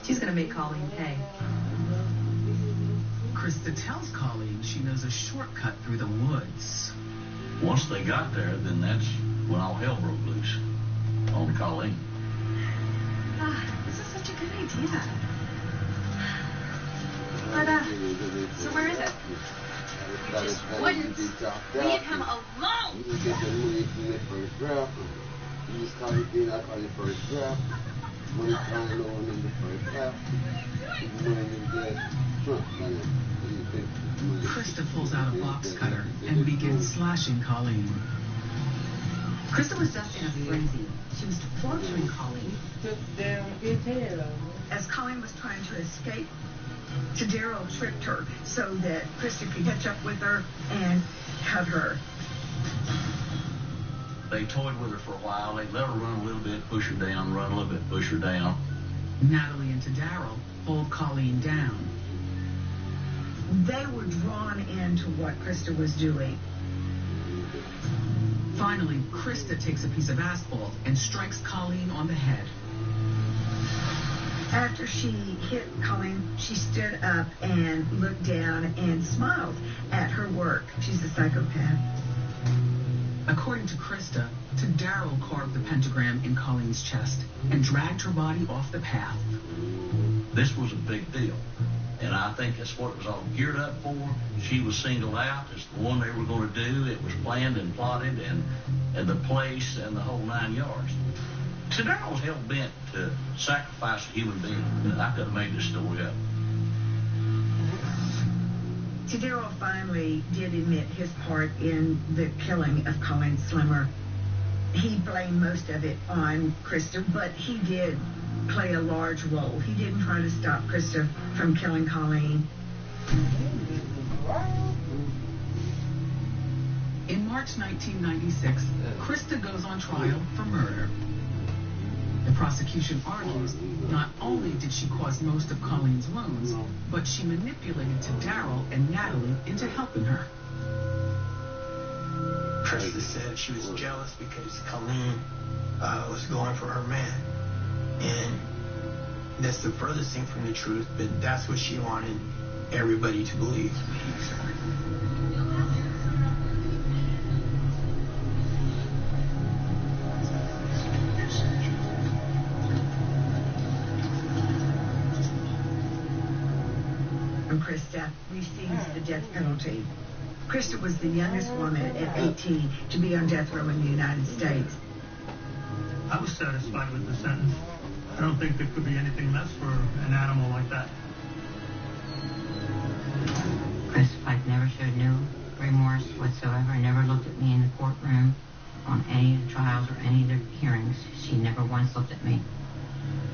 She's going to make Colleen pay. Krista tells Colleen she knows a shortcut through the woods. Once they got there, then that's when all hell broke loose on Colleen. This is such a good idea. But, so where is it? You just wouldn't leave him alone. You just get the money from the first draft. You just call it in, I call it first draft. Money thrown over in the first draft. Money in the trunk money. Krista pulls out a box cutter and begins slashing Colleen. Krista was just in a frenzy. She was torturing Colleen. As Colleen was trying to escape, Daryl tripped her so that Krista could catch up with her and cut her. They toyed with her for a while. They let her run a little bit, push her down, run a little bit, push her down. Natalie and Daryl hold Colleen down. They were drawn into what Krista was doing. Finally, Krista takes a piece of asphalt and strikes Colleen on the head. After she hit Colleen, she stood up and looked down and smiled at her work. She's a psychopath. According to Krista, Daryl carved the pentagram in Colleen's chest and dragged her body off the path. This was a big deal. And I think that's what it was all geared up for. She was singled out as the one they were going to do. It was planned and plotted, and the place and the whole 9 yards. Daryl was hell-bent to sacrifice a human being. I could have made this story up. Daryl finally did admit his part in the killing of Colleen Slimmer. He blamed most of it on Krista, but he did play a large role. He didn't try to stop Krista from killing Colleen. In March 1996, Krista goes on trial for murder. The prosecution argues not only did she cause most of Colleen's wounds, but she manipulated Daryl and Natalie into helping her. Krista said she was jealous because Colleen was going for her man. And that's the furthest thing from the truth, but that's what she wanted everybody to believe. And Krista receives the death penalty. Krista was the youngest woman at 18 to be on death row in the United States. I was satisfied with the sentence. I don't think there could be anything less for an animal like that. Chris Pike never showed no remorse whatsoever, never looked at me in the courtroom on any of the trials or any of the hearings. She never once looked at me.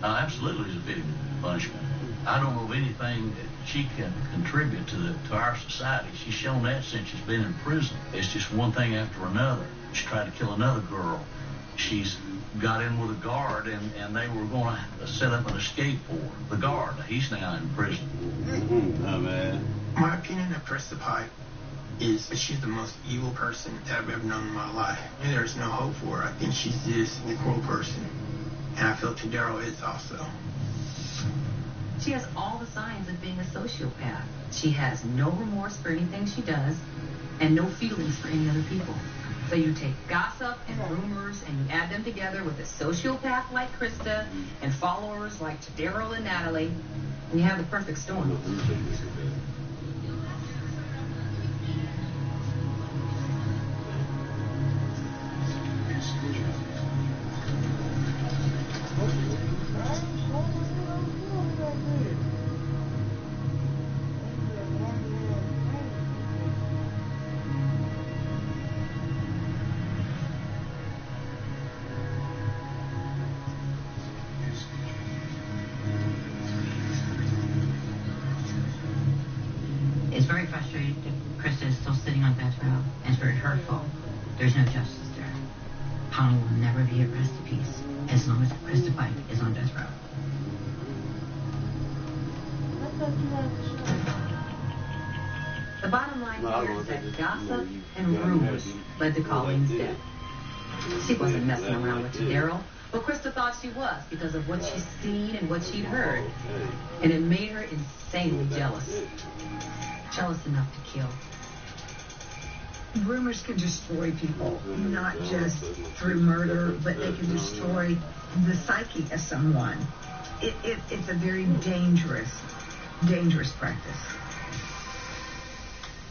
Absolutely is a fitting punishment. I don't know of anything that she can contribute to our society. She's shown that since she's been in prison. It's just one thing after another. She tried to kill another girl. She's got in with a guard, and they were going to set up an escape for her. The guard, he's now in prison. Oh, man. My opinion of Krista Pike is that she's the most evil person that I've ever known in my life. And there's no hope for her. I think she's just a cruel person. And I feel Tadaro is also. She has all the signs of being a sociopath. She has no remorse for anything she does and no feelings for any other people. So you take gossip and rumors and you add them together with a sociopath like Krista and followers like Tadaro and Natalie, and you have the perfect storm. It's very frustrating that Krista is still sitting on death row, and it's very hurtful. There's no justice there. Holly will never be at rest in peace as long as Krista Pike is on death row. The bottom line here is that gossip and rumors led to Colleen's death. She wasn't messing around with Tadaro, but Krista thought she was because of what she'd seen and what she'd heard. And it made her insanely jealous. Jealous enough to kill. Rumors can destroy people, not just through murder, but they can destroy the psyche of someone. It's a very dangerous practice.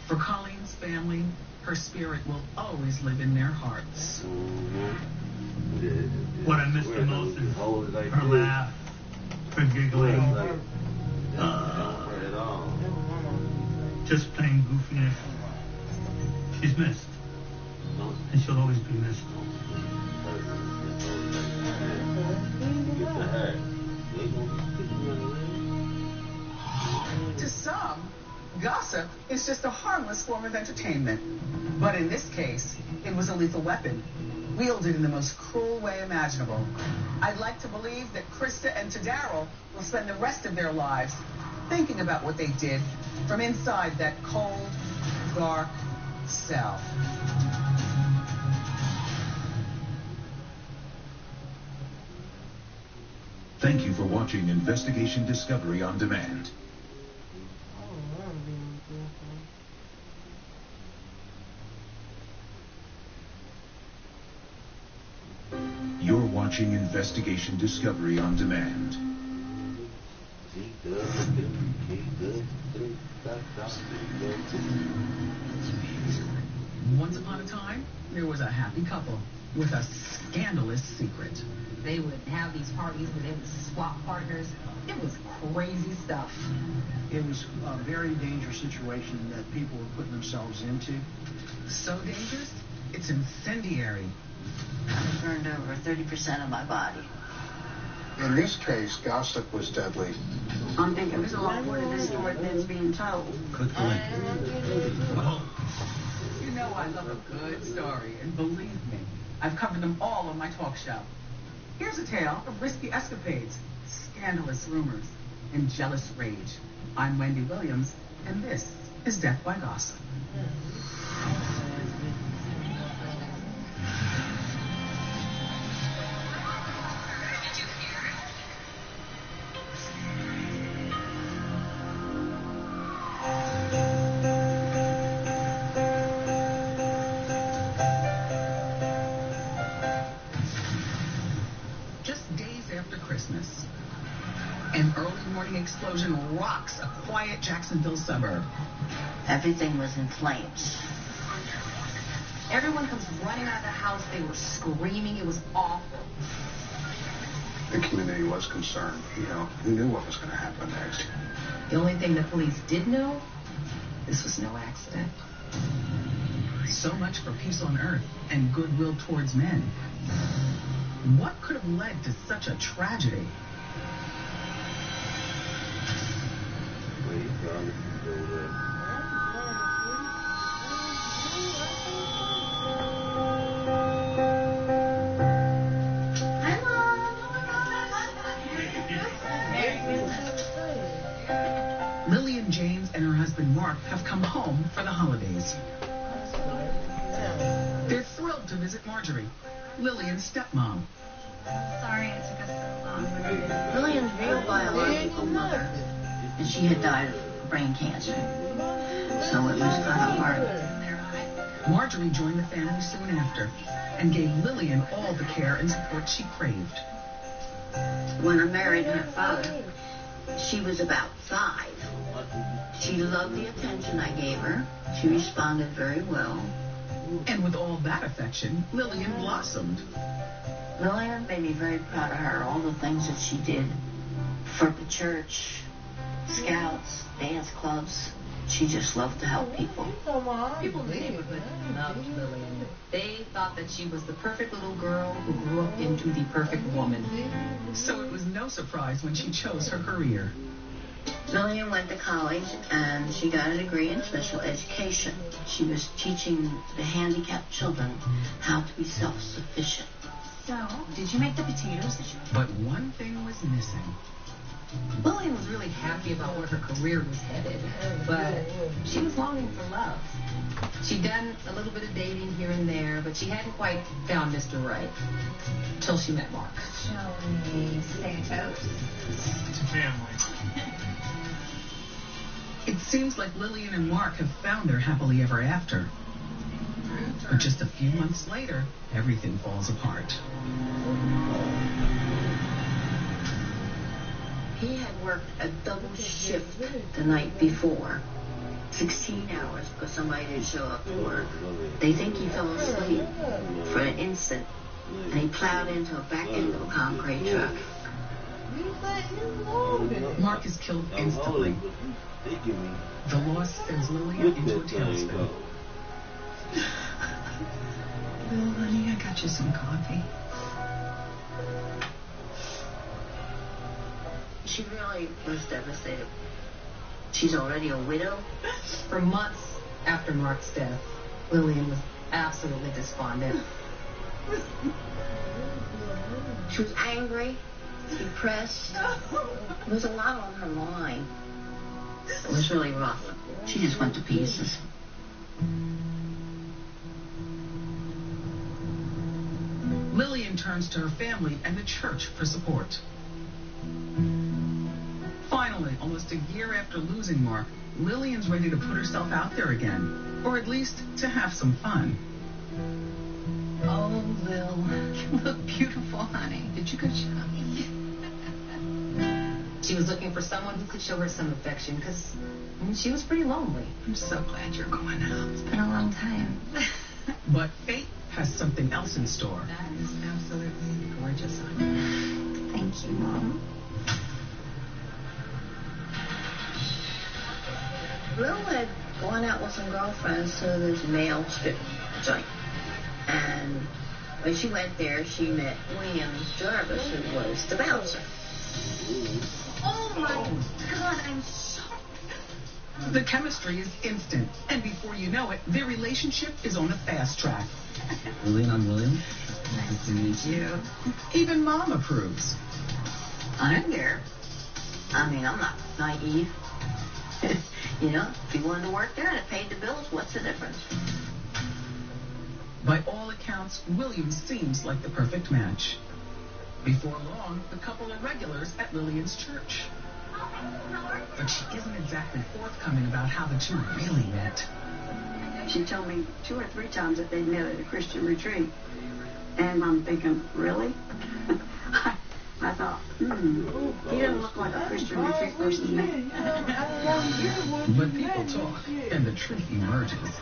For Colleen's family, her spirit will always live in their hearts. What I miss the most is her laugh, her giggling, just plain goofiness. She's missed, and she'll always be missed. To some, gossip is just a harmless form of entertainment. But in this case, it was a lethal weapon, wielded in the most cruel way imaginable. I'd like to believe that Krista and Tadaro will spend the rest of their lives thinking about what they did from inside that cold, dark cell. Thank you for watching Investigation Discovery on Demand. You're watching Investigation Discovery on Demand. Once upon a time, there was a happy couple with a scandalous secret. They would have these parties where they would swap partners. It was crazy stuff. It was a very dangerous situation that people were putting themselves into. So dangerous, it's incendiary. I burned over 30% of my body. In this case, gossip was deadly. I'm thinking there's a lot more to this story than it's being told. Good point. Well, you know I love a good story, and believe me, I've covered them all on my talk show. Here's a tale of risky escapades, scandalous rumors, and jealous rage. I'm Wendy Williams, and this is Death by Gossip. An early morning explosion rocks a quiet Jacksonville suburb. Everything was in flames. Everyone comes running out of the house. They were screaming. It was awful. The community was concerned. Who knew what was going to happen next? The only thing the police did know, this was no accident. So much for peace on earth and goodwill towards men. What could have led to such a tragedy? Lillian James and her husband Mark have come home for the holidays. They're thrilled to visit Marjorie, Lillian's stepmom. Sorry it took us so long. Lillian's real biological mother, and she had died of brain cancer. So it was kind of hard. Marjorie joined the family soon after and gave Lillian all the care and support she craved. When I married her father, she was about 5. She loved the attention I gave her. She responded very well. And with all that affection, Lillian blossomed. Lillian made me very proud of her, all the things that she did for the church, scouts, dance clubs. She just loved to help people. People in the neighborhood loved Lillian. They thought that she was the perfect little girl who grew up into the perfect woman. So it was no surprise when she chose her career. Lillian went to college and she got a degree in special education. She was teaching the handicapped children how to be self-sufficient. So, did you make the potatoes that you... But one thing was missing. Lillian was really happy about where her career was headed, but she was longing for love. She'd done a little bit of dating here and there, but she hadn't quite found Mr. Right till she met Mark. Shall we say a toast? To family. It seems like Lillian and Mark have found their happily ever after. But just a few months later, everything falls apart. He had worked a double shift the night before, 16 hours, because somebody didn't show up to work. They think he fell asleep for an instant, and he plowed into the back end of a concrete truck. Mark is killed instantly. The loss sends Lillian into a tailspin. Well, honey, I got you some coffee. She really was devastated. She's already a widow. For months after Mark's death, Lillian was absolutely despondent. She was angry, depressed. There was a lot on her mind. It was really rough. She just went to pieces. Lillian turns to her family and the church for support. Finally, almost a year after losing Mark, Lillian's ready to put herself out there again, or at least to have some fun. Oh, Lil, you look beautiful, honey. Did you go shopping? She was looking for someone who could show her some affection, because she was pretty lonely. I'm so glad you're going out. It's been a long time. But fate has something else in store. That is absolutely gorgeous, honey. Thank you, Mom. Lil had gone out with some girlfriends to this male strip joint. And when she went there, she met William Jarvis, who was the bouncer. Oh my God, I'm so... The chemistry is instant, and before you know it, their relationship is on a fast track. Lillian, I'm William. Nice to meet you. Even Mom approves. I don't care. I mean, I'm not naive. You know, if he wanted to work there and it paid the bills, what's the difference? By all accounts, William seems like the perfect match. Before long, the couple are regulars at Lillian's church. But she isn't exactly forthcoming about how the two really met. She told me 2 or 3 times that they'd met at a Christian retreat. And I'm thinking, really? I thought, he doesn't look like a Christian retreat person to me. But people talk, and the truth emerges.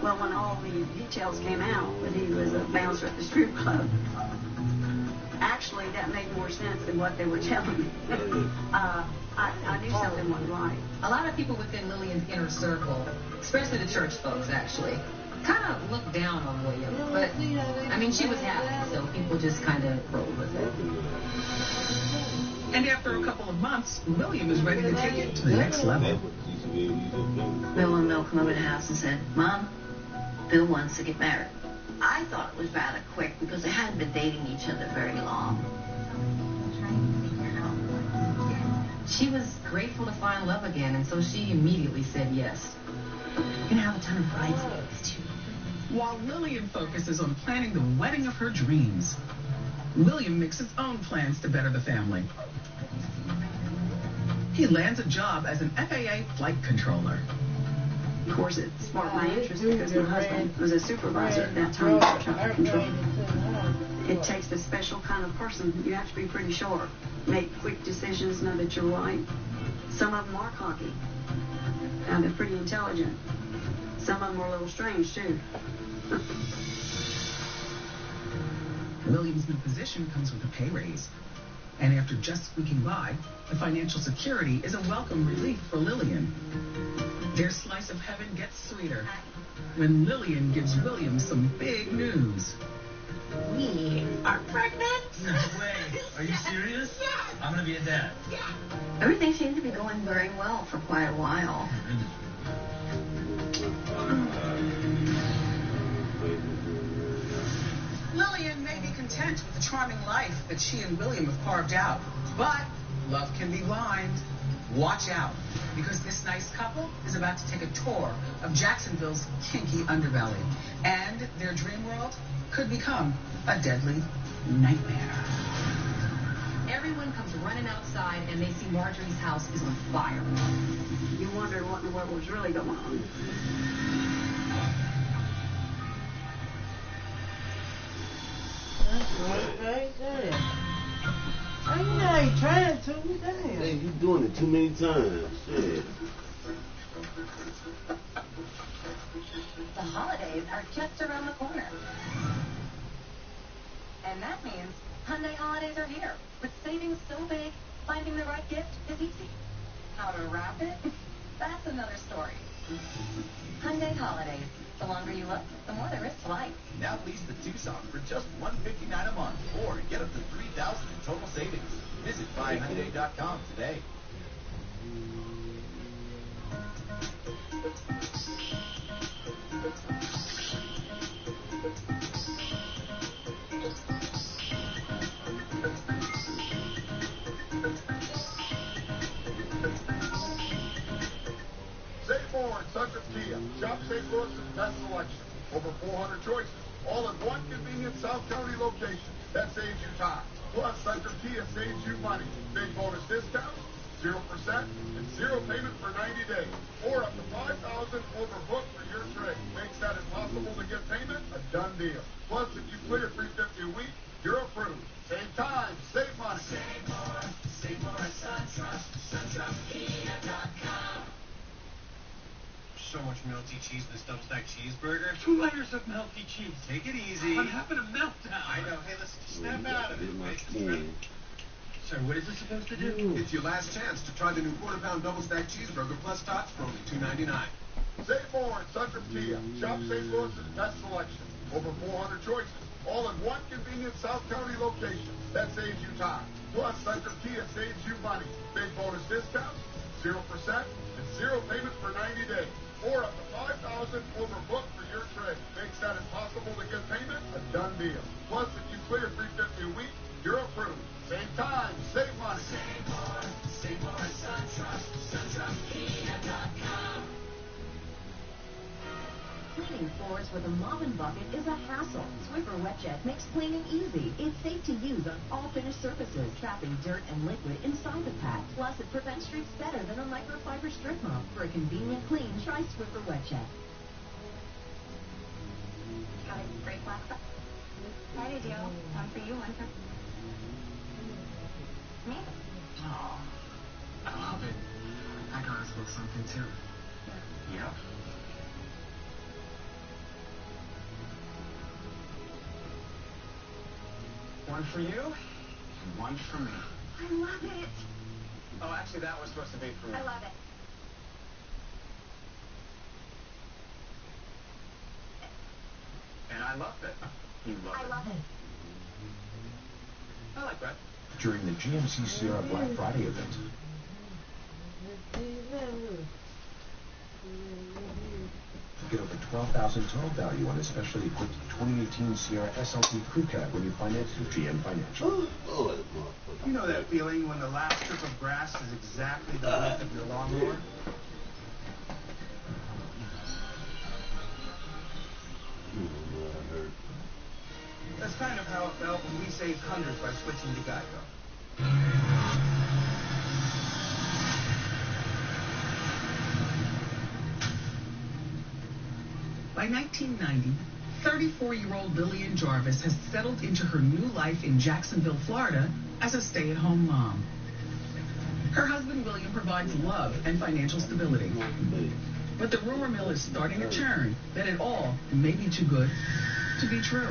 Well, when all the details came out that he was a bouncer at the strip club, Actually, that made more sense than what they were telling me. I knew something wasn't right. A lot of people within Lillian's inner circle, especially the church folks actually, kind of looked down on William. But, I mean, she was happy, so people just kind of rolled with it. And after a couple of months, William is ready to take it to the next level. Bill and Mel come over to the house and said, Mom, Bill wants to get married. I thought it was rather quick because they hadn't been dating each other very long. She was grateful to find love again, and so she immediately said yes. You're gonna have a ton of bridesmaids, too. While Lillian focuses on planning the wedding of her dreams, William makes his own plans to better the family. He lands a job as an FAA flight controller. Of course, it sparked my interest because my husband was a supervisor at that time for traffic control. It takes a special kind of person. You have to be pretty sharp, make quick decisions, know that you're right. Some of them are cocky. They're pretty intelligent. Some of them are a little strange, too. William's new position comes with a pay raise. And after just squeaking by, the financial security is a welcome relief for Lillian. Their slice of heaven gets sweeter when Lillian gives William some big news. We are pregnant? No way. Are you serious? Yeah. I'm going to be a dad. Yeah. Everything seemed to be going very well for quite a while. Lillian may be content with the charming life that she and William have carved out, but love can be blind. Watch out, because this nice couple is about to take a tour of Jacksonville's kinky underbelly, and their dream world could become a deadly nightmare. Everyone comes running outside, and they see Marjorie's house is on fire. You wondered what in the world was really going on. Right there. I know you trying to. Damn. Hey, you doing it too many times. Shit. The holidays are just around the corner. And that means Hyundai holidays are here. With savings so big, finding the right gift is easy. How to wrap it? That's another story. Hyundai holidays. The longer you look, the more there is to like. Now lease the Tucson for just $159 a month, or get up to $3,000 in total savings. Visit buyhyundai.com today. Save more at Sutter Kia. Shop St. Louis's best selection. Over 400 choices, all in one convenient South County location. That saves you time. Plus, Sutter Kia saves you money. Big bonus discounts, 0% and 0 payment for 90 days. Or up to $5,000 overbook for your trade. Makes that impossible to get payment a done deal. Plus, if you clear $350 a week, you're approved. Save time, save money. Save more at SunTrust. SunTrustKia.com. So much melty cheese in this double-stacked cheeseburger. 2 layers of melty cheese. Take it easy. I'm having a meltdown. I know. Hey, listen, just snap out of it. Sorry, what is this supposed to do? It's your last chance to try the new quarter-pound double-stacked cheeseburger plus tots for only $2.99. Save more at Sutter Kia. Shop St. Louis's best selection. Over 400 choices, all in one convenient South County location. That saves you time. Plus, Sutter Kia saves you money. Big bonus discounts, 0% and 0 payment for 90 days. Or up to $5,000 overbook for your trade. Makes that impossible to get payment a done deal. Plus, if you clear $350 a week, you're approved. Save time, save money. Save more at SunTrust. SunTrustKia.com. Cleaning floors with a mop and bucket is a hassle. Swiffer WetJet makes cleaning easy. It's safe to use on all finished surfaces, trapping dirt and liquid inside the pad. Plus, it prevents streaks better than a microfiber strip mop. For a convenient clean, try Swiffer WetJet. Got a great black belt. Friday deal. One for you, one for me. Oh, I love it. I got us both something too. Yep. One for you, and one for me. I love it. Oh, actually, that was supposed to be for me. I love it. And I love it. You love it. I love it. I like that. During the GMC Sierra Black Friday event. Get over $12,000 total value on a specially equipped 2018 Sierra SLT Crew Cab when you finance through GM Financial. You know that feeling when the last strip of grass is exactly the width of your lawnmower? That's kind of how it felt when we saved hundreds by switching to Geico. By 1990, 34-year-old Lillian Jarvis has settled into her new life in Jacksonville, Florida, as a stay-at-home mom. Her husband, William, provides love and financial stability. But the rumor mill is starting to churn that it all may be too good to be true.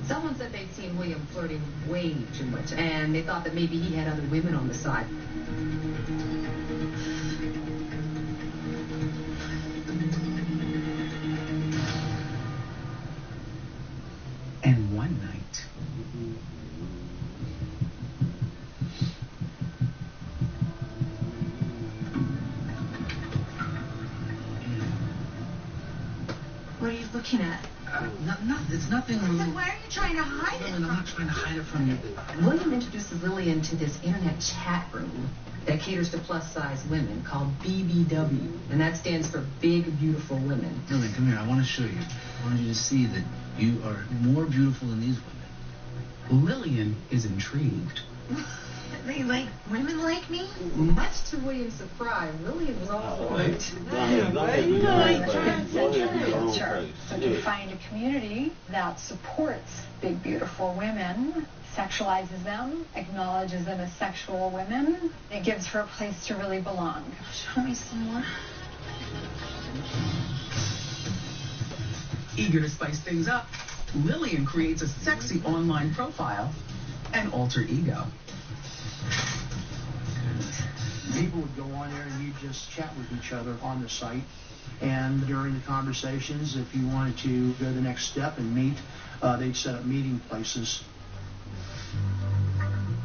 Someone said they'd seen William flirting way too much, and they thought that maybe he had other women on the side. And one night, What are you looking at? It's nothing. Then why are you trying to hide it? I'm not trying to hide it from you. William introduces Lillian to this internet chat room that caters to plus-size women called BBW, and that stands for Big Beautiful Women. Lillian, come here. I want to show you. I want you to see that you are more beautiful than these women. Lillian is intrigued. They like women like me? Much to William's surprise, Lillian was all for it. Transcendental culture. So to find a community that supports big, beautiful women, sexualizes them, acknowledges them as sexual women, it gives her a place to really belong. Show me some more. Eager to spice things up, Lillian creates a sexy online profile and alter ego. People would go on there and you'd just chat with each other on the site. And during the conversations, if you wanted to go the next step and meet, they'd set up meeting places.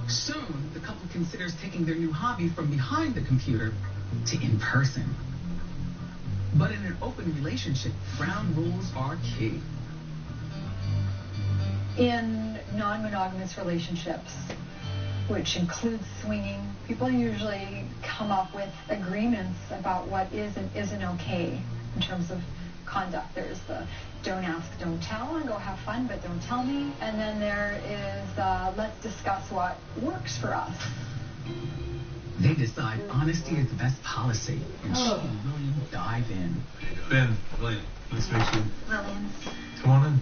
Soon, the couple considers taking their new hobby from behind the computer to in person. But in an open relationship, ground rules are key. In non-monogamous relationships, which includes swinging, people usually come up with agreements about what is and isn't okay in terms of conduct. There's the don't ask, don't tell, and go have fun, but don't tell me. And then there is let's discuss what works for us. They decide honesty is the best policy, and she and William dive in. Ben, William, nice to meet you. Lillian. Come on in.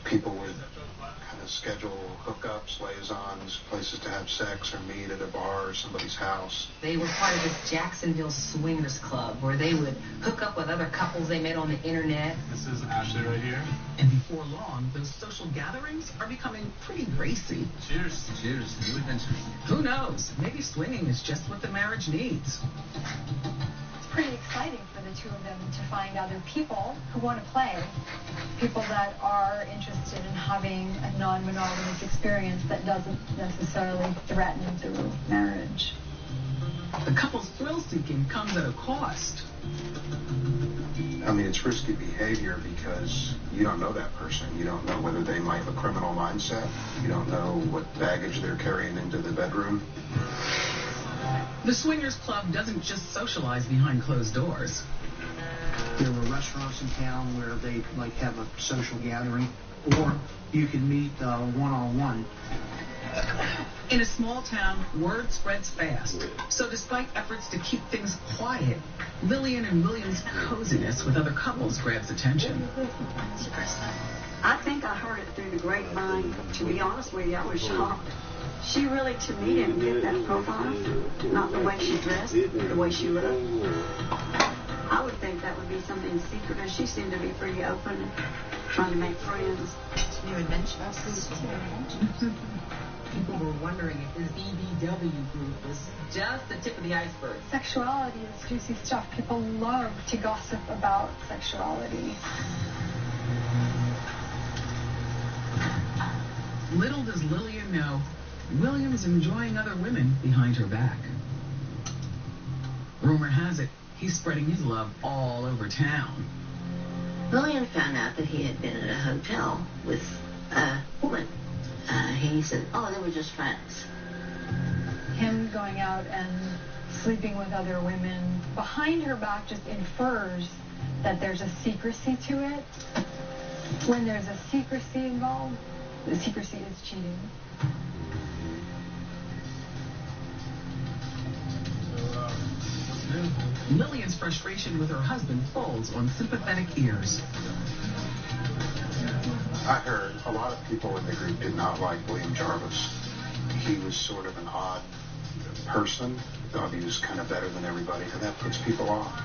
People would kind of schedule hookups, liaisons, places to have sex or meet at a bar or somebody's house. They were part of this Jacksonville Swingers Club where they would hook up with other couples they met on the internet. This is Ashley right here. And before long, those social gatherings are becoming pretty racy. Cheers. Cheers. New adventure. Who knows? Maybe swinging is just what the marriage needs. It's pretty exciting for the two of them to find other people who want to play, people that are interested in having a non-monogamous experience that doesn't necessarily threaten their marriage. The couple's thrill-seeking comes at a cost. I mean, it's risky behavior because you don't know that person. You don't know whether they might have a criminal mindset. You don't know what baggage they're carrying into the bedroom. The Swingers Club doesn't just socialize behind closed doors. There were restaurants in town where they like have a social gathering, or you could meet one-on-one. In a small town, word spreads fast. So despite efforts to keep things quiet, Lillian and William's coziness with other couples grabs attention. I think I heard it through the grapevine. To be honest with you, I was shocked. She really, to me, didn't fit that profile. Not the way she dressed, the way she looked. I would think that would be something secret. She seemed to be pretty open, trying to make friends. New invention. People were wondering if this BBW group was just the tip of the iceberg. Sexuality is juicy stuff. People love to gossip about sexuality. Little does Lillian know, William's enjoying other women behind her back. Rumor has it, he's spreading his love all over town. Lillian found out that he had been at a hotel with a woman. He said, oh, they were just friends. Him going out and sleeping with other women behind her back just infers that there's a secrecy to it. When there's a secrecy involved, the secrecy is cheating. Lillian's frustration with her husband falls on sympathetic ears. I heard a lot of people in the group did not like William Jarvis. He was sort of an odd person. Thought he was kind of better than everybody, and that puts people off.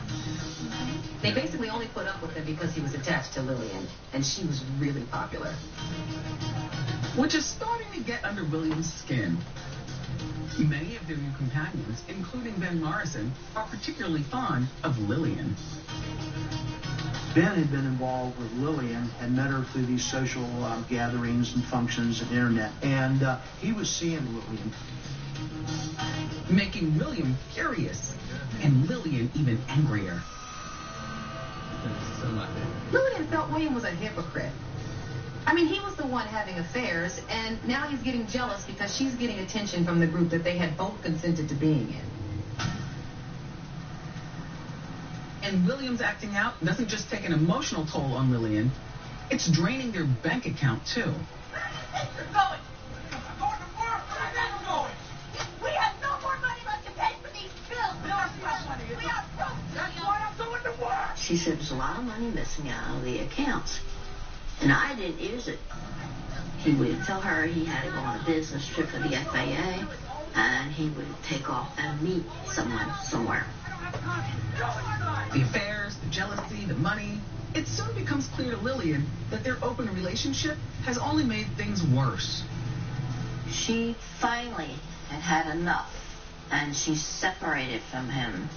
They basically only put up with him because he was attached to Lillian, and she was really popular. Which is starting to get under William's skin. Many of their new companions, including Ben Morrison, are particularly fond of Lillian. Ben had been involved with Lillian, had met her through these social gatherings and functions and internet, and he was seeing Lillian. Making William furious, and Lillian even angrier. Lillian felt William was a hypocrite. I mean, he was the one having affairs, and now he's getting jealous because she's getting attention from the group that they had both consented to being in. And William's acting out doesn't just take an emotional toll on Lillian, it's draining their bank account, too. You're going. I'm going to work. I'm not going. We have no more money left to pay for these bills. We are broke. We are broke. That's why I'm going to work. She said there's a lot of money missing out of the accounts. And I didn't use it. He would tell her he had to go on a business trip for the FAA, and he would take off and meet someone somewhere. The affairs, the jealousy, the money. It soon becomes clear to Lillian that their open relationship has only made things worse. She finally had had enough, and she separated from him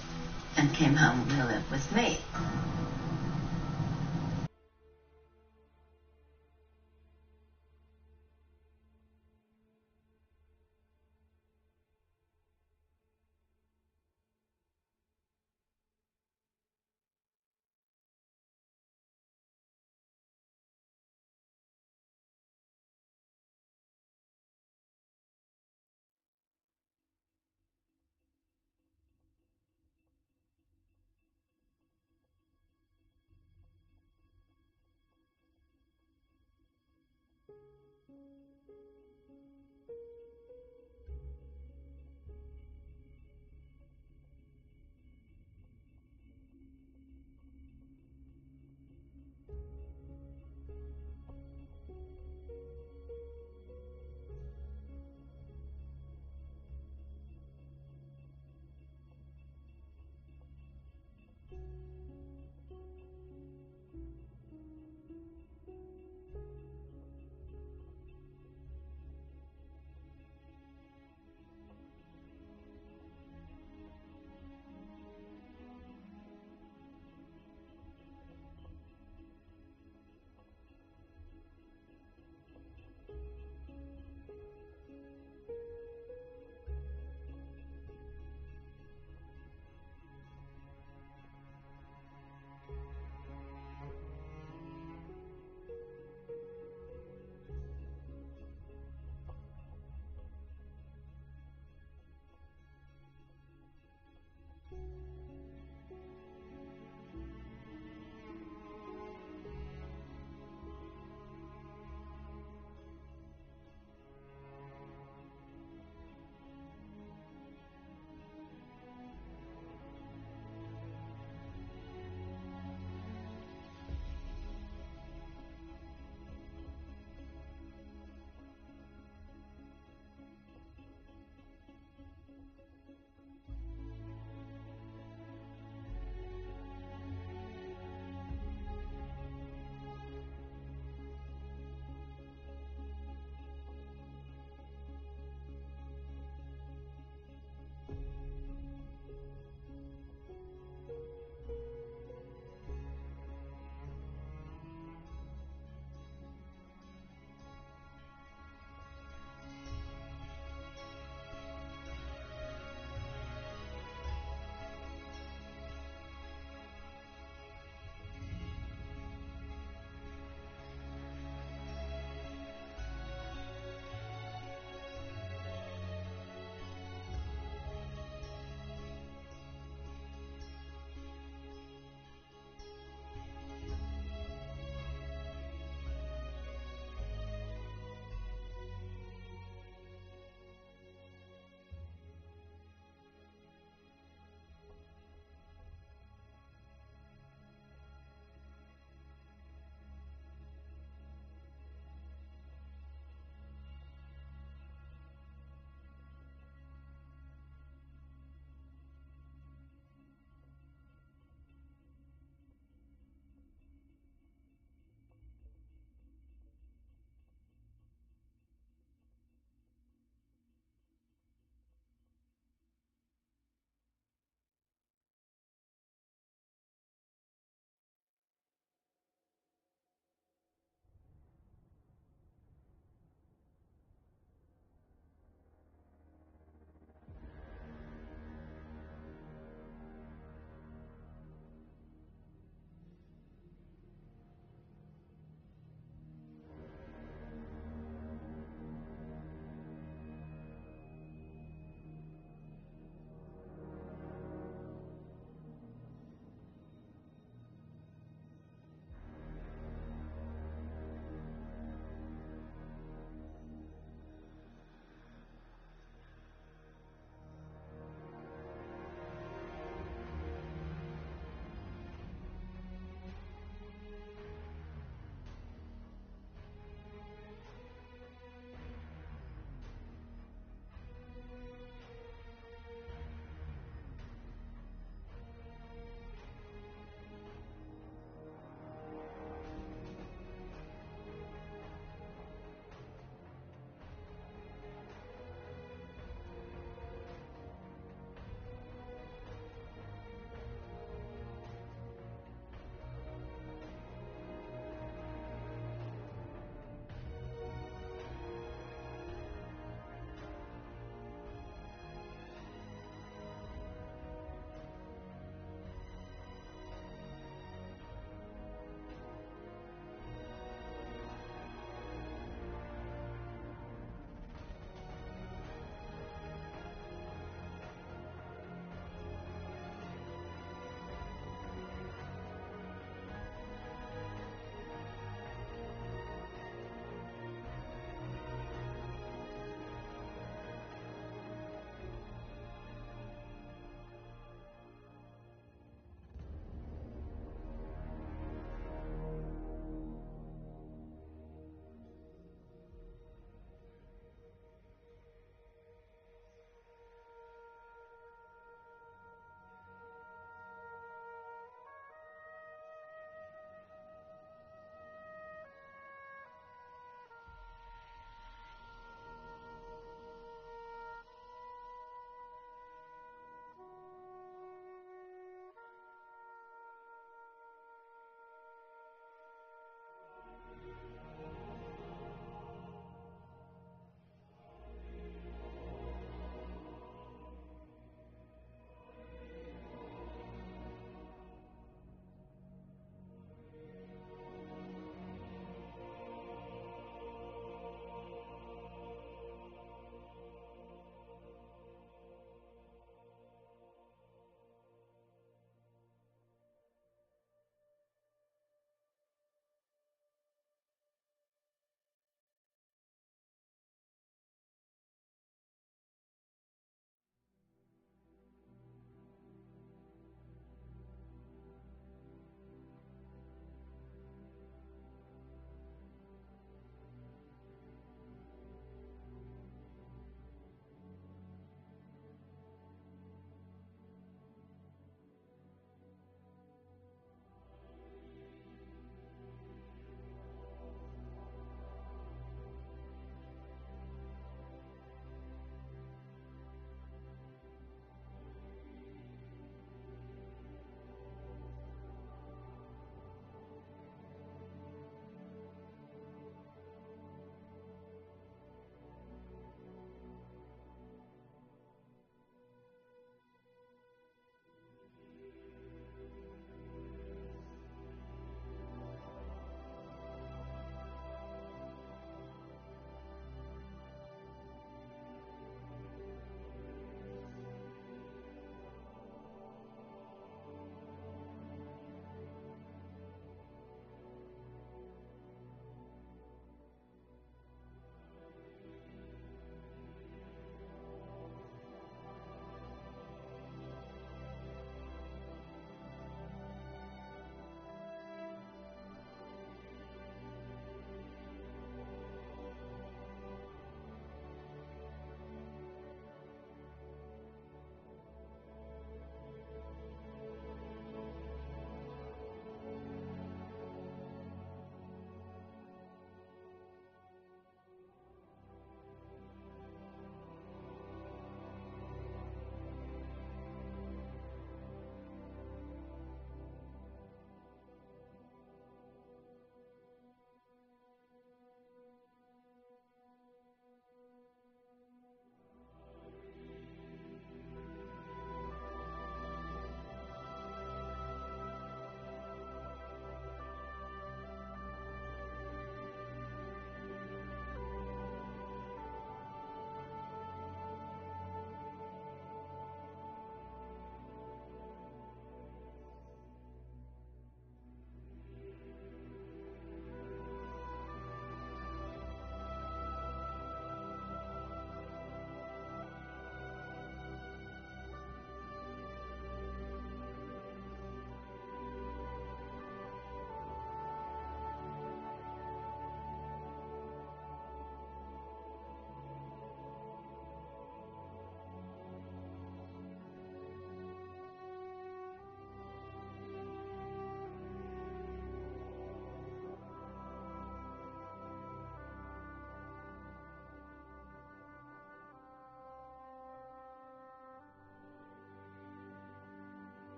and came home to live with me.